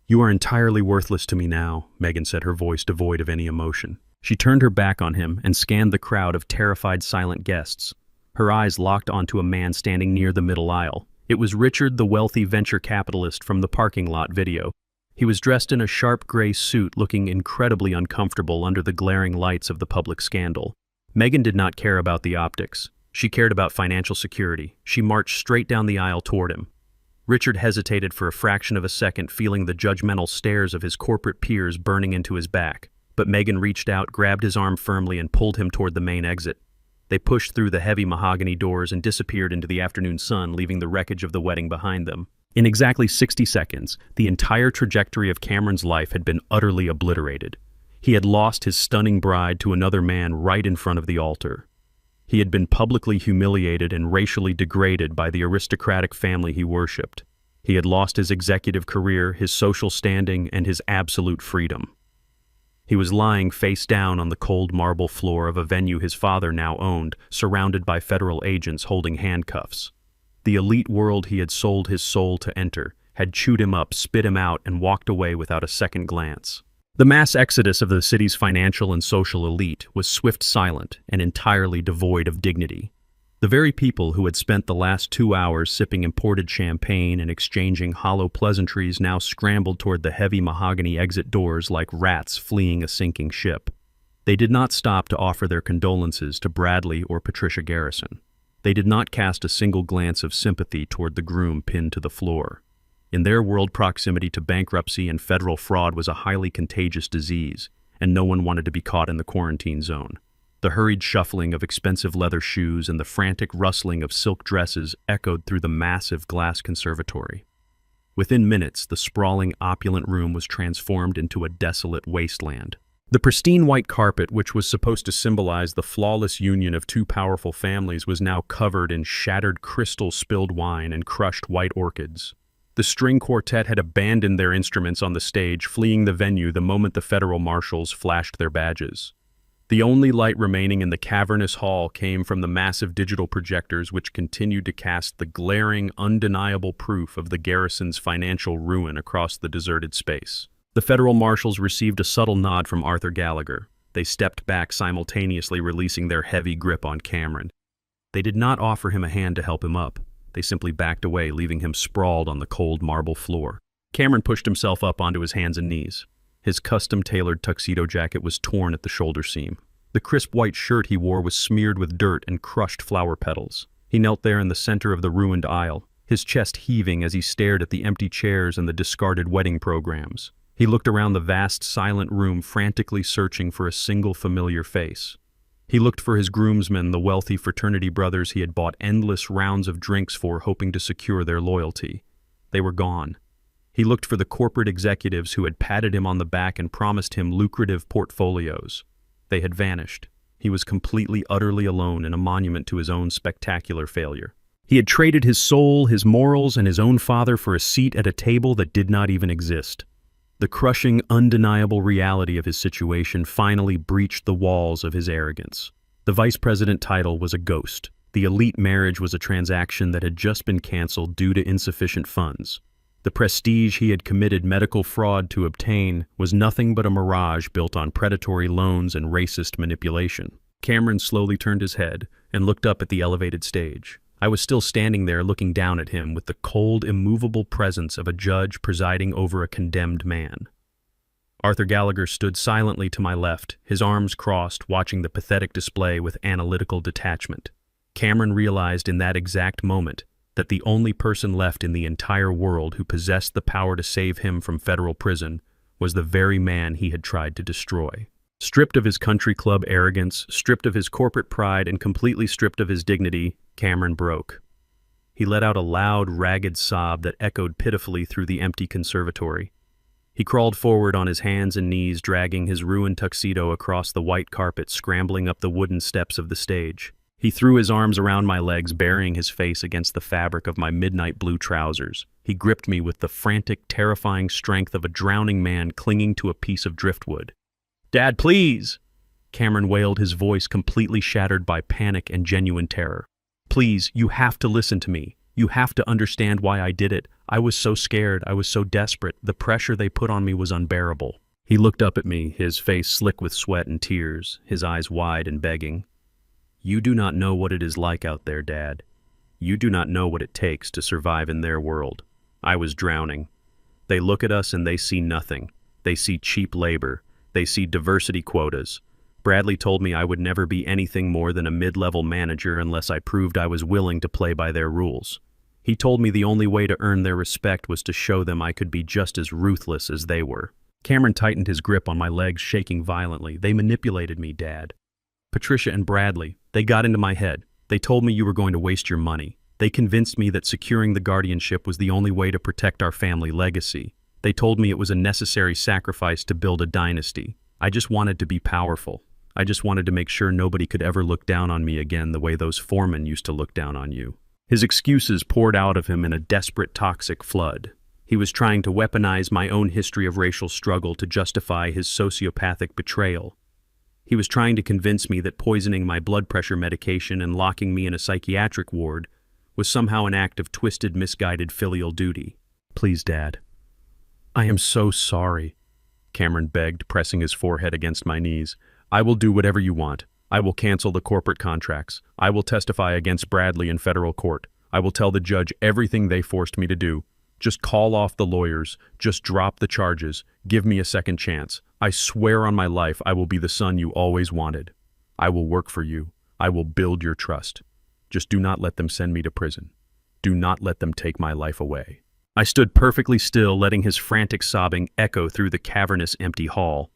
"You are entirely worthless to me now," Megan said, her voice devoid of any emotion. She turned her back on him and scanned the crowd of terrified, silent guests. Her eyes locked onto a man standing near the middle aisle. It was Richard, the wealthy venture capitalist from the parking lot video. He was dressed in a sharp gray suit, looking incredibly uncomfortable under the glaring lights of the public scandal. Megan did not care about the optics. She cared about financial security. She marched straight down the aisle toward him. Richard hesitated for a fraction of a second, feeling the judgmental stares of his corporate peers burning into his back. But Megan reached out, grabbed his arm firmly, and pulled him toward the main exit. They pushed through the heavy mahogany doors and disappeared into the afternoon sun, leaving the wreckage of the wedding behind them. In exactly 60 seconds, the entire trajectory of Cameron's life had been utterly obliterated. He had lost his stunning bride to another man right in front of the altar. He had been publicly humiliated and racially degraded by the aristocratic family he worshipped. He had lost his executive career, his social standing, and his absolute freedom. He was lying face down on the cold marble floor of a venue his father now owned, surrounded by federal agents holding handcuffs. The elite world he had sold his soul to enter had chewed him up, spit him out, and walked away without a second glance. The mass exodus of the city's financial and social elite was swift, silent, and entirely devoid of dignity. The very people who had spent the last 2 hours sipping imported champagne and exchanging hollow pleasantries now scrambled toward the heavy mahogany exit doors like rats fleeing a sinking ship. They did not stop to offer their condolences to Bradley or Patricia Garrison. They did not cast a single glance of sympathy toward the groom pinned to the floor. In their world, proximity to bankruptcy and federal fraud was a highly contagious disease, and no one wanted to be caught in the quarantine zone. The hurried shuffling of expensive leather shoes and the frantic rustling of silk dresses echoed through the massive glass conservatory. Within minutes, the sprawling, opulent room was transformed into a desolate wasteland. The pristine white carpet, which was supposed to symbolize the flawless union of two powerful families, was now covered in shattered crystal, spilled wine, and crushed white orchids. The string quartet had abandoned their instruments on the stage, fleeing the venue the moment the federal marshals flashed their badges. The only light remaining in the cavernous hall came from the massive digital projectors which continued to cast the glaring, undeniable proof of the garrison's financial ruin across the deserted space. The federal marshals received a subtle nod from Arthur Gallagher. They stepped back, simultaneously releasing their heavy grip on Cameron. They did not offer him a hand to help him up. They simply backed away, leaving him sprawled on the cold marble floor. Cameron pushed himself up onto his hands and knees. His custom-tailored tuxedo jacket was torn at the shoulder seam. The crisp white shirt he wore was smeared with dirt and crushed flower petals. He knelt there in the center of the ruined aisle, his chest heaving as he stared at the empty chairs and the discarded wedding programs. He looked around the vast, silent room, frantically searching for a single familiar face. He looked for his groomsmen, the wealthy fraternity brothers he had bought endless rounds of drinks for, hoping to secure their loyalty. They were gone. He looked for the corporate executives who had patted him on the back and promised him lucrative portfolios. They had vanished. He was completely, utterly alone in a monument to his own spectacular failure. He had traded his soul, his morals, and his own father for a seat at a table that did not even exist. The crushing, undeniable reality of his situation finally breached the walls of his arrogance. The vice president title was a ghost. The elite marriage was a transaction that had just been canceled due to insufficient funds. The prestige he had committed medical fraud to obtain was nothing but a mirage built on predatory loans and racist manipulation. Cameron slowly turned his head and looked up at the elevated stage. I was still standing there looking down at him with the cold, immovable presence of a judge presiding over a condemned man. Arthur Gallagher stood silently to my left, his arms crossed, watching the pathetic display with analytical detachment. Cameron realized in that exact moment that the only person left in the entire world who possessed the power to save him from federal prison was the very man he had tried to destroy. Stripped of his country club arrogance, stripped of his corporate pride, and completely stripped of his dignity, Cameron broke. He let out a loud, ragged sob that echoed pitifully through the empty conservatory. He crawled forward on his hands and knees, dragging his ruined tuxedo across the white carpet, scrambling up the wooden steps of the stage. He threw his arms around my legs, burying his face against the fabric of my midnight blue trousers. He gripped me with the frantic, terrifying strength of a drowning man clinging to a piece of driftwood. "Dad, please!" Cameron wailed, his voice completely shattered by panic and genuine terror. "Please, you have to listen to me. You have to understand why I did it. I was so scared. I was so desperate. The pressure they put on me was unbearable." He looked up at me, his face slick with sweat and tears, his eyes wide and begging. "You do not know what it is like out there, Dad. You do not know what it takes to survive in their world. I was drowning. They look at us and they see nothing. They see cheap labor. They see diversity quotas. Bradley told me I would never be anything more than a mid-level manager unless I proved I was willing to play by their rules. He told me the only way to earn their respect was to show them I could be just as ruthless as they were." Cameron tightened his grip on my legs, shaking violently. "They manipulated me, Dad. Patricia and Bradley, they got into my head. They told me you were going to waste your money. They convinced me that securing the guardianship was the only way to protect our family legacy. They told me it was a necessary sacrifice to build a dynasty. I just wanted to be powerful. I just wanted to make sure nobody could ever look down on me again the way those foremen used to look down on you." His excuses poured out of him in a desperate, toxic flood. He was trying to weaponize my own history of racial struggle to justify his sociopathic betrayal. He was trying to convince me that poisoning my blood pressure medication and locking me in a psychiatric ward was somehow an act of twisted, misguided filial duty. "Please, Dad." "I am so sorry," Cameron begged, pressing his forehead against my knees. "I will do whatever you want. I will cancel the corporate contracts. I will testify against Bradley in federal court. I will tell the judge everything they forced me to do. Just call off the lawyers. Just drop the charges. Give me a second chance. I swear on my life I will be the son you always wanted. I will work for you. I will build your trust. Just do not let them send me to prison. Do not let them take my life away." I stood perfectly still, letting his frantic sobbing echo through the cavernous, empty hall.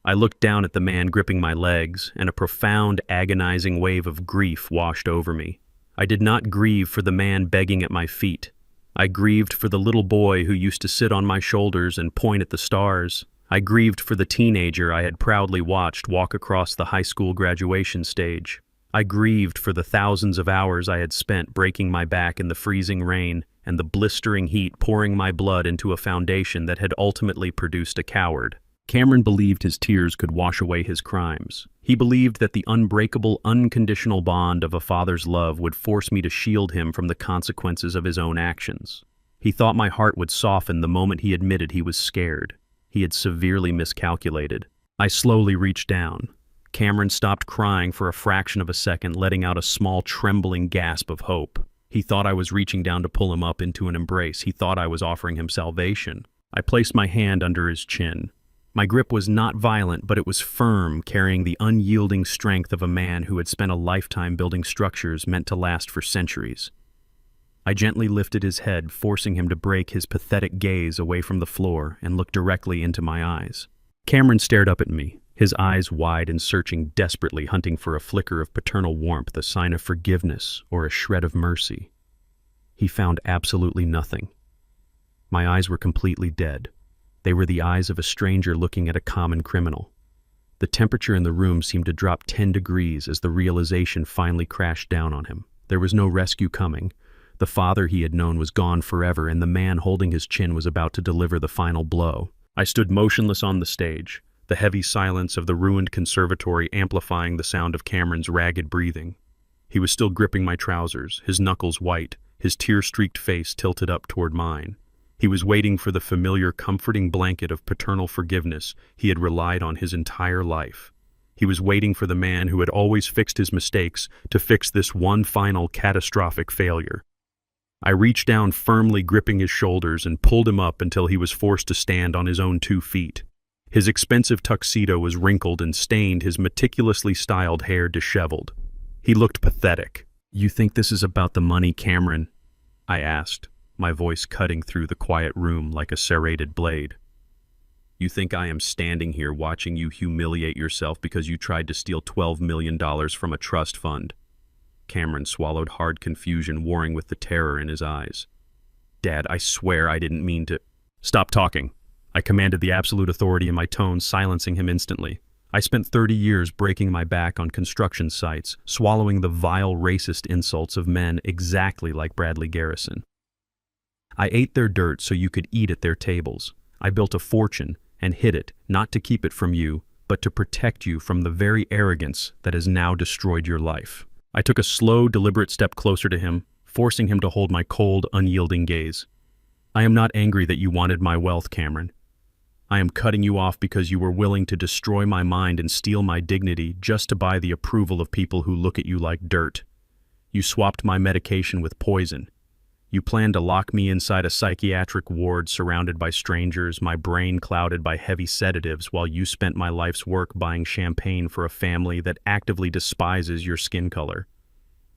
I looked down at the man gripping my legs, and a profound, agonizing wave of grief washed over me. I did not grieve for the man begging at my feet. I grieved for the little boy who used to sit on my shoulders and point at the stars. I grieved for the teenager I had proudly watched walk across the high school graduation stage. I grieved for the thousands of hours I had spent breaking my back in the freezing rain and the blistering heat pouring my blood into a foundation that had ultimately produced a coward. Cameron believed his tears could wash away his crimes. He believed that the unbreakable, unconditional bond of a father's love would force me to shield him from the consequences of his own actions. He thought my heart would soften the moment he admitted he was scared. He had severely miscalculated. I slowly reached down. Cameron stopped crying for a fraction of a second, letting out a small, trembling gasp of hope. He thought I was reaching down to pull him up into an embrace. He thought I was offering him salvation. I placed my hand under his chin. My grip was not violent, but it was firm, carrying the unyielding strength of a man who had spent a lifetime building structures meant to last for centuries. I gently lifted his head, forcing him to break his pathetic gaze away from the floor and look directly into my eyes. Cameron stared up at me, his eyes wide and searching desperately, hunting for a flicker of paternal warmth, a sign of forgiveness, or a shred of mercy. He found absolutely nothing. My eyes were completely dead. They were the eyes of a stranger looking at a common criminal. The temperature in the room seemed to drop 10 degrees as the realization finally crashed down on him. There was no rescue coming. The father he had known was gone forever, and the man holding his chin was about to deliver the final blow. I stood motionless on the stage, the heavy silence of the ruined conservatory amplifying the sound of Cameron's ragged breathing. He was still gripping my trousers, his knuckles white, his tear-streaked face tilted up toward mine. He was waiting for the familiar, comforting blanket of paternal forgiveness he had relied on his entire life. He was waiting for the man who had always fixed his mistakes to fix this one final catastrophic failure. I reached down, firmly gripping his shoulders, and pulled him up until he was forced to stand on his own 2 feet. His expensive tuxedo was wrinkled and stained, his meticulously styled hair disheveled. He looked pathetic. "You think this is about the money, Cameron?" I asked, my voice cutting through the quiet room like a serrated blade. "You think I am standing here watching you humiliate yourself because you tried to steal $12 million from a trust fund?" Cameron swallowed hard, confusion warring with the terror in his eyes. "Dad, I swear I didn't mean to—" "Stop talking," I commanded, the absolute authority in my tone, silencing him instantly. I spent 30 years breaking my back on construction sites, swallowing the vile, racist insults of men exactly like Bradley Garrison. I ate their dirt so you could eat at their tables. I built a fortune and hid it, not to keep it from you, but to protect you from the very arrogance that has now destroyed your life. I took a slow, deliberate step closer to him, forcing him to hold my cold, unyielding gaze. "I am not angry that you wanted my wealth, Cameron. I am cutting you off because you were willing to destroy my mind and steal my dignity just to buy the approval of people who look at you like dirt. You swapped my medication with poison. You planned to lock me inside a psychiatric ward surrounded by strangers, my brain clouded by heavy sedatives, while you spent my life's work buying champagne for a family that actively despises your skin color.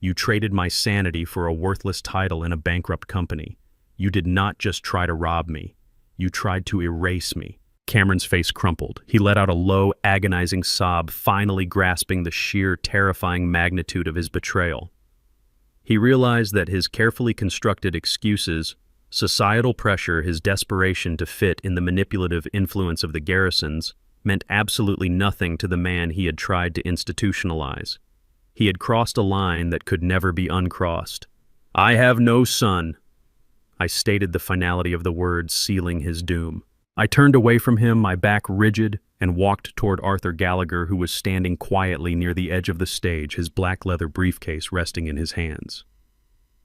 You traded my sanity for a worthless title in a bankrupt company. You did not just try to rob me. You tried to erase me." Cameron's face crumpled. He let out a low, agonizing sob, finally grasping the sheer, terrifying magnitude of his betrayal. He realized that his carefully constructed excuses, societal pressure, his desperation to fit in the manipulative influence of the Garrisons, meant absolutely nothing to the man he had tried to institutionalize. He had crossed a line that could never be uncrossed. "I have no son." I stated the finality of the words, sealing his doom. I turned away from him, my back rigid, and walked toward Arthur Gallagher, who was standing quietly near the edge of the stage, his black leather briefcase resting in his hands.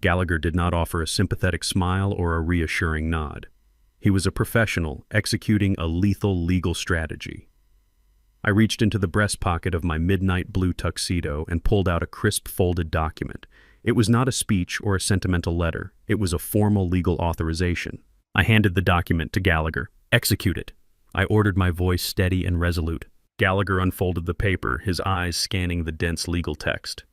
Gallagher did not offer a sympathetic smile or a reassuring nod. He was a professional, executing a lethal legal strategy. I reached into the breast pocket of my midnight blue tuxedo and pulled out a crisp folded document. It was not a speech or a sentimental letter. It was a formal legal authorization. I handed the document to Gallagher. "Execute it," I ordered, my voice steady and resolute. Gallagher unfolded the paper, his eyes scanning the dense legal text.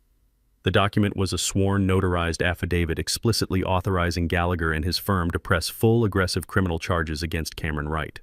The document was a sworn, notarized affidavit explicitly authorizing Gallagher and his firm to press full aggressive criminal charges against Cameron Wright.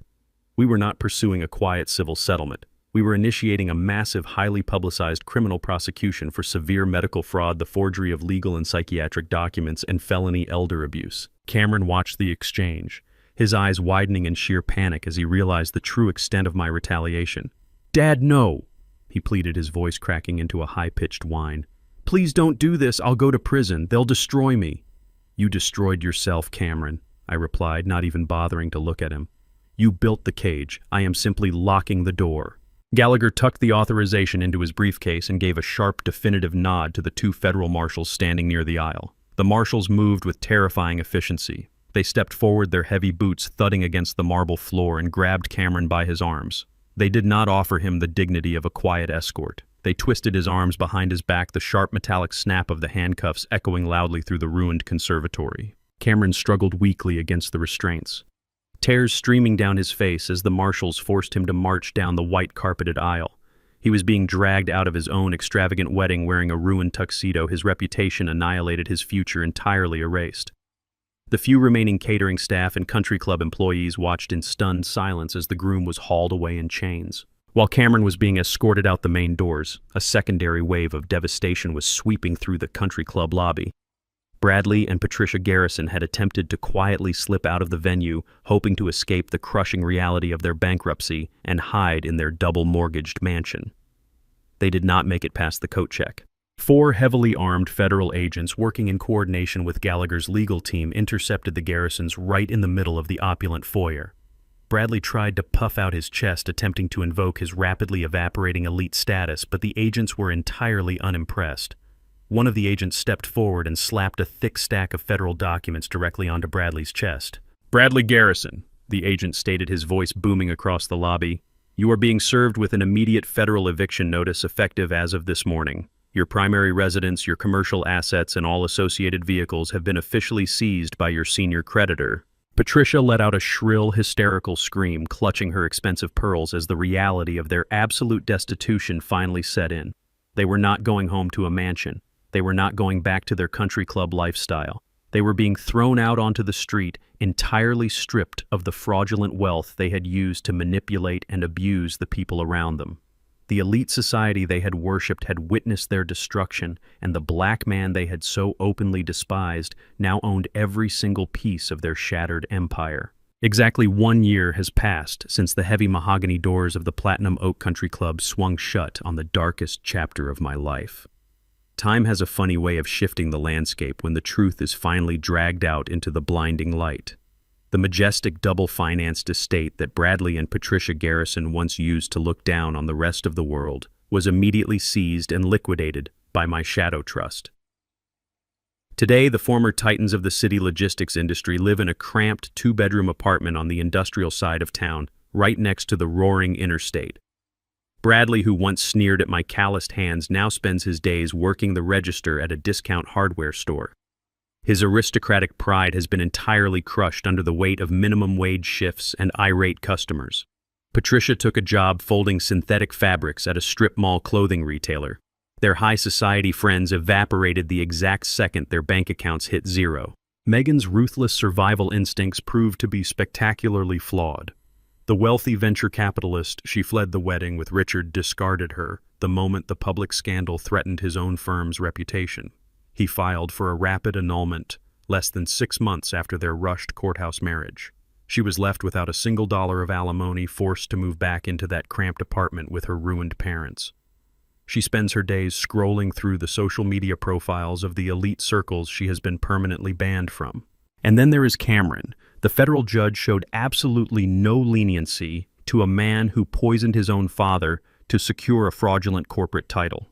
We were not pursuing a quiet civil settlement. We were initiating a massive, highly publicized criminal prosecution for severe medical fraud, the forgery of legal and psychiatric documents, and felony elder abuse. Cameron watched the exchange, his eyes widening in sheer panic as he realized the true extent of my retaliation. "Dad, no," he pleaded, his voice cracking into a high-pitched whine. "Please don't do this. I'll go to prison. They'll destroy me." "You destroyed yourself, Cameron," I replied, not even bothering to look at him. "You built the cage. I am simply locking the door." Gallagher tucked the authorization into his briefcase and gave a sharp, definitive nod to the two federal marshals standing near the aisle. The marshals moved with terrifying efficiency. They stepped forward, their heavy boots thudding against the marble floor, and grabbed Cameron by his arms. They did not offer him the dignity of a quiet escort. They twisted his arms behind his back, the sharp metallic snap of the handcuffs echoing loudly through the ruined conservatory. Cameron struggled weakly against the restraints, tears streaming down his face as the marshals forced him to march down the white-carpeted aisle. He was being dragged out of his own extravagant wedding wearing a ruined tuxedo, his reputation annihilated, his future entirely erased. The few remaining catering staff and country club employees watched in stunned silence as the groom was hauled away in chains. While Cameron was being escorted out the main doors, a secondary wave of devastation was sweeping through the country club lobby. Bradley and Patricia Garrison had attempted to quietly slip out of the venue, hoping to escape the crushing reality of their bankruptcy and hide in their double-mortgaged mansion. They did not make it past the coat check. 4 heavily armed federal agents working in coordination with Gallagher's legal team intercepted the Garrisons right in the middle of the opulent foyer. Bradley tried to puff out his chest, attempting to invoke his rapidly evaporating elite status, but the agents were entirely unimpressed. One of the agents stepped forward and slapped a thick stack of federal documents directly onto Bradley's chest. "Bradley Garrison," the agent stated, his voice booming across the lobby, "you are being served with an immediate federal eviction notice effective as of this morning. Your primary residence, your commercial assets, and all associated vehicles have been officially seized by your senior creditor." Patricia let out a shrill, hysterical scream, clutching her expensive pearls as the reality of their absolute destitution finally set in. They were not going home to a mansion. They were not going back to their country club lifestyle. They were being thrown out onto the street, entirely stripped of the fraudulent wealth they had used to manipulate and abuse the people around them. The elite society they had worshipped had witnessed their destruction, and the black man they had so openly despised now owned every single piece of their shattered empire. Exactly 1 year has passed since the heavy mahogany doors of the Platinum Oak Country Club swung shut on the darkest chapter of my life. Time has a funny way of shifting the landscape when the truth is finally dragged out into the blinding light. The majestic double-financed estate that Bradley and Patricia Garrison once used to look down on the rest of the world was immediately seized and liquidated by my shadow trust. Today, the former titans of the city logistics industry live in a cramped 2-bedroom apartment on the industrial side of town, right next to the roaring interstate. Bradley, who once sneered at my calloused hands, now spends his days working the register at a discount hardware store. His aristocratic pride has been entirely crushed under the weight of minimum wage shifts and irate customers. Patricia took a job folding synthetic fabrics at a strip mall clothing retailer. Their high society friends evaporated the exact second their bank accounts hit zero. Megan's ruthless survival instincts proved to be spectacularly flawed. The wealthy venture capitalist she fled the wedding with Richard discarded her the moment the public scandal threatened his own firm's reputation. He filed for a rapid annulment less than 6 months after their rushed courthouse marriage. She was left without a single dollar of alimony, forced to move back into that cramped apartment with her ruined parents. She spends her days scrolling through the social media profiles of the elite circles she has been permanently banned from. And then there is Cameron. The federal judge showed absolutely no leniency to a man who poisoned his own father to secure a fraudulent corporate title.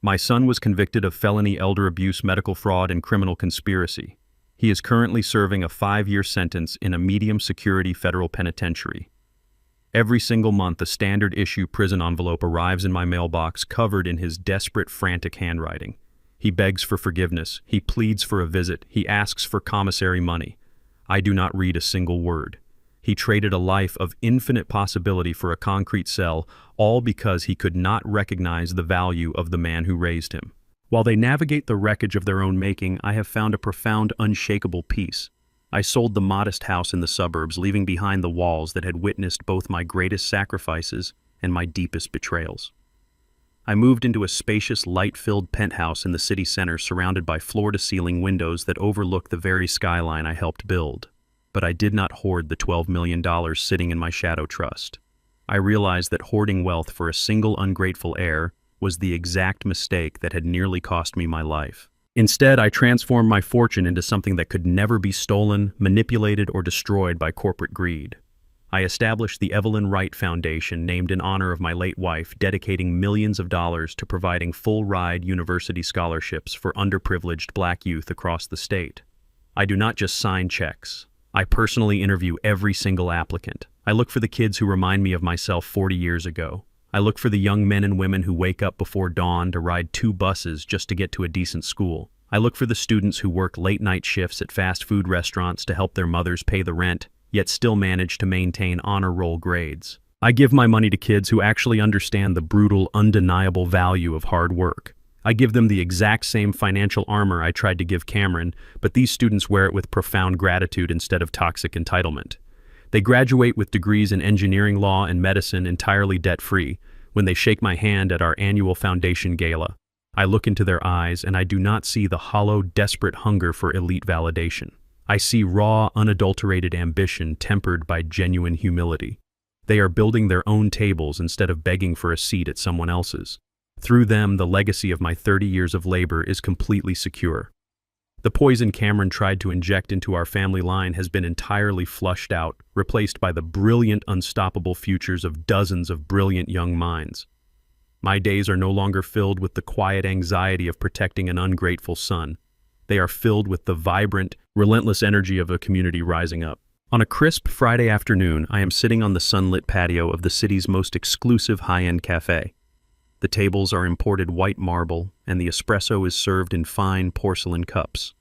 My son was convicted of felony elder abuse, medical fraud, and criminal conspiracy. He is currently serving a 5-year sentence in a medium-security federal penitentiary. Every single month, a standard-issue prison envelope arrives in my mailbox covered in his desperate, frantic handwriting. He begs for forgiveness. He pleads for a visit. He asks for commissary money. I do not read a single word. He traded a life of infinite possibility for a concrete cell, all because he could not recognize the value of the man who raised him. While they navigate the wreckage of their own making, I have found a profound, unshakable peace. I sold the modest house in the suburbs, leaving behind the walls that had witnessed both my greatest sacrifices and my deepest betrayals. I moved into a spacious, light-filled penthouse in the city center, surrounded by floor-to-ceiling windows that overlook the very skyline I helped build. But I did not hoard the $12 million sitting in my shadow trust. I realized that hoarding wealth for a single ungrateful heir was the exact mistake that had nearly cost me my life. Instead, I transformed my fortune into something that could never be stolen, manipulated, or destroyed by corporate greed. I established the Evelyn Wright Foundation, named in honor of my late wife, dedicating millions of dollars to providing full-ride university scholarships for underprivileged Black youth across the state. I do not just sign checks. I personally interview every single applicant. I look for the kids who remind me of myself 40 years ago. I look for the young men and women who wake up before dawn to ride 2 buses just to get to a decent school. I look for the students who work late-night shifts at fast food restaurants to help their mothers pay the rent, yet still manage to maintain honor roll grades. I give my money to kids who actually understand the brutal, undeniable value of hard work. I give them the exact same financial armor I tried to give Cameron, but these students wear it with profound gratitude instead of toxic entitlement. They graduate with degrees in engineering, law, and medicine entirely debt-free when they shake my hand at our annual foundation gala. I look into their eyes and I do not see the hollow, desperate hunger for elite validation. I see raw, unadulterated ambition tempered by genuine humility. They are building their own tables instead of begging for a seat at someone else's. Through them, the legacy of my 30 years of labor is completely secure. The poison Cameron tried to inject into our family line has been entirely flushed out, replaced by the brilliant, unstoppable futures of dozens of brilliant young minds. My days are no longer filled with the quiet anxiety of protecting an ungrateful son. They are filled with the vibrant, relentless energy of a community rising up. On a crisp Friday afternoon, I am sitting on the sunlit patio of the city's most exclusive high-end cafe. The tables are imported white marble, and the espresso is served in fine porcelain cups.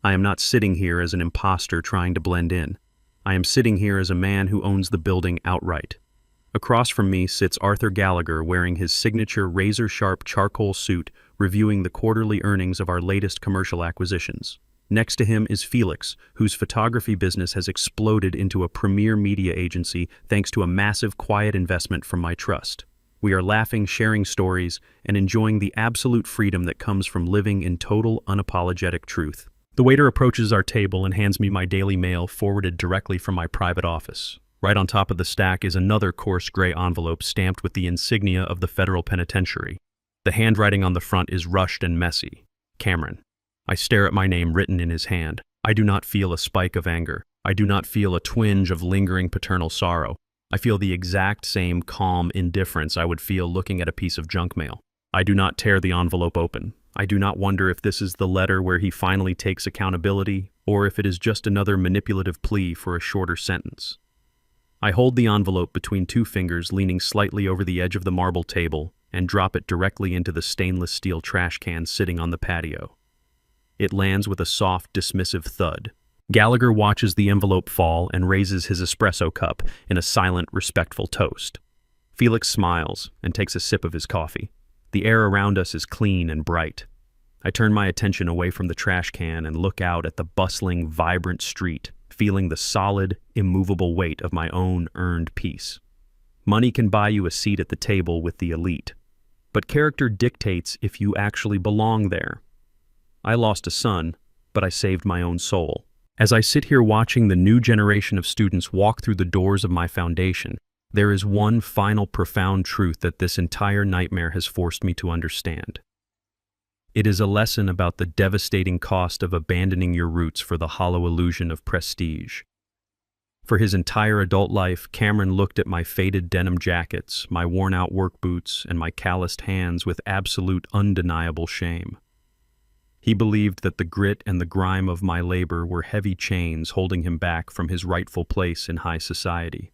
I am not sitting here as an imposter trying to blend in. I am sitting here as a man who owns the building outright. Across from me sits Arthur Gallagher wearing his signature razor-sharp charcoal suit, reviewing the quarterly earnings of our latest commercial acquisitions. Next to him is Felix, whose photography business has exploded into a premier media agency thanks to a massive quiet investment from my trust. We are laughing, sharing stories, and enjoying the absolute freedom that comes from living in total, unapologetic truth. The waiter approaches our table and hands me my daily mail forwarded directly from my private office. Right on top of the stack is another coarse gray envelope stamped with the insignia of the federal penitentiary. The handwriting on the front is rushed and messy. Cameron. I stare at my name written in his hand. I do not feel a spike of anger. I do not feel a twinge of lingering paternal sorrow. I feel the exact same calm indifference I would feel looking at a piece of junk mail. I do not tear the envelope open. I do not wonder if this is the letter where he finally takes accountability, or if it is just another manipulative plea for a shorter sentence. I hold the envelope between 2 fingers, leaning slightly over the edge of the marble table, and drop it directly into the stainless steel trash can sitting on the patio. It lands with a soft, dismissive thud. Gallagher watches the envelope fall and raises his espresso cup in a silent, respectful toast. Felix smiles and takes a sip of his coffee. The air around us is clean and bright. I turn my attention away from the trash can and look out at the bustling, vibrant street, feeling the solid, immovable weight of my own earned peace. Money can buy you a seat at the table with the elite, but character dictates if you actually belong there. I lost a son, but I saved my own soul. As I sit here watching the new generation of students walk through the doors of my foundation, there is one final profound truth that this entire nightmare has forced me to understand. It is a lesson about the devastating cost of abandoning your roots for the hollow illusion of prestige. For his entire adult life, Cameron looked at my faded denim jackets, my worn-out work boots, and my calloused hands with absolute undeniable shame. He believed that the grit and the grime of my labor were heavy chains holding him back from his rightful place in high society.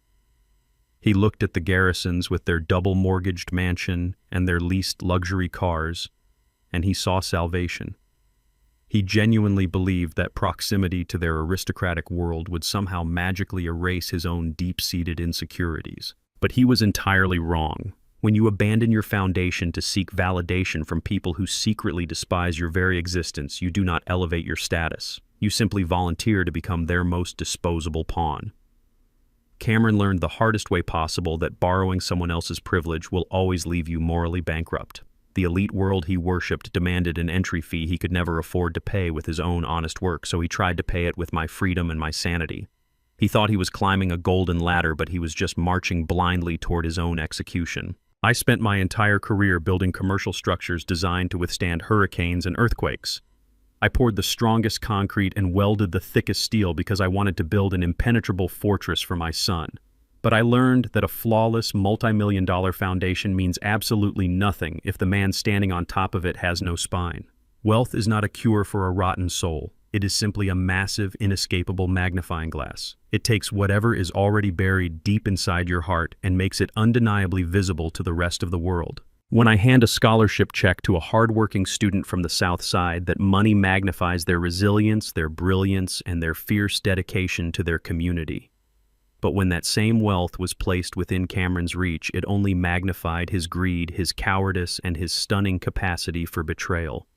He looked at the Garrisons with their double-mortgaged mansion and their leased luxury cars, and he saw salvation. He genuinely believed that proximity to their aristocratic world would somehow magically erase his own deep-seated insecurities. But he was entirely wrong. When you abandon your foundation to seek validation from people who secretly despise your very existence, you do not elevate your status. You simply volunteer to become their most disposable pawn. Cameron learned the hardest way possible that borrowing someone else's privilege will always leave you morally bankrupt. The elite world he worshipped demanded an entry fee he could never afford to pay with his own honest work, so he tried to pay it with my freedom and my sanity. He thought he was climbing a golden ladder, but he was just marching blindly toward his own execution. I spent my entire career building commercial structures designed to withstand hurricanes and earthquakes. I poured the strongest concrete and welded the thickest steel because I wanted to build an impenetrable fortress for my son. But I learned that a flawless, multi-million-dollar foundation means absolutely nothing if the man standing on top of it has no spine. Wealth is not a cure for a rotten soul. It is simply a massive, inescapable magnifying glass. It takes whatever is already buried deep inside your heart and makes it undeniably visible to the rest of the world. When I hand a scholarship check to a hardworking student from the South Side, that money magnifies their resilience, their brilliance, and their fierce dedication to their community. But when that same wealth was placed within Cameron's reach, it only magnified his greed, his cowardice, and his stunning capacity for betrayal.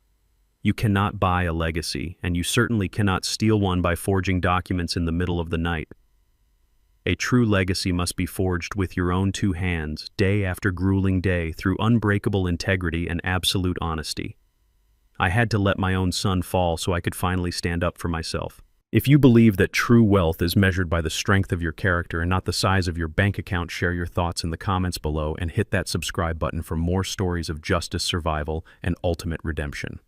You cannot buy a legacy, and you certainly cannot steal one by forging documents in the middle of the night. A true legacy must be forged with your own two hands, day after grueling day, through unbreakable integrity and absolute honesty. I had to let my own son fall so I could finally stand up for myself. If you believe that true wealth is measured by the strength of your character and not the size of your bank account, share your thoughts in the comments below and hit that subscribe button for more stories of justice, survival, and ultimate redemption.